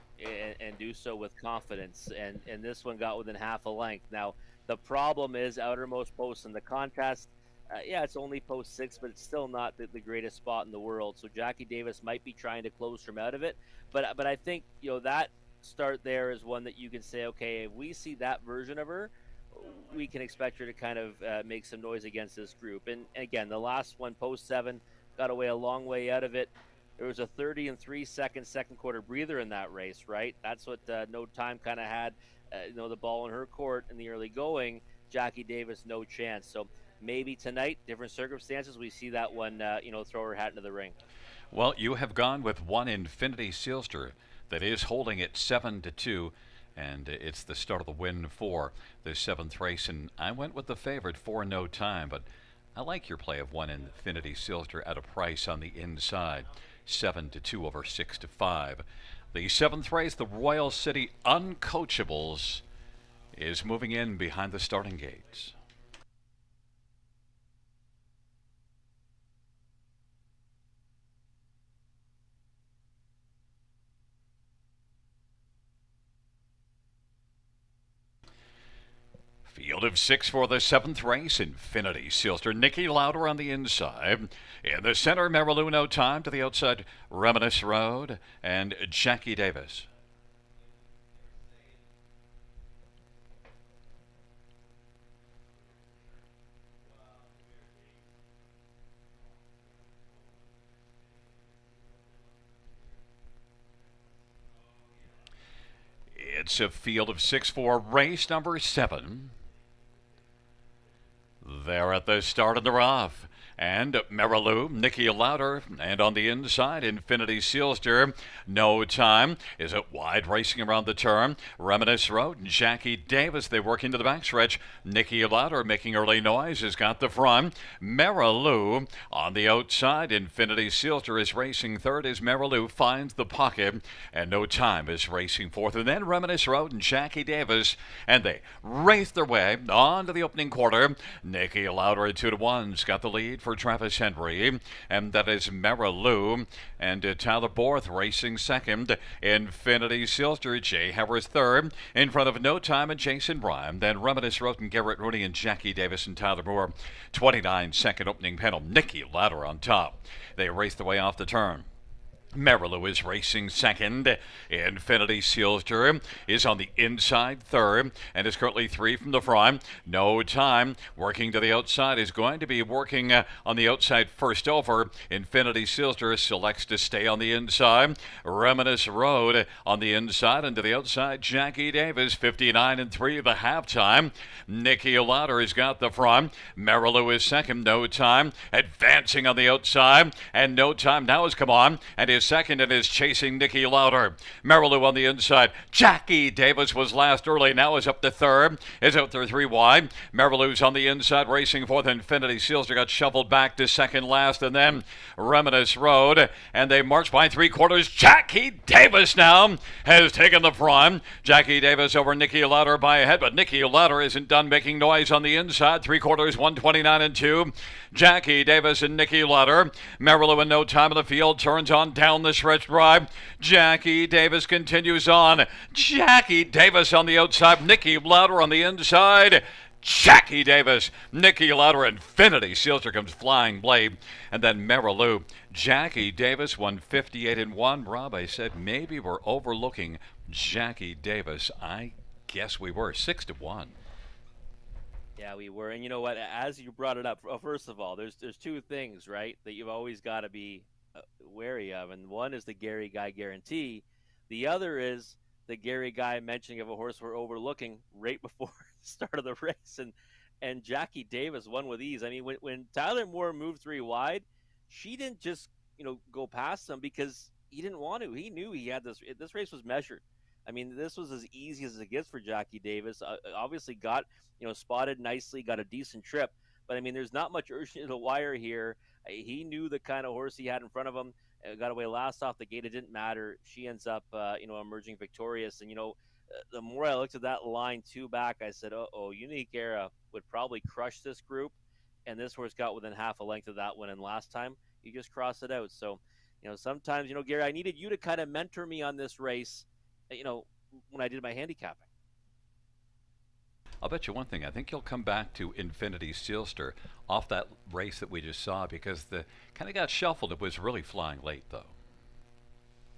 and do so with confidence. And this one got within half a length. Now, the problem is outermost post in the contest. It's only post 6, but it's still not the greatest spot in the world. So Jackie Davis might be trying to close from out of it. But I think, that start there is one that you can say, okay, if we see that version of her, we can expect her to kind of make some noise against this group. And again, the last one, post 7, got away a long way out of it. There was a 30 and 3 second quarter breather in that race, right? That's what No Time kind of had, the ball in her court in the early going. Jackie Davis, no chance. So maybe tonight, different circumstances, we see that one, throw her hat into the ring. Well, you have gone with 1, Infinity Sealster, that is holding it 7-2, and it's the start of the win for the 7th race. And I went with the favorite, 4, No Time, but I like your play of 1, Infinity Sealster at a price on the inside, 7-2 over 6-5. The 7th race, the Royal City Uncoachables, is moving in behind the starting gates. Field of 6 for the 7th race. Infinity Sealster, Nikki Lauder on the inside. In the center, Marilu No Time. To the outside, Reminisce Road and Jackie Davis. It's a field of 6 for race number 7. They're at the start of the rough. And Marilu, Nikki Lauder, and on the inside, Infinity Sealster. No Time is it wide racing around the turn. Reminisce Road and Jackie Davis, they work into the backstretch. Nikki Lauder making early noise has got the front. Marilu on the outside. Infinity Sealster is racing third as Marilu finds the pocket. And No Time is racing fourth. And then Reminisce Road and Jackie Davis. And they race their way on to the opening quarter. Nikki Lauder at 2-1's got the lead for Travis Henry, and that is Marilu, and Tyler Borth racing second. Infinity Sealster, Jay Harris third, in front of No Time and Jason Bryan. Then Reminisce Roten, Garrett Rooney, and Jackie Davis and Tyler Moore. 29-second opening panel. Nikki Lauder on top. They race the way off the turn. Marilu is racing second. Infinity Sealster is on the inside third and is currently 3 from the front. No Time working to the outside is going to be working on the outside first over. Infinity Sealster selects to stay on the inside. Reminisce Road on the inside and to the outside. Jackie Davis 59-3 at the halftime. Nikki Lauder has got the front. Marilu is second. No Time advancing on the outside, and No Time now has come on and is second and is chasing Nikki Lauder. Marilu on the inside. Jackie Davis was last early, now is up to third, is out there 3 wide. Marilu's on the inside racing fourth. Infinity Sealster got shuffled back to second last, and then Reminisce Road, and they march by 3/4. Jackie Davis now has taken the front. Jackie Davis over Nikki Lauder by a head, but Nikki Lauder isn't done making noise on the inside. 3/4, 129-2. Jackie Davis and Nikki Lauder. Marilu in No Time in the field turns on down the stretch drive. Jackie Davis continues on. Jackie Davis on the outside. Nikki Lauder on the inside. Jackie Davis, Nikki Lauder, Infinity Sealster comes flying blade. And then Marilu. Jackie Davis 158-1. Rob, I said maybe we're overlooking Jackie Davis. I guess we were. 6-1. Yeah, we were. And you know what? As you brought it up, first of all, there's 2 things, right, that you've always got to be wary of, and one is the Gary Guy guarantee. The other is the Gary Guy mentioning of a horse we're overlooking right before the start of the race, and Jackie Davis won with ease. I mean, when Tyler Moore moved 3 wide, she didn't just go past him because he didn't want to. He knew he had this race was measured. I mean, this was as easy as it gets for Jackie Davis. Obviously got spotted nicely, got a decent trip, but I mean, there's not much urgency to the wire here. He knew the kind of horse he had in front of him. Got away last off the gate. It didn't matter. She ends up, emerging victorious. And the more I looked at that line 2 back, I said, Unique Era would probably crush this group, and this horse got within half a length of that one. And last time, you just crossed it out. So, sometimes, Gary, I needed you to kind of mentor me on this race. When I did my handicapping. I'll bet you one thing. I think you'll come back to Infinity Sealster off that race that we just saw because the kind of got shuffled. It was really flying late, though.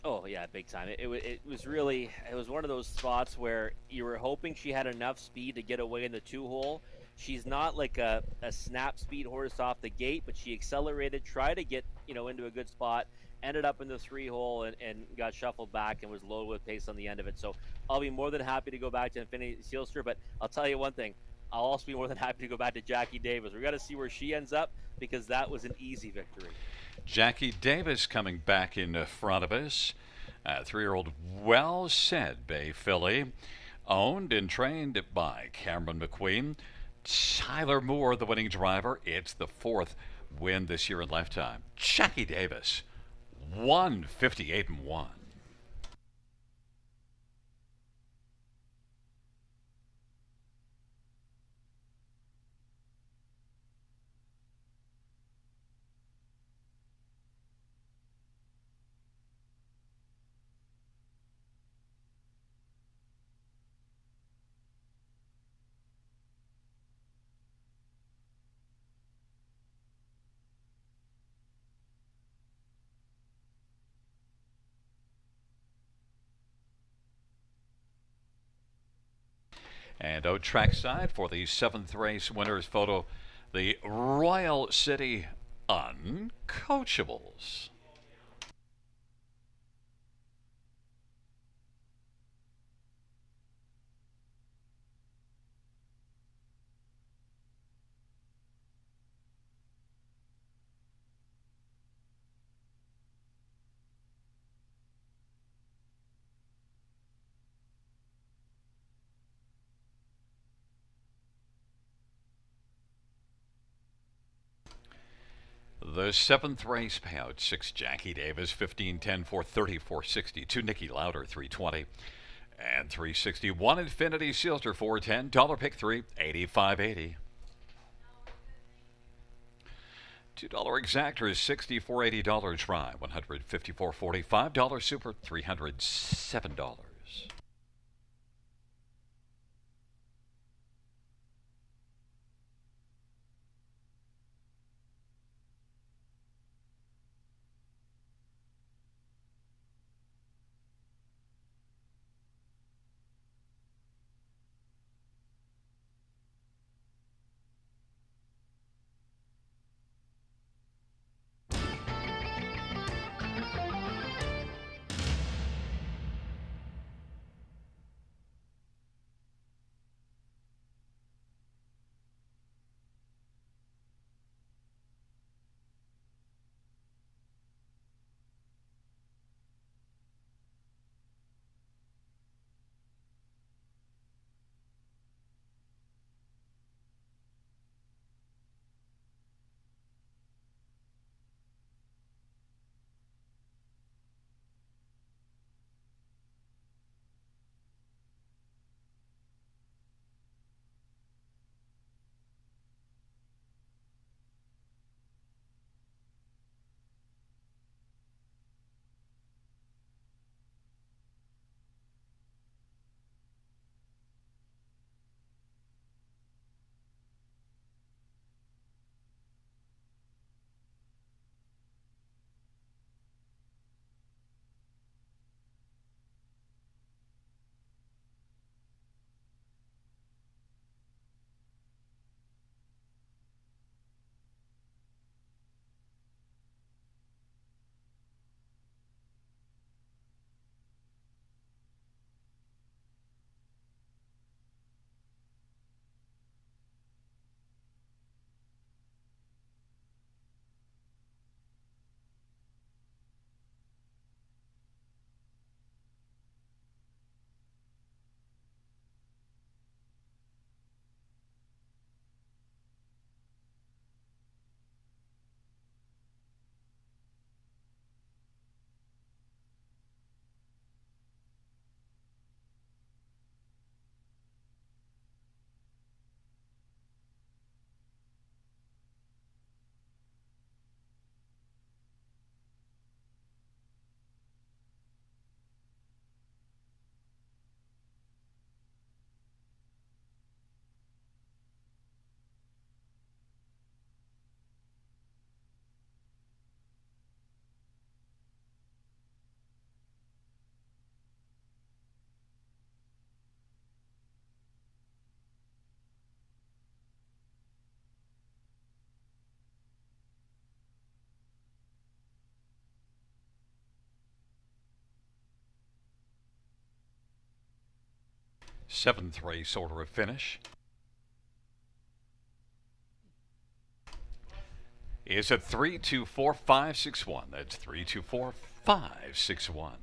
Oh, yeah, big time. It was one of those spots where you were hoping she had enough speed to get away in the 2-hole. She's not like a snap speed horse off the gate, but she accelerated, tried to get, into a good spot, ended up in the 3-hole and got shuffled back and was loaded with pace on the end of it. So I'll be more than happy to go back to Infinity Sealster, but I'll tell you one thing. I'll also be more than happy to go back to Jackie Davis. We got to see where she ends up because that was an easy victory. Jackie Davis coming back in front of us. 3-year-old Well Said Bay filly, owned and trained by Cameron McQueen. Tyler Moore, the winning driver. It's the 4th win this year in lifetime. Jackie Davis, 158-1. And out trackside for the 7th race winners photo, the Royal City Uncoachables. The 7th race payout, 6 Jackie Davis, 1510 430 460, 2 Nikki Lauder, 320, and 360, 1 Infinity Sealster, 410, dollar pick 3, 85.80. $2 exactor is $64.80 try, $154.45, $5 super, $307. Seventh race order of finish is at 324.561. That's 324.561.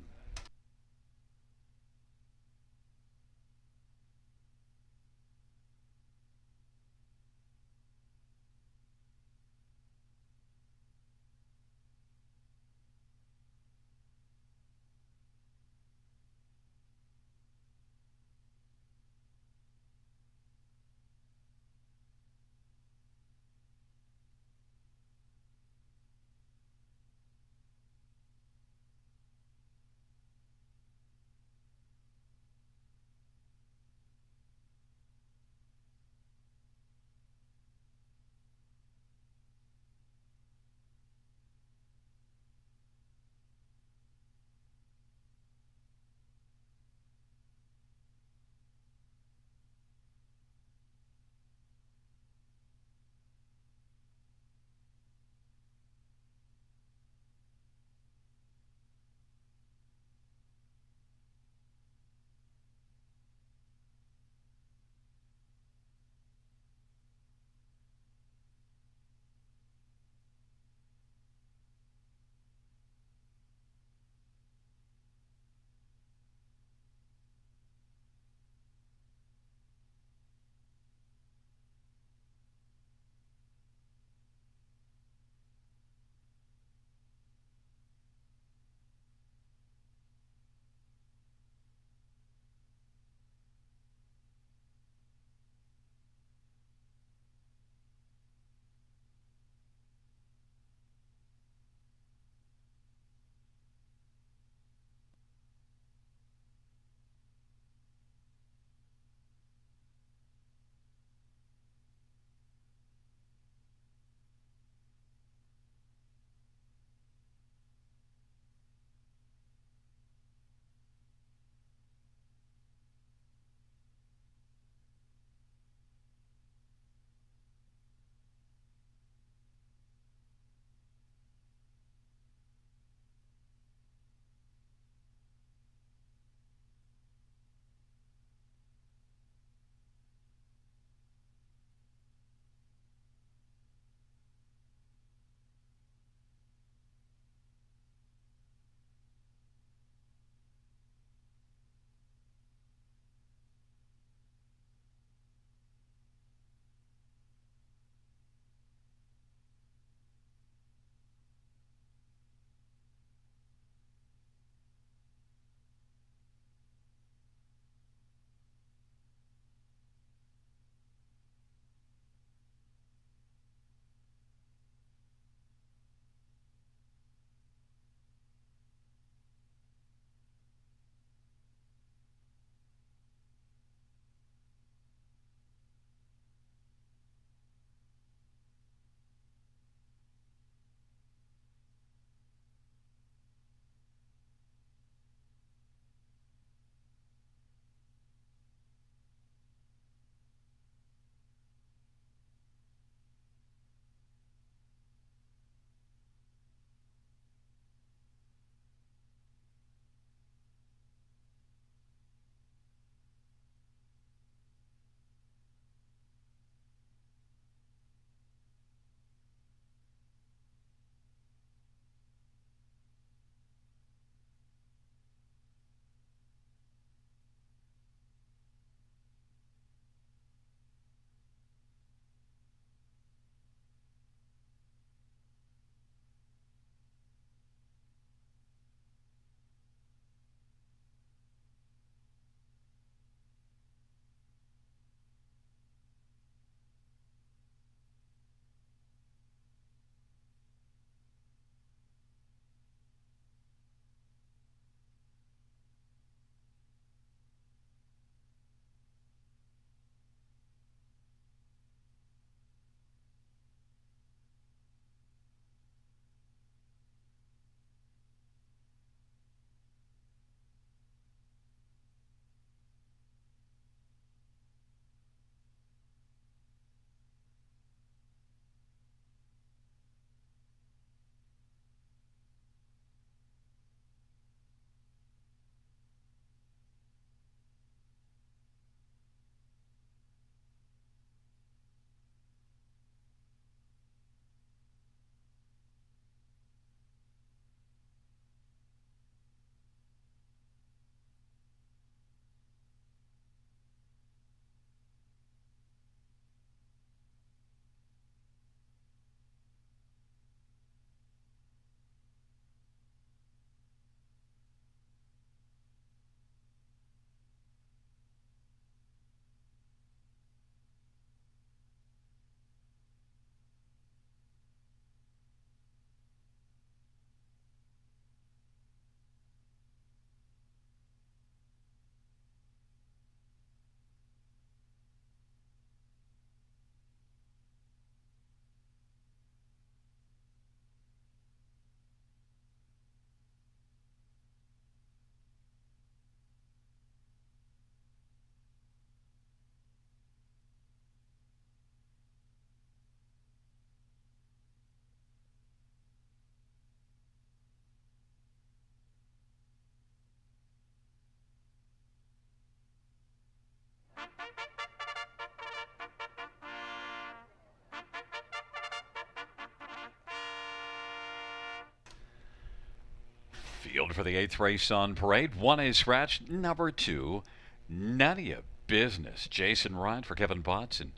Field for the 8th race on parade. 1 is scratch. Number 2, Nutty of Business. Jason Ryan for Kevin Botts and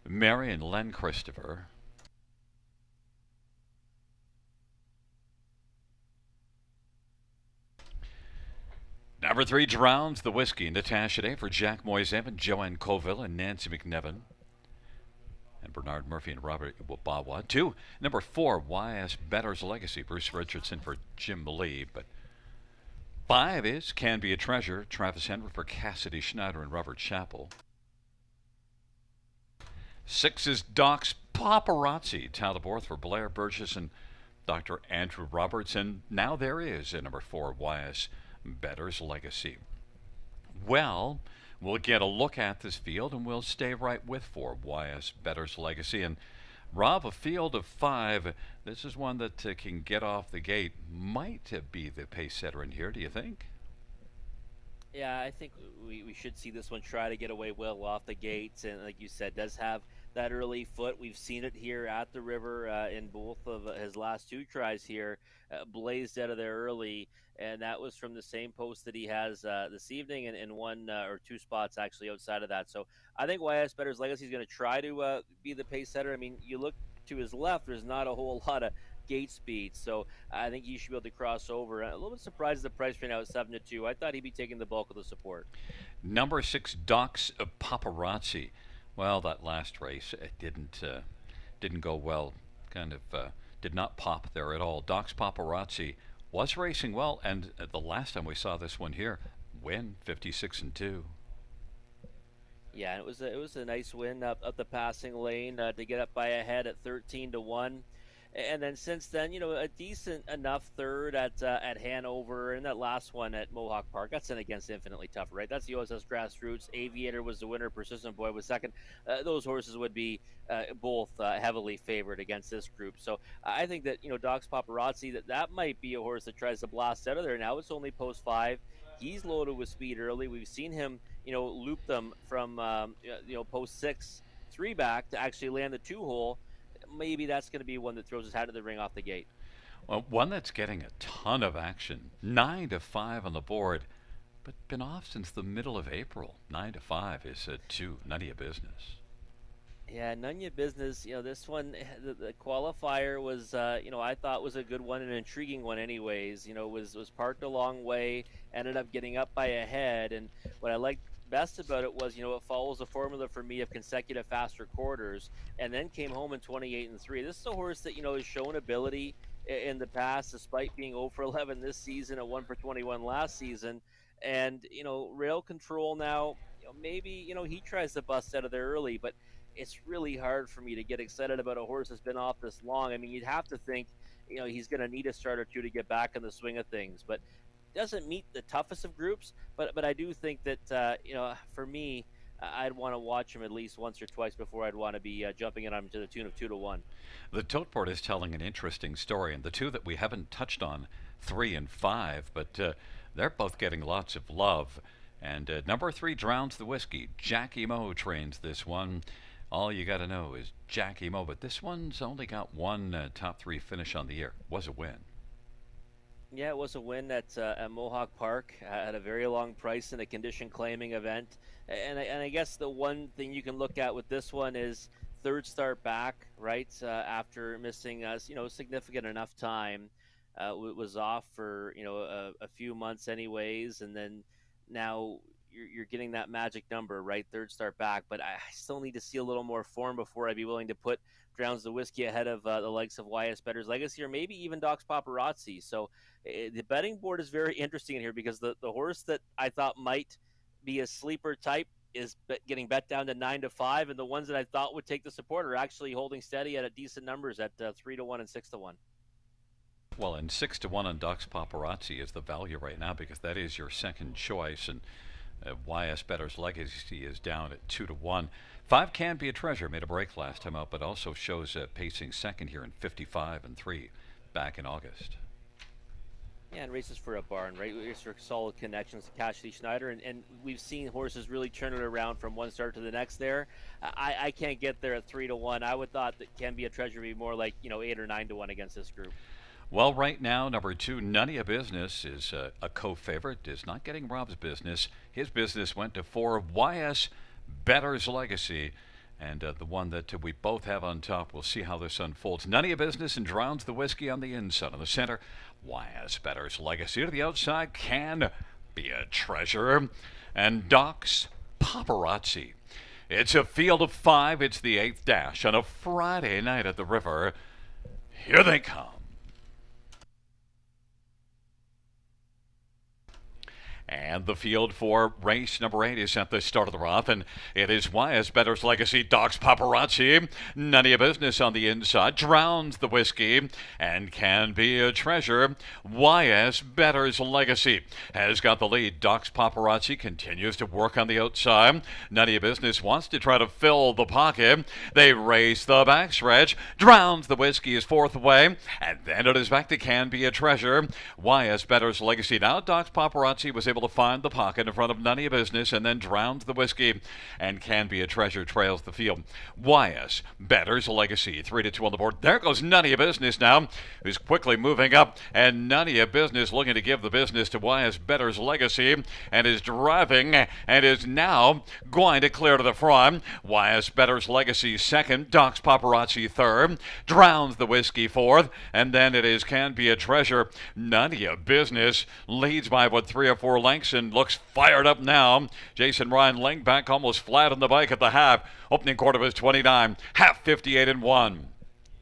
Mary and Len Christopher. Number 3, Drowns the Whiskey. Natasha Day for Jack Moyes-Evan, Joanne Colville, and Nancy McNevin. And Bernard Murphy and Robert Wabawa. 2, number 4, YS Better's Legacy. Bruce Richardson for Jim Lee. But 5 is Can Be a Treasure. Travis Henry for Cassidy Schneider and Robert Chappell. 6 is Doc's Paparazzi. Talaborth for Blair Burgess and Dr. Andrew Roberts. And now there is a number 4, YS Better's Legacy. Well, we'll get a look at this field and we'll stay right with 4, YS Better's Legacy. And Rob, a field of 5, this is one that can get off the gate. Might be the pace setter in here, do you think? Yeah, I think we should see this one try to get away well off the gates, and like you said, does have that early foot. We've seen it here at the river in both of his last 2 tries here, blazed out of there early, and that was from the same post that he has this evening, and 1 or 2 spots actually outside of that. So I think YS Better's Legacy is going to try to be the pace setter. I mean, you look to his left, there's not a whole lot of gate speed, so I think he should be able to cross over. A little bit surprised at the price right now at 7-2. I thought he'd be taking the bulk of the support. Number 6, Doc's Paparazzi. Well, that last race, it didn't go well. Kind of did not pop there at all. Doc's Paparazzi was racing well, and the last time we saw this one here, win 56-2. Yeah, it was a nice win up the passing lane to get up by a head at 13-1. And then since then, a decent enough third at Hanover, and that last one at Mohawk Park. That's in against infinitely tougher, right? That's the OSS Grassroots. Aviator was the winner. Persistent Boy was second. Those horses would be both heavily favored against this group. So I think that Doc's Paparazzi, that might be a horse that tries to blast out of there. Now it's only post 5. He's loaded with speed early. We've seen him, loop them from post 6, 3 back to actually land the 2-hole. Maybe that's going to be one that throws his hat in the ring off the gate. Well, one that's getting a ton of action. 9-5 on the board, but been off since the middle of April. 9-5 is 2, Nutty of Business. Yeah, none of your business. This one, the qualifier was, I thought was a good one, an intriguing one anyways. Was parked a long way, ended up getting up by a head. And what I liked best about it was, it follows a formula for me of consecutive faster quarters, and then came home in 28-3. This is a horse that, has shown ability in the past, despite being 0 for 11 this season and 1 for 21 last season. And, rail control now, maybe, he tries to bust out of there early, but it's really hard for me to get excited about a horse that's been off this long. I mean, you'd have to think, he's going to need a start or 2 to get back in the swing of things, but doesn't meet the toughest of groups. But I do think that, for me, I'd want to watch him at least once or twice before I'd want to be jumping in on him to the tune of 2-1. The tote board is telling an interesting story, and the 2 that we haven't touched on, 3 and 5, but they're both getting lots of love. And number 3, Drowns the Whiskey. Jackie Moe trains this one. All you got to know is Jackie Moe, but this one's only got 1 top 3 finish on the year. Was a win. Yeah, it was a win at Mohawk Park at a very long price in a condition claiming event. And I guess the one thing you can look at with this one is third start back, right? After missing significant enough time, was off for a few months anyways, and then now you're getting that magic number, right? Third start back, but I still need to see a little more form before I'd be willing to put Drowns the Whiskey ahead of the likes of YS Better's Legacy or maybe even Doc's Paparazzi. So the betting board is very interesting in here because the horse that I thought might be a sleeper type is getting bet down to 9-5, and the ones that I thought would take the support are actually holding steady at a decent numbers at 3-1 and 6-1. Well, and 6-1 on Doc's Paparazzi is the value right now because that is your second choice, and YS Better's Legacy is down at 2-1. 5 Can Be a Treasure made a break last time out, but also shows pacing second here in 55-3 back in August. Yeah, and races for a barn, right? Races for solid connections to Cassidy Schneider, and we've seen horses really turn it around from one start to the next there. I can't get there at 3-1. I would thought that Can Be a Treasure would be more like 8 or 9-1 against this group. Well, right now, number 2, None of Your Business is a co-favorite, is not getting Rob's business. His business went to 4, YS Better's Legacy. And the one that we both have on top, we'll see how this unfolds. None of Your Business and Drowns the Whiskey on the inside. On the center, YS Better's Legacy. To the outside, Can Be a Treasure. And Doc's Paparazzi. It's a field of 5. It's the 8th dash on a Friday night at the river. Here they come. And the field for race number 8 is at the start of the rough, and it is YS Better's Legacy, Doc's Paparazzi. None of Your Business on the inside, Drowns the Whiskey, and Can Be a Treasure. YS Better's Legacy has got the lead. Doc's Paparazzi continues to work on the outside. None of Your Business wants to try to fill the pocket. They race the backstretch. Drowns the Whiskey is 4th away, and then it is back to Can Be a Treasure. YS Better's Legacy now. Doc's Paparazzi was able to find the pocket in front of None of Your Business and then Drowns the Whiskey, and Can Be a Treasure trails the field. YS Better's Legacy, 3-2 on the board. There goes None of Your Business now, who's quickly moving up, and None of Your Business looking to give the business to YS Better's Legacy, and is driving and is now going to clear to the front. YS Better's Legacy 2nd, Doc's Paparazzi 3rd, Drowns the Whiskey 4th, and then it is Can Be a Treasure. None of Your Business leads by 3 or 4 lengths and looks fired up now. Jason Ryan laying back almost flat on the bike at the half. Opening quarter was 29, half 58-1.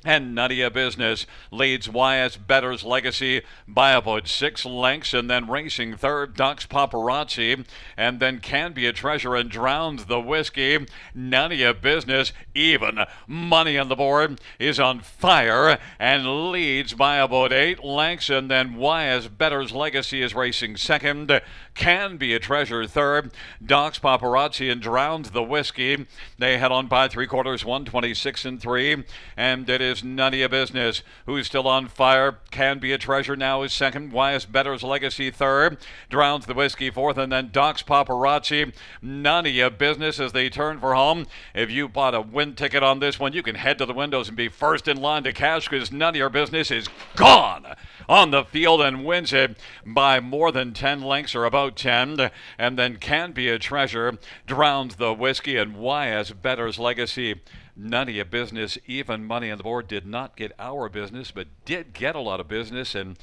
And None of Your Business leads YS Better's Legacy by about 6 lengths, and then racing 3rd, Doc's Paparazzi, and then Can Be a Treasure and Drowns the Whiskey. None of Your Business, even money on the board, is on fire and leads by about 8 lengths, and then YS Better's Legacy is racing 2nd. Can Be a Treasure 3rd, Doc's Paparazzi and Drowns the Whiskey. They head on by 3/4, 126-3, and it is None of Your Business who's still on fire. Can Be a Treasure now is 2nd, YS Better's Legacy 3rd, Drowns the Whiskey 4th, and then Doc's Paparazzi. None of Your Business as they turn for home. If you bought a win ticket on this one, you can head to the windows and be first in line to cash, because None of Your Business is gone on the field and wins it by more than 10 lengths, or about 10. And then Can Be a Treasure, Drowns the Whiskey, and YS Better's Legacy. None of Your Business, even money on the board, did not get our business, but did get a lot of business and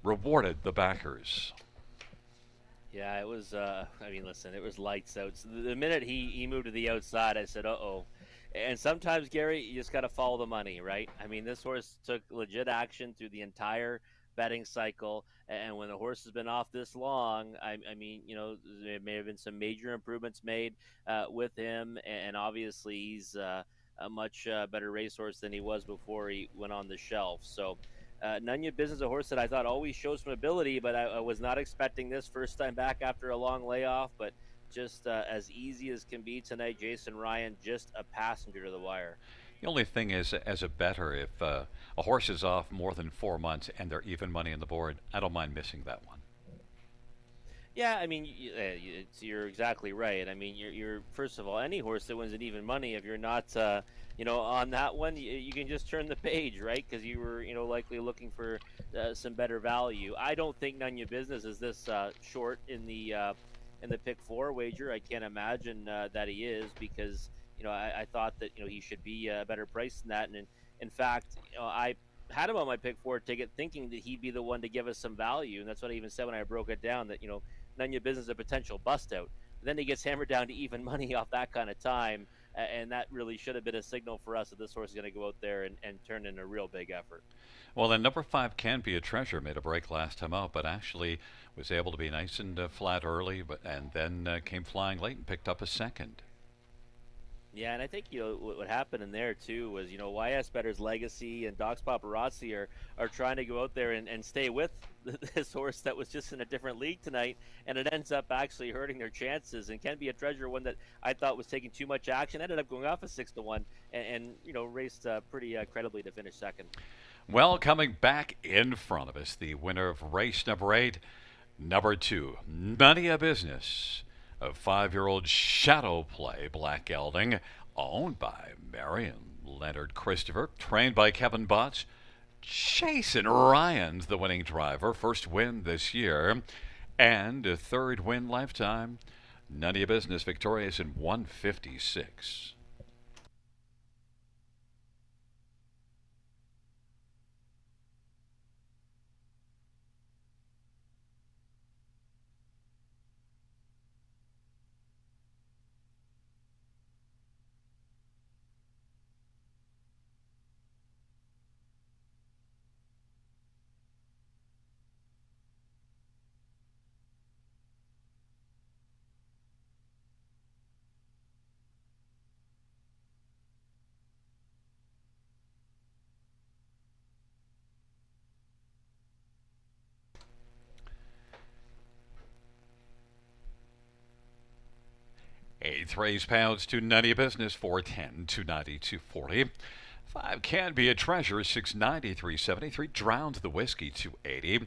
rewarded the backers. Yeah, it was, listen, it was lights out. So the minute he moved to the outside, I said, uh-oh. And sometimes, Gary, you just got to follow the money, right? I mean, this horse took legit action through the entire betting cycle, and when the horse has been off this long, I mean, there may have been some major improvements made with him, and obviously he's a much better racehorse than he was before he went on the shelf. So None of Your Business, a horse that I thought always shows some ability, but I was not expecting this first time back after a long layoff, but just as easy as can be tonight. Jason Ryan, just a passenger to the wire. The only thing is, as a bettor, if a horse is off more than 4 months and they're even money on the board, I don't mind missing that one. Yeah, I mean, you're exactly right. I mean, you're first of all, any horse that wins an even money, if you're not, on that one, you can just turn the page, right? Because you were, likely looking for some better value. I don't think None of Your Business is this short in the pick 4 wager. I can't imagine that he is, because I thought that he should be a better price than that. And in fact, I had him on my pick 4 ticket, thinking that he'd be the one to give us some value, and that's what I even said when I broke it down, that None of Your Business is a potential bust out. But then he gets hammered down to even money off that kind of time, and that really should have been a signal for us that this horse is going to go out there and turn in a real big effort. Well, then number 5, Can Be a Treasure, made a break last time out, but actually was able to be nice and flat early, and then came flying late and picked up a 2nd. Yeah, and I think what happened in there too was YS Better's Legacy and Doc's Paparazzi are trying to go out there and stay with this horse that was just in a different league tonight, and it ends up actually hurting their chances. And Can Be a Treasure, one that I thought was taking too much action, ended up going off a 6-1 and raced pretty credibly to finish 2nd. Well, coming back in front of us, the winner of race number 8, number 2, None of Your Business, a 5-year-old shadow play black gelding, owned by Marion Leonard Christopher, trained by Kevin Botts, Jason Ryan's the winning driver. First win this year and a third win lifetime. None of your business, victorious in 156. Eighth race pounds to none of your business, 410, 290, 240. 5 can be a treasure, 690, 373. Drowned the whiskey, 280.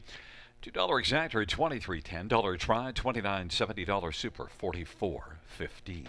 $2 exactor, 23.10. Dollar try, 29.70. Dollar super, 44.15.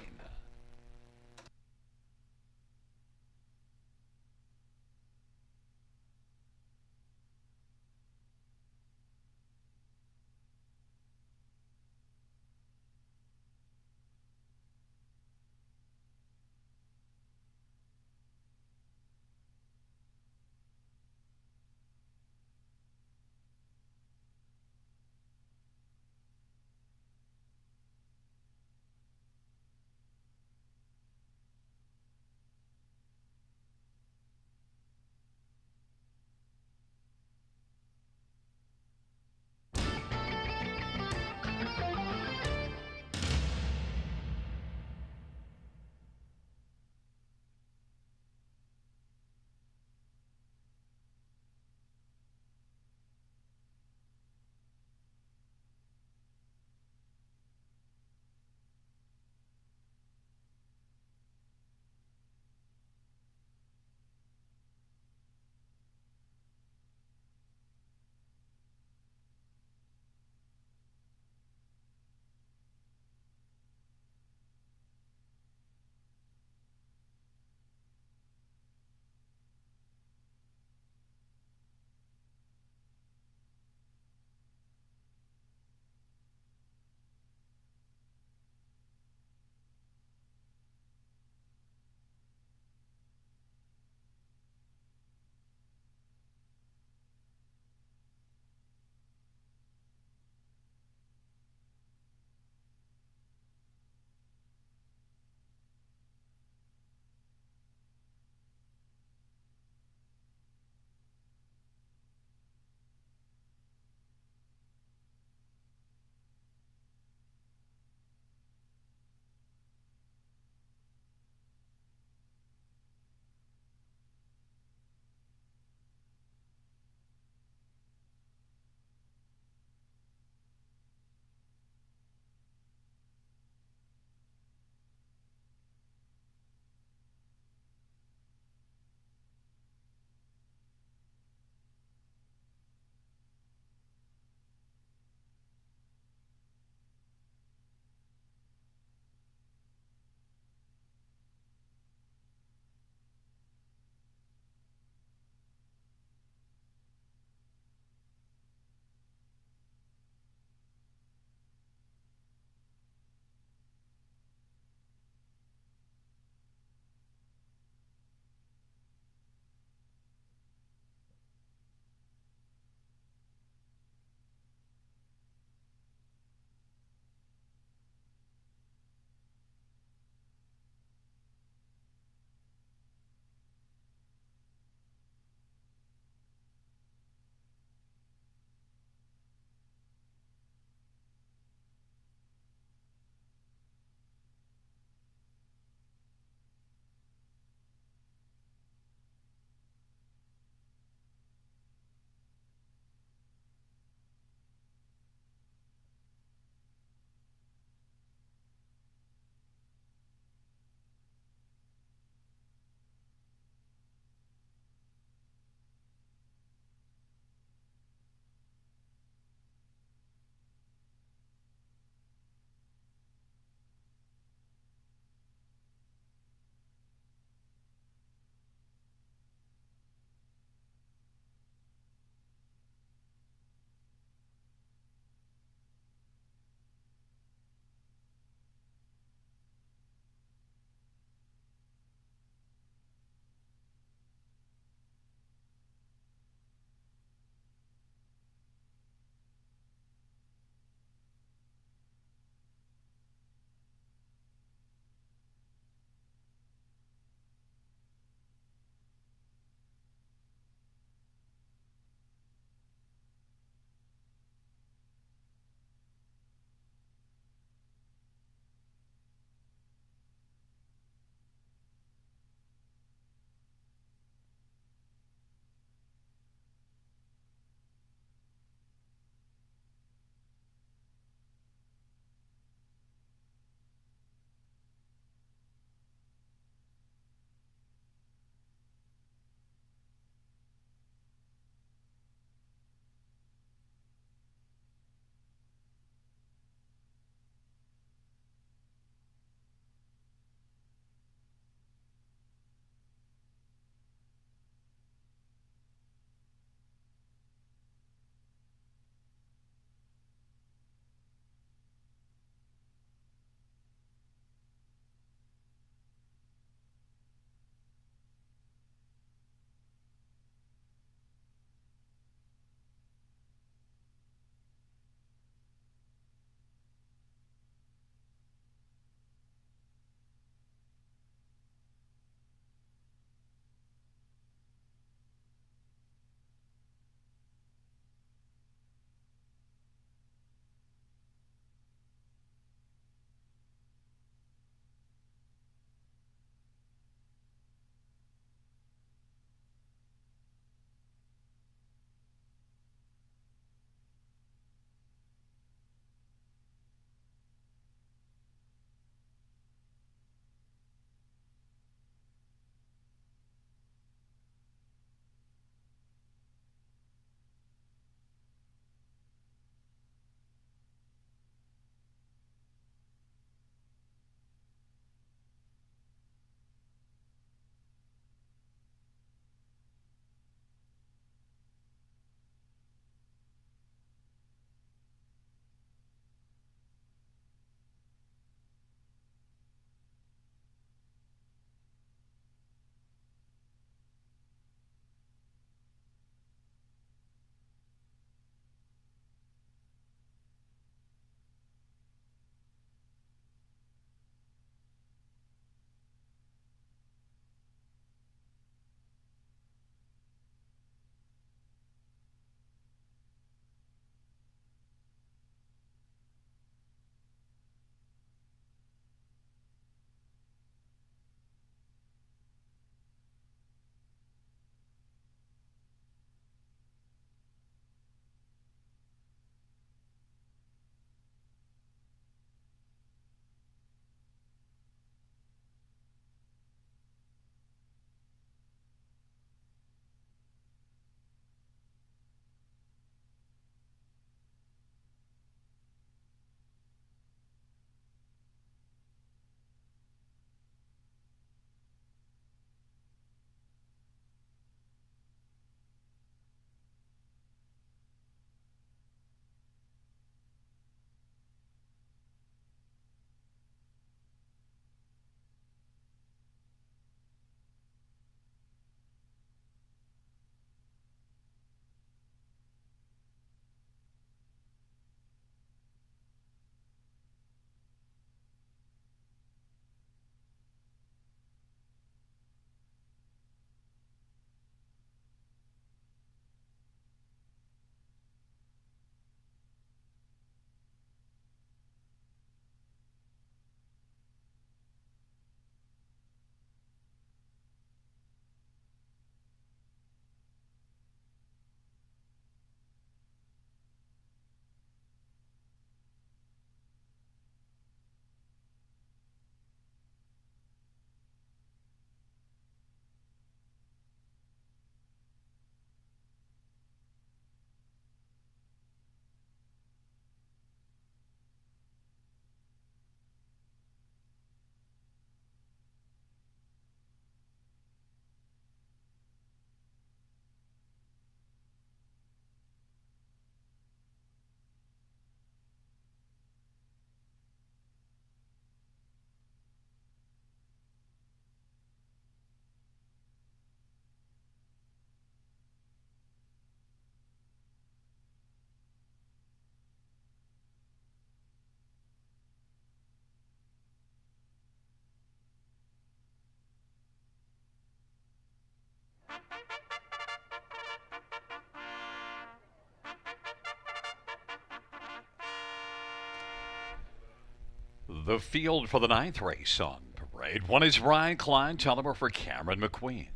The field for the ninth race on parade. One is Ryan Klein, Tullamore for Cameron McQueen.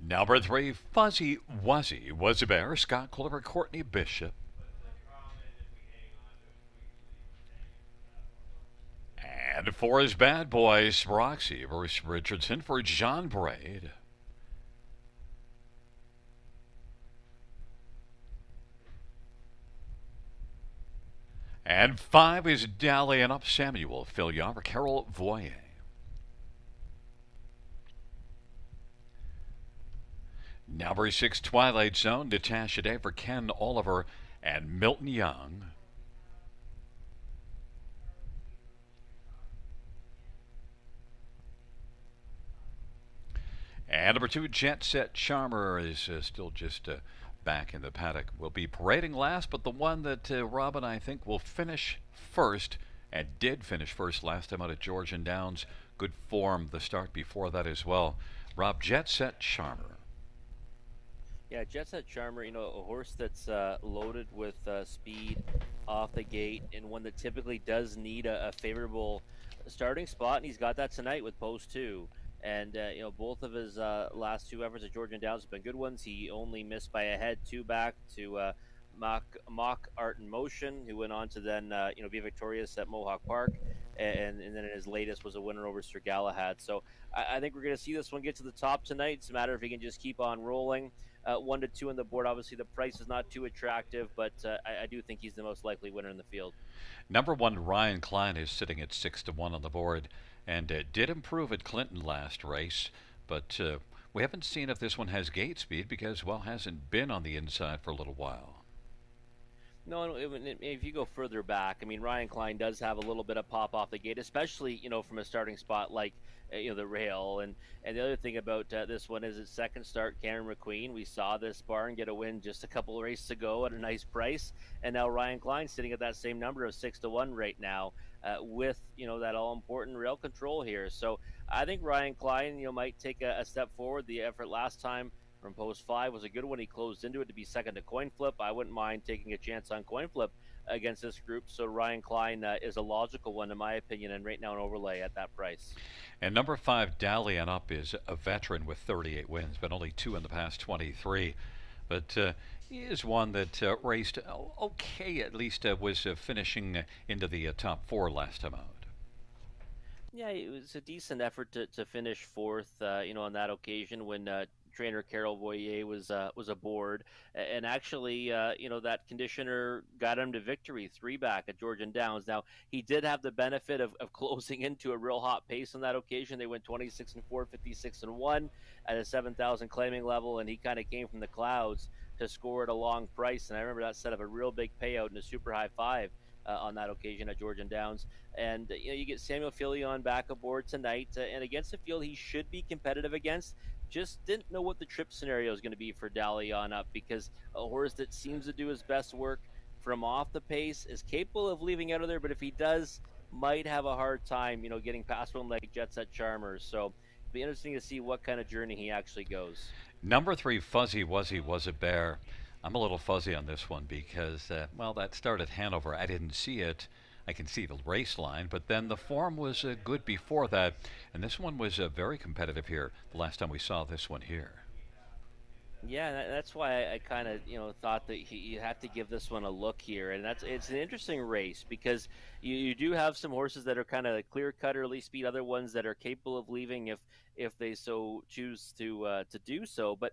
Number 3, Fuzzy Wuzzy was a bear. Scott Clover, Courtney Bishop. And 4 is Bad Boys, Roxy versus Richardson for John Braid. And 5 is Dally and Up Samuel, Phil Young for Carol Voyer. Number 6, Twilight Zone, Natasha Day for Ken Oliver and Milton Young. And number 2, Jet Set Charmer is still just back in the paddock. Will be parading last, but the one that Robin, I think, will finish first, and did finish first last time out at Georgian Downs. Good form the start before that as well. Rob, Jet Set Charmer. Yeah, Jet Set Charmer, a horse that's loaded with speed off the gate, and one that typically does need a favorable starting spot, and he's got that tonight with Post 2. And, both of his last 2 efforts at Georgian Downs have been good ones. He only missed by a head 2 back to Mock Art in Motion, who went on to then, be victorious at Mohawk Park. And then his latest was a winner over Sir Galahad. So I think we're going to see this one get to the top tonight. It's a matter if he can just keep on rolling. 1 to 2 on the board. Obviously, the price is not too attractive, but I do think he's the most likely winner in the field. Number 1, Ryan Klein, is sitting at 6 to 1 on the board, and did improve at Clinton last race, but we haven't seen if this one has gate speed because, well, hasn't been on the inside for a little while. No, if you go further back, I mean, Ryan Klein does have a little bit of pop off the gate, especially, from a starting spot like, the rail. And the other thing about this one is its second start, Cameron McQueen. We saw this barn get a win just a couple of races ago at a nice price. And now Ryan Klein sitting at that same number of 6 to 1 right now with, that all-important rail control here. So I think Ryan Klein, might take a step forward. The effort last time from Post 5 was a good one. He closed into it to be second to Coin Flip. I wouldn't mind taking a chance on Coin Flip against this group. So Ryan Klein is a logical one, in my opinion, and right now an overlay at that price. And number 5, Dally and Up, is a veteran with 38 wins, but only 2 in the past 23. But he is one that raced okay, at least was finishing into the top 4 last time out. Yeah, it was a decent effort to finish fourth, on that occasion when trainer Carol Voyer was aboard, and actually, that conditioner got him to victory 3 back at Georgian Downs. Now he did have the benefit of closing into a real hot pace on that occasion. They went 26-4, 56-1 at a 7,000 claiming level, and he kind of came from the clouds to score at a long price. And I remember that set up a real big payout in a super high 5. On that occasion at Georgian Downs. And you get Samuel Filion back aboard tonight, and against a field he should be competitive against. Just didn't know what the trip scenario is going to be for Dally on Up, because a horse that seems to do his best work from off the pace is capable of leaving out of there, but if he does, might have a hard time getting past one like Jet Set Charmer. So it'll be interesting to see what kind of journey he actually goes. Number 3, Fuzzy Wuzzy was a bear. I'm a little fuzzy on this one because, that start at Hanover, I didn't see it. I can see the race line, but then the form was good before that, and this one was very competitive here the last time we saw this one here. Yeah, that's why I kind of thought that you have to give this one a look here, and it's an interesting race because you do have some horses that are kind of clear cut early speed, other ones that are capable of leaving if they so choose to do so. But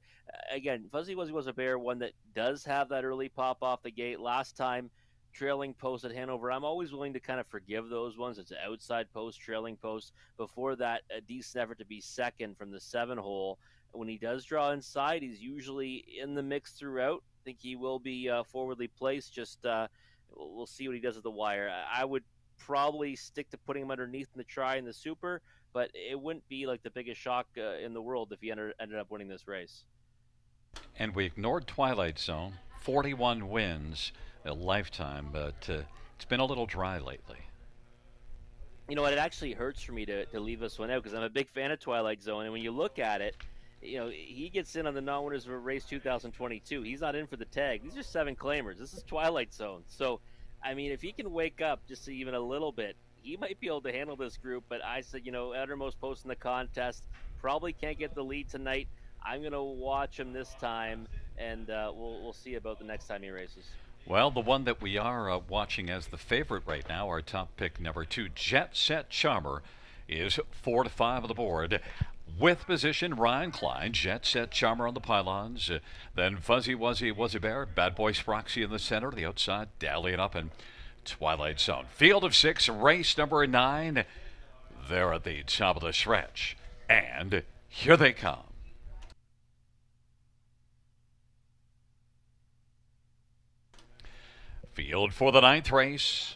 again, Fuzzy Wuzzy was a bear, one that does have that early pop off the gate. Last time, trailing post at Hanover, I'm always willing to kind of forgive those ones. It's an outside post, trailing post. Before that, a decent effort to be second from the 7 hole. When he does draw inside, he's usually in the mix throughout. I think he will be forwardly placed. Just we'll see what he does at the wire. I would probably stick to putting him underneath in the try in the super, but it wouldn't be like the biggest shock in the world if he ended up winning this race. And we ignored Twilight Zone. 41 wins a lifetime, but it's been a little dry lately. You know what? It actually hurts for me to leave this one out because I'm a big fan of Twilight Zone, and when you look at it, he gets in on the non-winners of race 2022. He's not in for the tag. These are 7 claimers. This is Twilight Zone. So I mean, if he can wake up just even a little bit, he might be able to handle this group. But I said, outermost post in the contest, probably can't get the lead tonight. I'm gonna watch him this time, and we'll see about the next time he races. Well, the one that we are watching as the favorite right now, our top pick, number 2, Jet Set Charmer, is 4 to 5 on the board. With position, Ryan Klein, Jet Set Charmer on the pylons. Then Fuzzy Wuzzy Was a Bear, Bad Boy Sproxy in the center, the outside, dallying up in Twilight Zone. Field of 6, race number 9. They're at the top of the stretch. And here they come. Field for the 9th race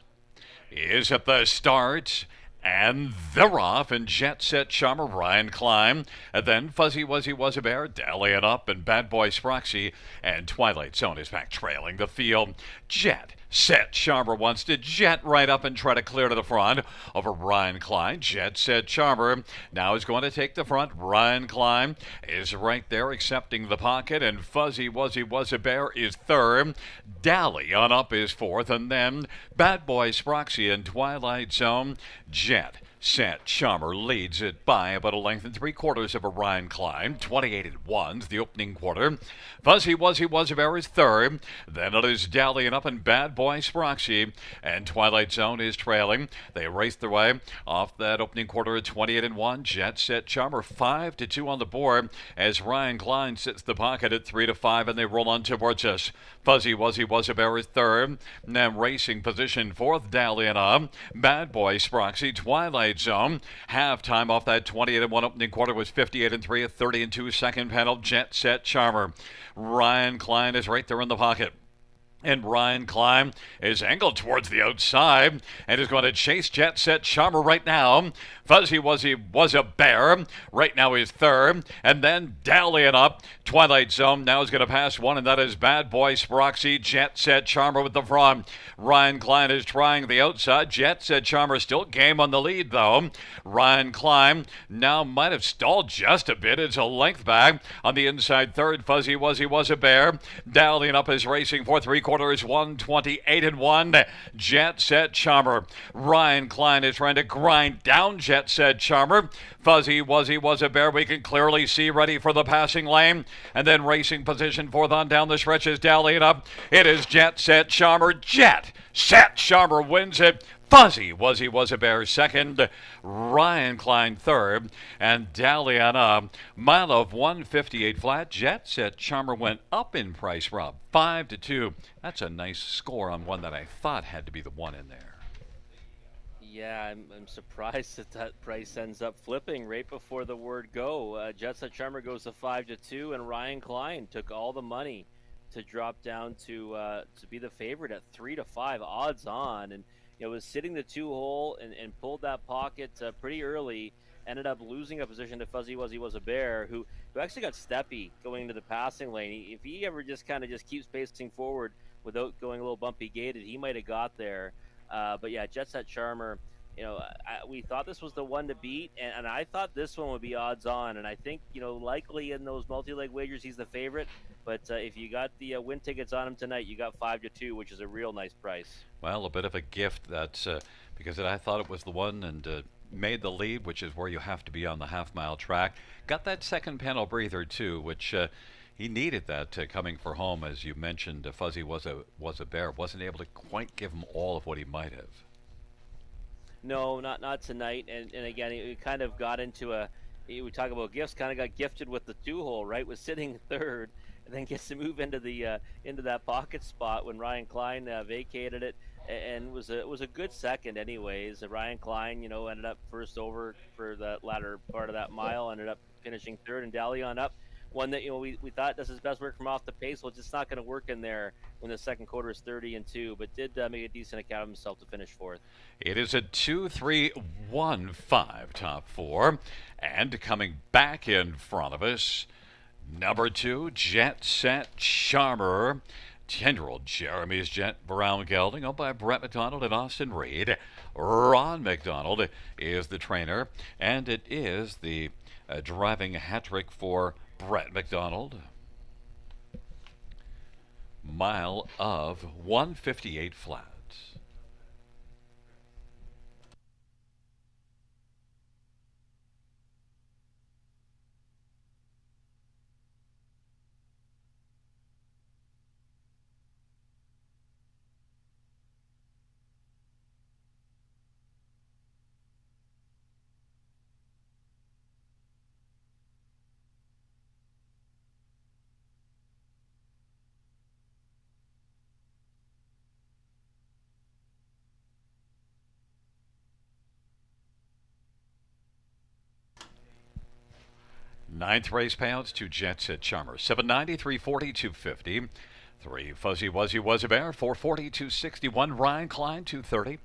is at the start. And they're off, and Jet Set Charmer, Ryan Klein, and then Fuzzy Wuzzy Was a Bear, dallying up, and Bad Boy Sproxy, and Twilight Zone is back trailing the field. Jet Set Charmer wants to jet right up and try to clear to the front over Ryan Klein. Jet Set Charmer now is going to take the front. Ryan Klein is right there accepting the pocket, and Fuzzy Wuzzy Was a Bear is third. Dally on up is fourth, and then Bad Boy Sproxy and Twilight Zone. Jet Set Charmer leads it by about a length and 3/4 of a Ryan Klein. 28-1 the opening quarter. Fuzzy Wuzzy Was a Bear is third. Then it is dallying up, and Bad Boy Sproxy and Twilight Zone is trailing. They race their way off that opening quarter at 28-1. Jet Set Charmer 5 to 2 on the board as Ryan Klein sits the pocket at 3 to 5, and they roll on towards us. Fuzzy Wuzzy Was a Bear is third. Now racing position fourth, dallying up. Bad Boy Sproxy, Twilight Zone. Halftime off that 28-1 opening quarter was 58-3, a 30-2 second panel. Jet Set Charmer. Ryan Klein is right there in the pocket. And Ryan Klein is angled towards the outside and is going to chase Jet Set Charmer right now. Fuzzy Wuzzy Was a Bear right now is third. And then dallying up, Twilight Zone now is going to pass one, and that is Bad Boy Sproxy. Jet Set Charmer with the front. Ryan Klein is trying the outside. Jet Set Charmer still game on the lead, though. Ryan Klein now might have stalled just a bit. It's a length back on the inside third. Fuzzy Wuzzy Was a Bear. Dallying up is racing for 3/4 is 128-1. Jet Set Charmer. Ryan Klein is trying to grind down Jet Set Charmer. Fuzzy Wuzzy Was a Bear, we can clearly see, ready for the passing lane. And then racing position fourth on down the stretch is dallying up. It is Jet Set Charmer. Jet Set Charmer wins it. Fuzzy Wuzzy Was a Bear second, Ryan Klein third, and dallying up, mile of 158 flat. Jet Set Charmer went up in price, Rob, 5 to 2. That's a nice score on one that I thought had to be the one in there. Yeah, I'm surprised that price ends up flipping right before the word go. Jet Set Charmer goes to 5 to 2, and Ryan Klein took all the money to drop down to be the favorite at 3 to 5 odds on, and was sitting the 2-hole and pulled that pocket pretty early. Ended up losing a position to Fuzzy Wuzzy Was a Bear, who actually got steppy going into the passing lane. If he ever just keeps pacing forward without going a little bumpy gated, he might have got there. But yeah, Jet Set Charmer, we thought this was the one to beat, and I thought this one would be odds on. And I think, likely in those multi-leg wagers, he's the favorite. But if you got the win tickets on him tonight, you got 5 to 2, which is a real nice price. Well, a bit of a gift that's because I thought it was the one and made the lead, which is where you have to be on the half-mile track. Got that second panel breather too, which he needed that coming for home, as you mentioned. Fuzzy was a Bear, wasn't able to quite give him all of what he might have. No, not tonight. And again, he kind of got into we talk about gifts, kind of got gifted with the 2-hole, right? Was sitting third, and then gets to move into that pocket spot when Ryan Klein vacated it, and was a good second anyways. Ryan Klein, ended up first over for the latter part of that mile, ended up finishing third, and Dallion up. One that we thought does his best work from off the pace. Well, it's just not going to work in there when the second quarter is 30-2, but did make a decent account of himself to finish fourth. It is a 2-3-1-5 top four, and coming back in front of us, number 2, Jet Set Charmer. 10-year-old Jeremy's Jet Brown Gelding, owned by Brett McDonald and Austin Reed. Ron McDonald is the trainer, and it is the driving hat trick for Brett McDonald. Mile of 158 flat. Ninth race payouts, two Jets at Charmer. 790, 340, 250. Three Fuzzy Wuzzy Was a Bear, 440, 261. Ryan Klein, 230.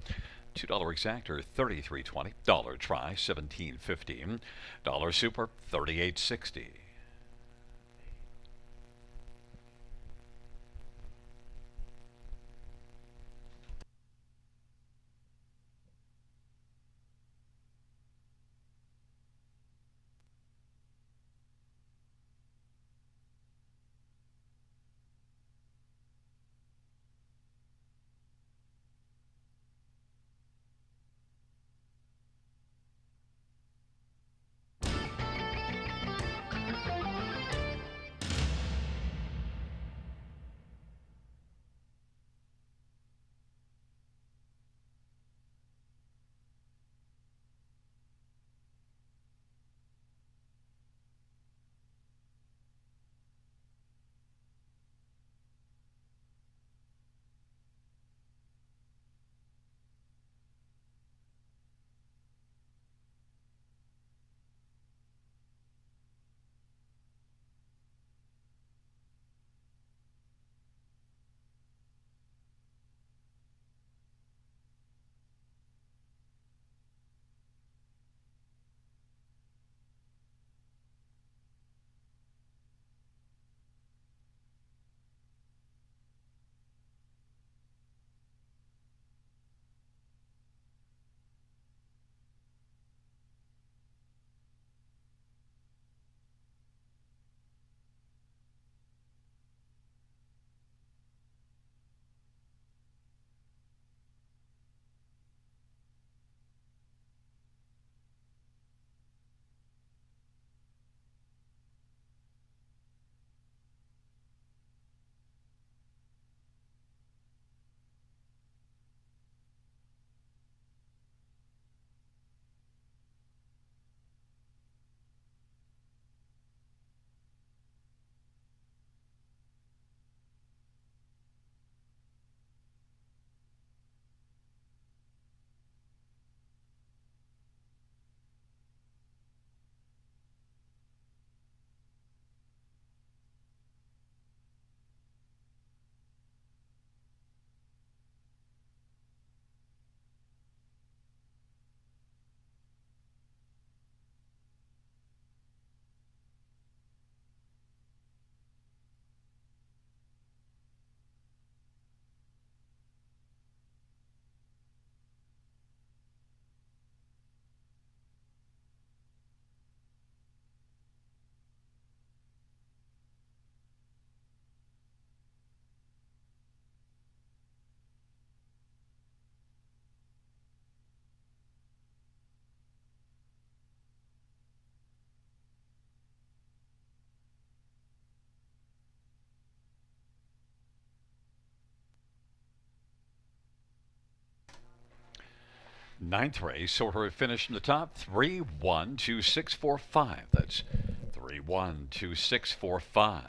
$2 exactor, 33.20. Dollar try, 17.15. Dollar super, 38.60. Ninth race, order of finish in the top, 3-1-2-6-4-5. That's 3-1-2-6-4-5.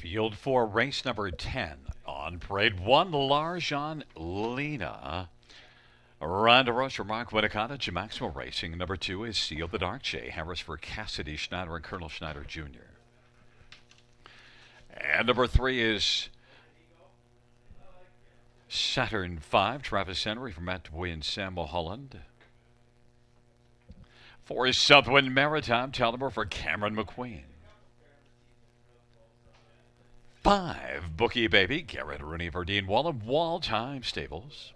Field 4, race number 10. On parade 1, Larjan Lena. Ronda Roche for Mark Winnicott, Maximo Racing. Number 2 is Seal the Dark Jay Harris for Cassidy Schneider and Colonel Schneider Jr. And number 3 is Saturn 5, Travis Henry for Matt Dubois and Sam Mulholland. 4 is Southwind Maritime, Talbot for Cameron McQueen. 5, Bookie Baby, Garrett Rooney for Dean Wallen, Wall Time Stables.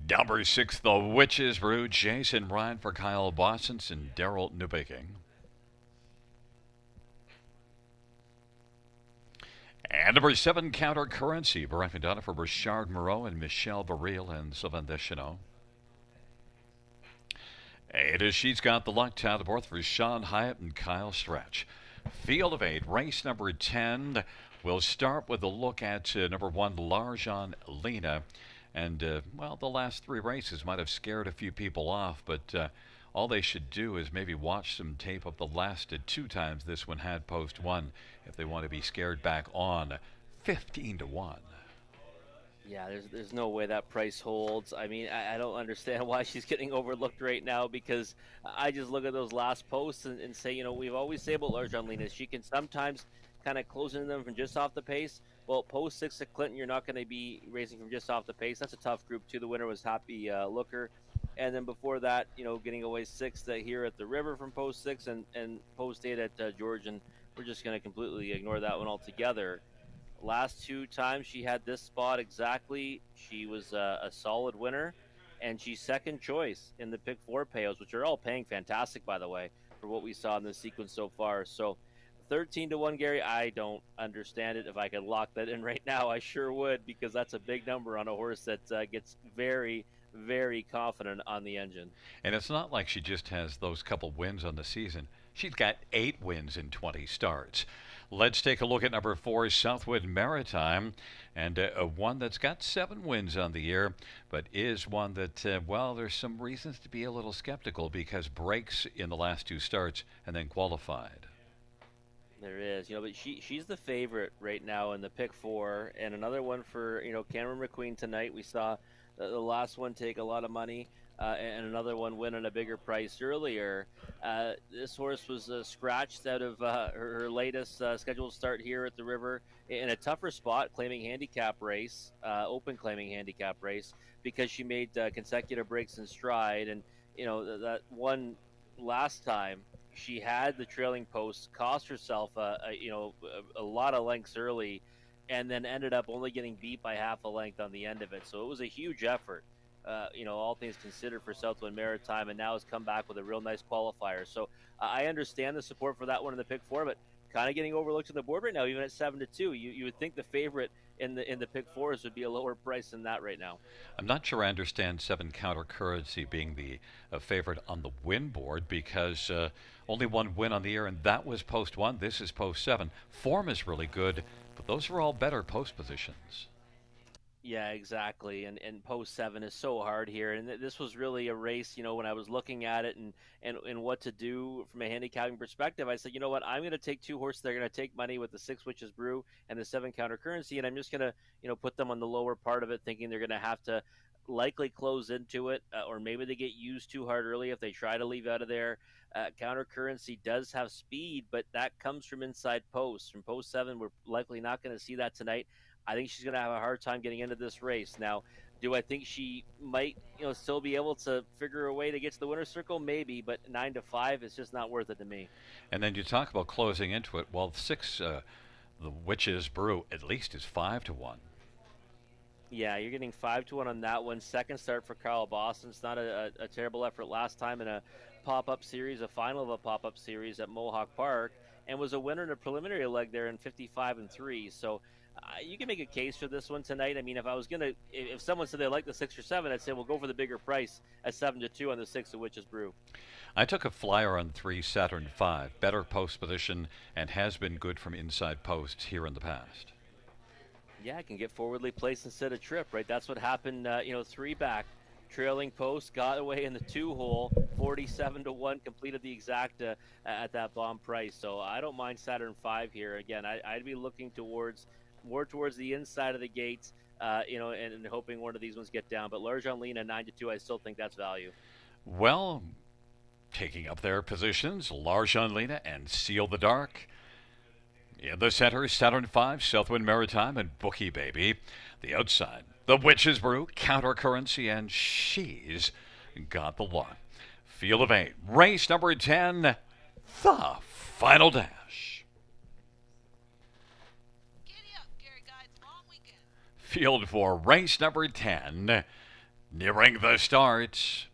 Number 6, The Witches Brew, Jason Ryan for Kyle Bossens and Daryl Newbaking. And number 7, Counter Currency, Brian McDonough for Richard Moreau and Michelle Baril and Sylvain Deschenaux. 8 is She's Got the Luck, Talbot for Sean Hyatt and Kyle Stretch. Field of 8, race number 10. We'll start with a look at number 1, Larjan Lena. And, the last 3 races might have scared a few people off, but all they should do is maybe watch some tape of the last 2 times this one had post 1 if they want to be scared back on. 15-1. Yeah, there's no way that price holds. I mean, I don't understand why she's getting overlooked right now, because I just look at those last posts and say, we've always said about Larjan Lena, she can sometimes kind of close into them from just off the pace. Well, post 6 at Clinton, you're not going to be racing from just off the pace. That's a tough group, too. The winner was Happy Looker. And then before that, getting away 6th here at the River from post 6 and post 8 at George. And we're just going to completely ignore that one altogether. Last 2 times she had this spot exactly. She was a solid winner, and she's second choice in the pick 4 payouts, which are all paying fantastic, by the way, for what we saw in this sequence so far. So 13-1, Gary, I don't understand it. If I could lock that in right now, I sure would, because that's a big number on a horse that gets very, very confident on the engine. And it's not like she just has those couple wins on the season. She's got 8 wins in 20 starts. Let's take a look at number 4, Southwood Maritime, and one that's got 7 wins on the year, but is one that, there's some reasons to be a little skeptical because breaks in the last 2 starts and then qualified. There is, but she's the favorite right now in the pick 4, and another one for, Cameron McQueen tonight. We saw the last one take a lot of money. And another one winning a bigger price earlier. This horse was scratched out of her latest scheduled start here at the River in a tougher spot, claiming handicap race, open claiming handicap race, because she made consecutive breaks in stride. And, that one last time, she had the trailing post, cost herself a lot of lengths early, and then ended up only getting beat by half a length on the end of it. So it was a huge effort. All things considered for Southwind Maritime, and now has come back with a real nice qualifier. So I understand the support for that one in the pick 4, but kind of getting overlooked on the board right now, even at 7-2. You would think the favorite in the pick 4s would be a lower price than that right now. I'm not sure I understand 7 Counter Currency being the favorite on the win board, because only 1 win on the year, and that was post 1. This is post 7. Form is really good, but those are all better post positions. Yeah, exactly. And post 7 is so hard here. And this was really a race, when I was looking at it and what to do from a handicapping perspective, I said, you know what, I'm going to take 2 horses that are going to take money with the 6 Witches Brew and the 7 Counter Currency, and I'm just going to, put them on the lower part of it, thinking they're going to have to likely close into it, or maybe they get used too hard early if they try to leave out of there. Counter Currency does have speed, but that comes from inside posts. From post 7, we're likely not going to see that tonight. I think she's going to have a hard time getting into this race. Now, do I think she might, still be able to figure a way to get to the winner's circle? Maybe, but 9-5 is just not worth it to me. And then you talk about closing into it. Well, 6, the Witches Brew, at least is 5-1. Yeah, you're getting 5-1 on that one. Second start for Kyle Boston. It's not a terrible effort last time in a pop-up series, a final of a pop-up series at Mohawk Park, and was a winner in a preliminary leg there in 55-3. So you can make a case for this one tonight. I mean, if someone said they like the 6 or 7, I'd say, well, go for the bigger price at 7-2 on the 6 of Witches Brew. I took a flyer on 3 Saturn 5, better post position, and has been good from inside posts here in the past. Yeah, it can get forwardly placed instead of trip, right? That's what happened, 3 back trailing post, got away in the 2-hole, 47-1, completed the exacta at that bomb price. So I don't mind Saturn 5 here. Again, I'd be looking more towards the inside of the gates, and hoping one of these ones get down. But Larjon Lena 9-2, I still think that's value. Well, taking up their positions, Larjon Lena and Seal the Dark. In the center, Saturn 5, Southwind Maritime, and Bookie Baby. The outside, the Witch's Brew, Counter Currency, and She's Got the Luck. Field of 8, race number 10, the final dash. Giddy up, Gary Guides, long weekend. Field for race number 10, nearing the start.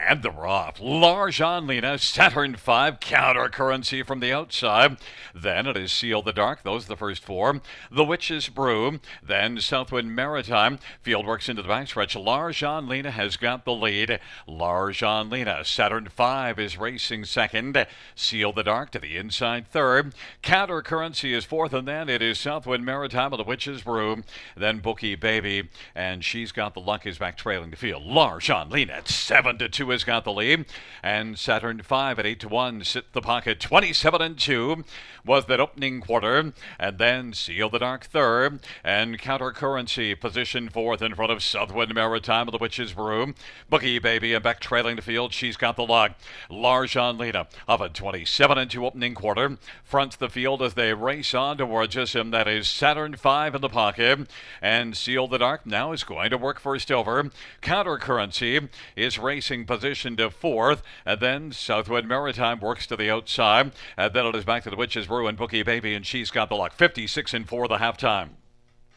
And they're off. Larjon Lena, Saturn 5, Counter Currency from the outside. Then it is Seal the Dark. Those are the first four. The Witch's Brew. Then Southwind Maritime. Field works into the backstretch. Larjon Lena has got the lead. Larjon Lena, Saturn 5 is racing second. Seal the Dark to the inside third. Counter Currency is fourth, and then it is Southwind Maritime and the Witch's Brew. Then Bookie Baby, and She's Got the Luck is back trailing the field. Larjon Lena at 7-2 has got the lead, and Saturn 5 at 8-1 sit the pocket. 27-2 was that opening quarter, and then Seal the Dark third, and Counter Currency position fourth in front of Southwind Maritime of the Witch's Brew. Bookie Baby and back trailing the field. She's Got the Luck. Larjon Lena up at 27-2 opening quarter, fronts the field as they race on towards us, and that is Saturn 5 in the pocket, and Seal the Dark now is going to work first over. Counter Currency is racing position to fourth, and then Southwind Maritime works to the outside, and then it is back to the Witch's Brew and Bookie Baby, and She's Got the Luck. 56-4 the halftime.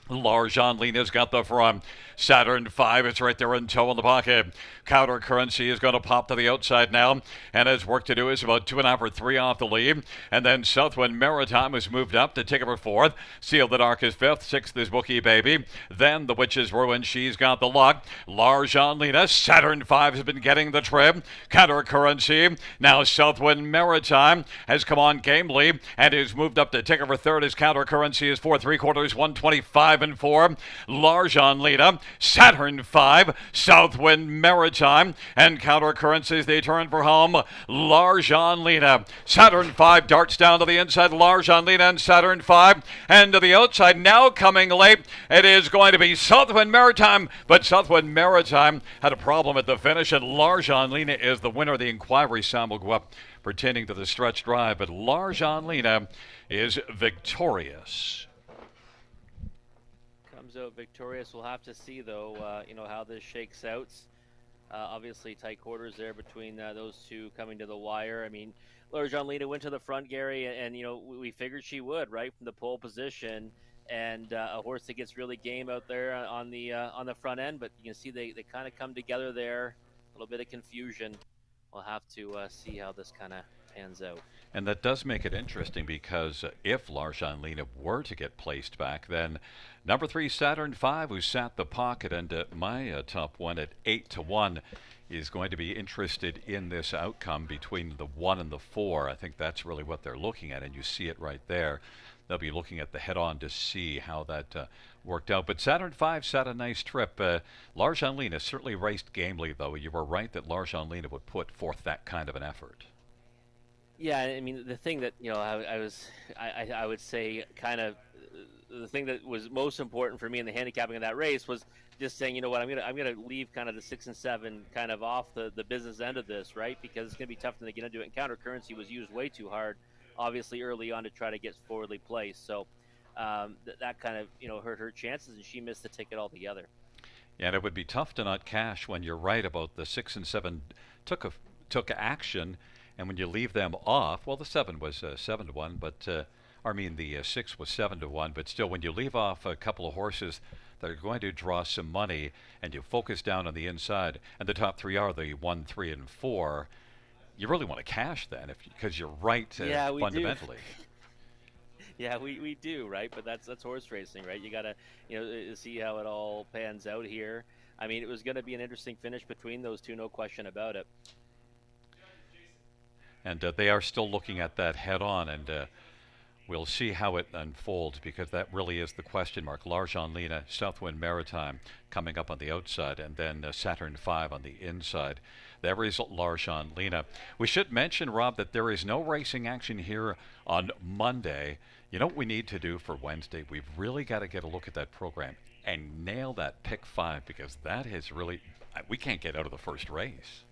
Larjon Lena's got the front. Saturn 5 is right there in tow in the pocket. Counter Currency is going to pop to the outside now, and has work to do. Is about 2.5 or 3 off the lead. And then Southwind Maritime has moved up to take over fourth. Seal the Dark is fifth. Sixth is Bookie Baby. Then the Witch's Ruin. She's Got the Luck. Larjon Lena. Saturn 5 has been getting the trip. Counter Currency. Now Southwind Maritime has come on gamely and is moved up to take over third. As Counter Currency is 4 3/4, 125-4. Larjon Lena. Saturn 5, Southwind Maritime, and Counter Currencies, they turn for home. Larjon Lena. Saturn 5 darts down to the inside. Larjon Lena and Saturn 5, and to the outside, now coming late, it is going to be Southwind Maritime, but Southwind Maritime had a problem at the finish, and Larjon Lena is the winner. The inquiry sign will go up pertaining to the stretch drive, but Larjon Lena is victorious. Out victorious. We'll have to see, though, how this shakes out. Obviously, tight quarters there between those two coming to the wire. I mean, Larjon Lena went to the front, Gary, and we figured she would, right, from the pole position, and a horse that gets really game out there on the front end. But you can see they kind of come together there. A little bit of confusion. We'll have to see how this kind of pans out. And that does make it interesting, because if Larjon Lena were to get placed back, then number 3 Saturn 5, who sat the pocket, and my top one at 8-1, is going to be interested in this outcome between the 1 and the 4. I think that's really what they're looking at, and you see it right there. They'll be looking at the head-on to see how that worked out. But Saturn 5 sat a nice trip. Larjon Lena certainly raced gamely, though. You were right that Larjon Lena would put forth that kind of an effort. Yeah, I mean, the thing that I would say kind of the thing that was most important for me in the handicapping of that race was just saying, I'm gonna leave kind of the 6 and 7 kind of off the business end of this, right? Because it's gonna be tough to get into it. And Counter Currency was used way too hard, obviously early on, to try to get forwardly placed. So that kind of hurt her chances, and she missed the ticket altogether. Yeah, and it would be tough to not cash when you're right about the 6 and 7 took action. And when you leave them off, well, the 7 was 7-1, but the 6 was 7-1. But still, when you leave off a couple of horses that are going to draw some money, and you focus down on the inside, and the top 3 are the 1, 3, and 4, you really want to cash then, because you're right fundamentally. Yeah, we do, right? But that's horse racing, right? You gotta see how it all pans out here. I mean, it was going to be an interesting finish between those two, no question about it. And they are still looking at that head-on, and We'll see how it unfolds because that really is the question mark. Largeon Lena, Southwind Maritime coming up on the outside, and then Saturn V on the inside. There is Largeon Lena. We should mention, Rob, that there is no racing action here on Monday. You know what we need to do for Wednesday? We've really got to get a look at that program and nail that pick 5 because that is really, we can't get out of the first race.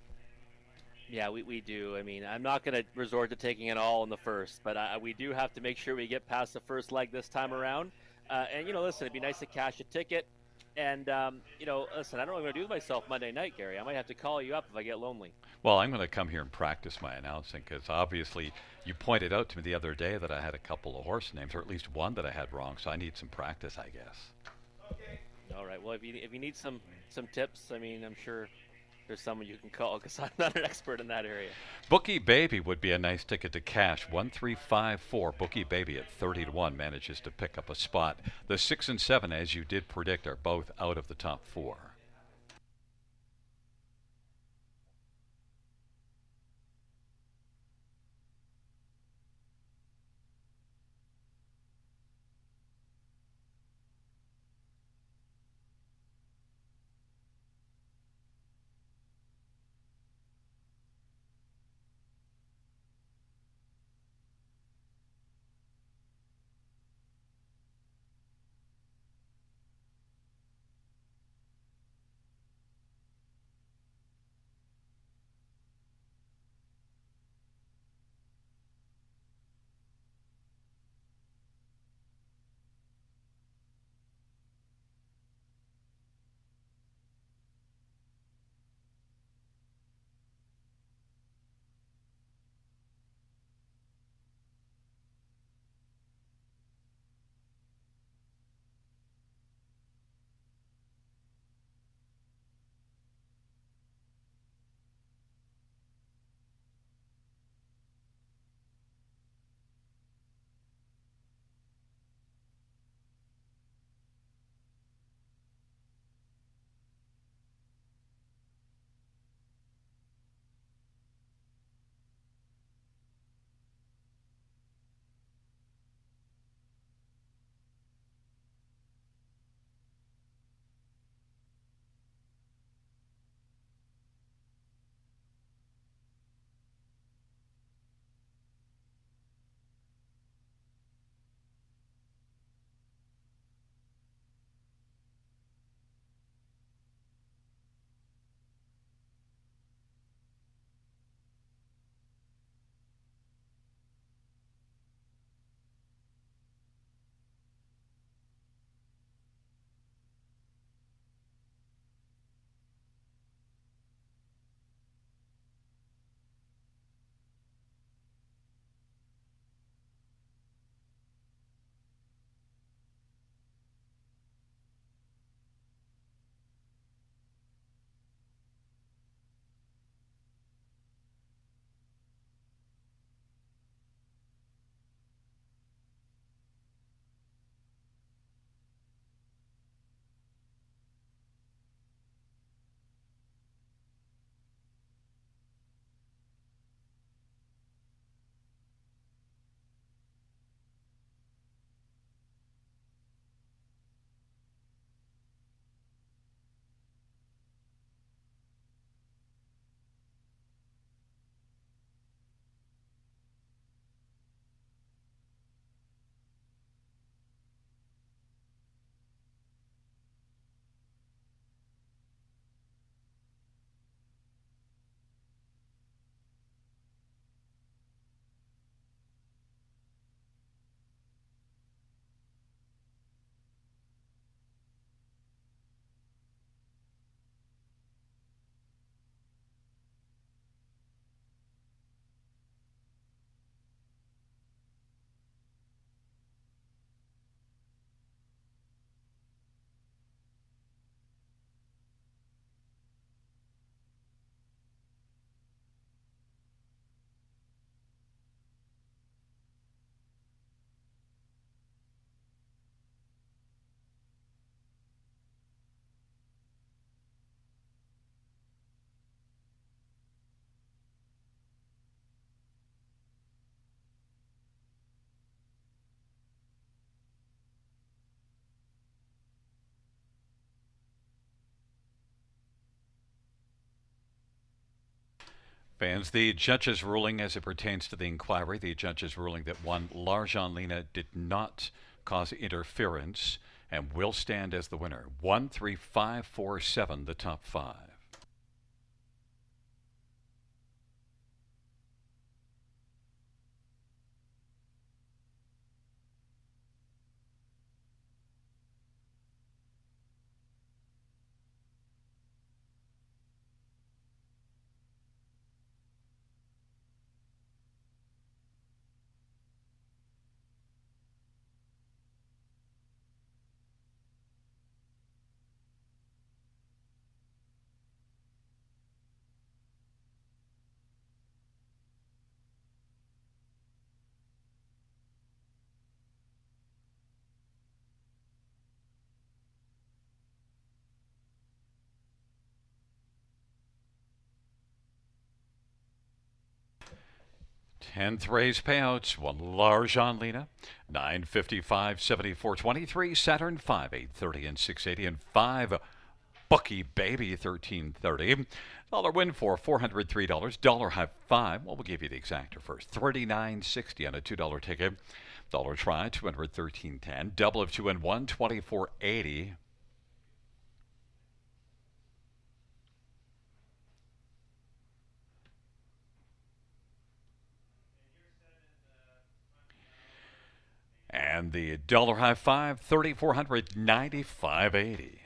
Yeah, we do. I mean, I'm not going to resort to taking it all in the first, but we do have to make sure we get past the first leg this time around. And, listen, it'd be nice to cash a ticket. And, listen, I don't know what I'm going to do with myself Monday night, Gary. I might have to call you up if I get lonely. Well, I'm going to come here and practice my announcing because obviously you pointed out to me the other day that I had a couple of horse names, or at least one that I had wrong, so I need some practice, I guess. Okay. All right. Well, if you need some tips, I mean, I'm sure there's someone you can call because I'm not an expert in that area. Bookie Baby would be a nice ticket to cash. 1354. Bookie Baby at 30-1 manages to pick up a spot. The 6 and 7, as you did predict, are both out of the top 4. Fans, the judge's ruling as it pertains to the inquiry, the judge's ruling that one Larjan Lena did not cause interference and will stand as the winner. 1, 3, 5, 4, 7, the top five. Tenth race payouts: one Larjan Lena, 955, 74, 23, Saturn 5, 830 and 680, and 5 Bucky Baby 1330. Dollar win for $403. Dollar high five. Well, we'll give you the exactor first. $39.60 on a $2 ticket. Dollar try, $213.10. Double of 2 and 1, $24.80. And the dollar high five, $3,495.80.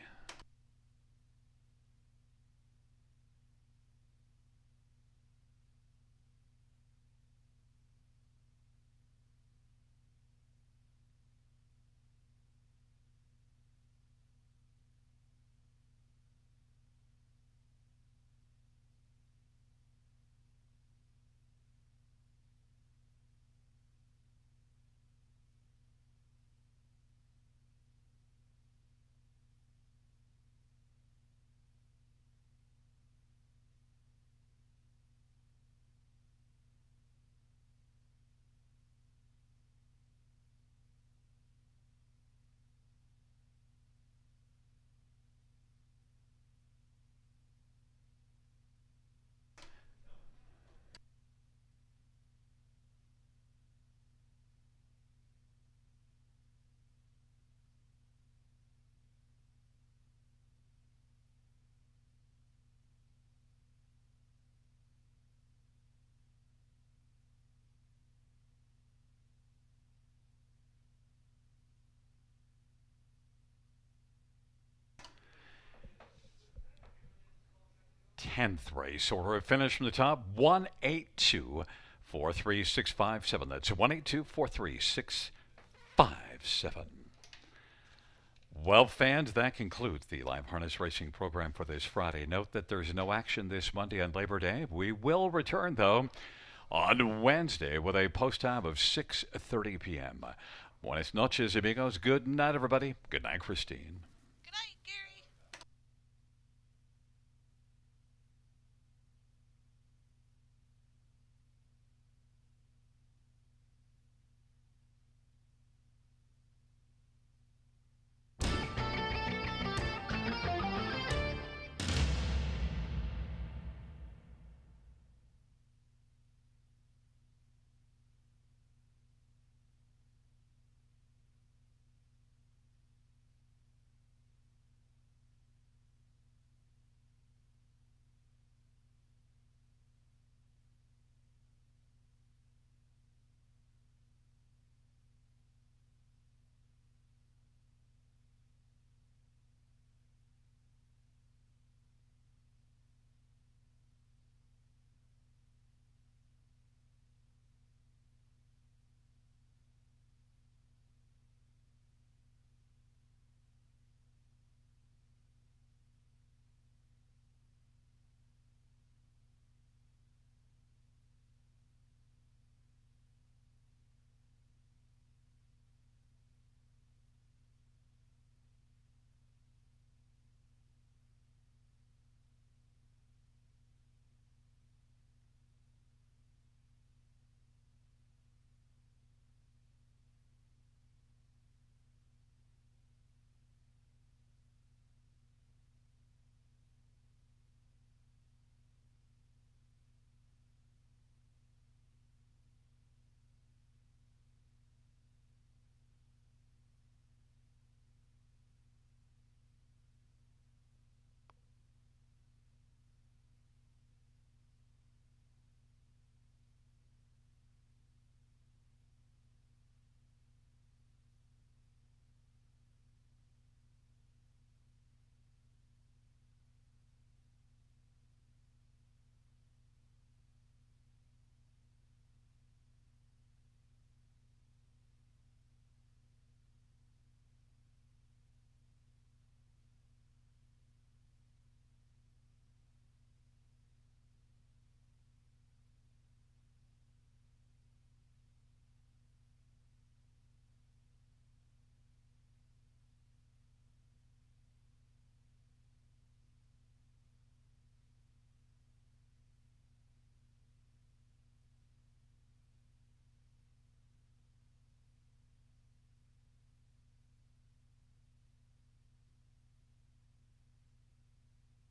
Tenth race order of finish from the top: 182 43657. That's 182 43657. Well, fans, that concludes the live harness racing program for this Friday. Note that there's no action this Monday on Labor Day. We will return, though, on Wednesday with a post time of 6:30 p.m. Buenas noches, amigos. Good night, everybody. Good night, Christine.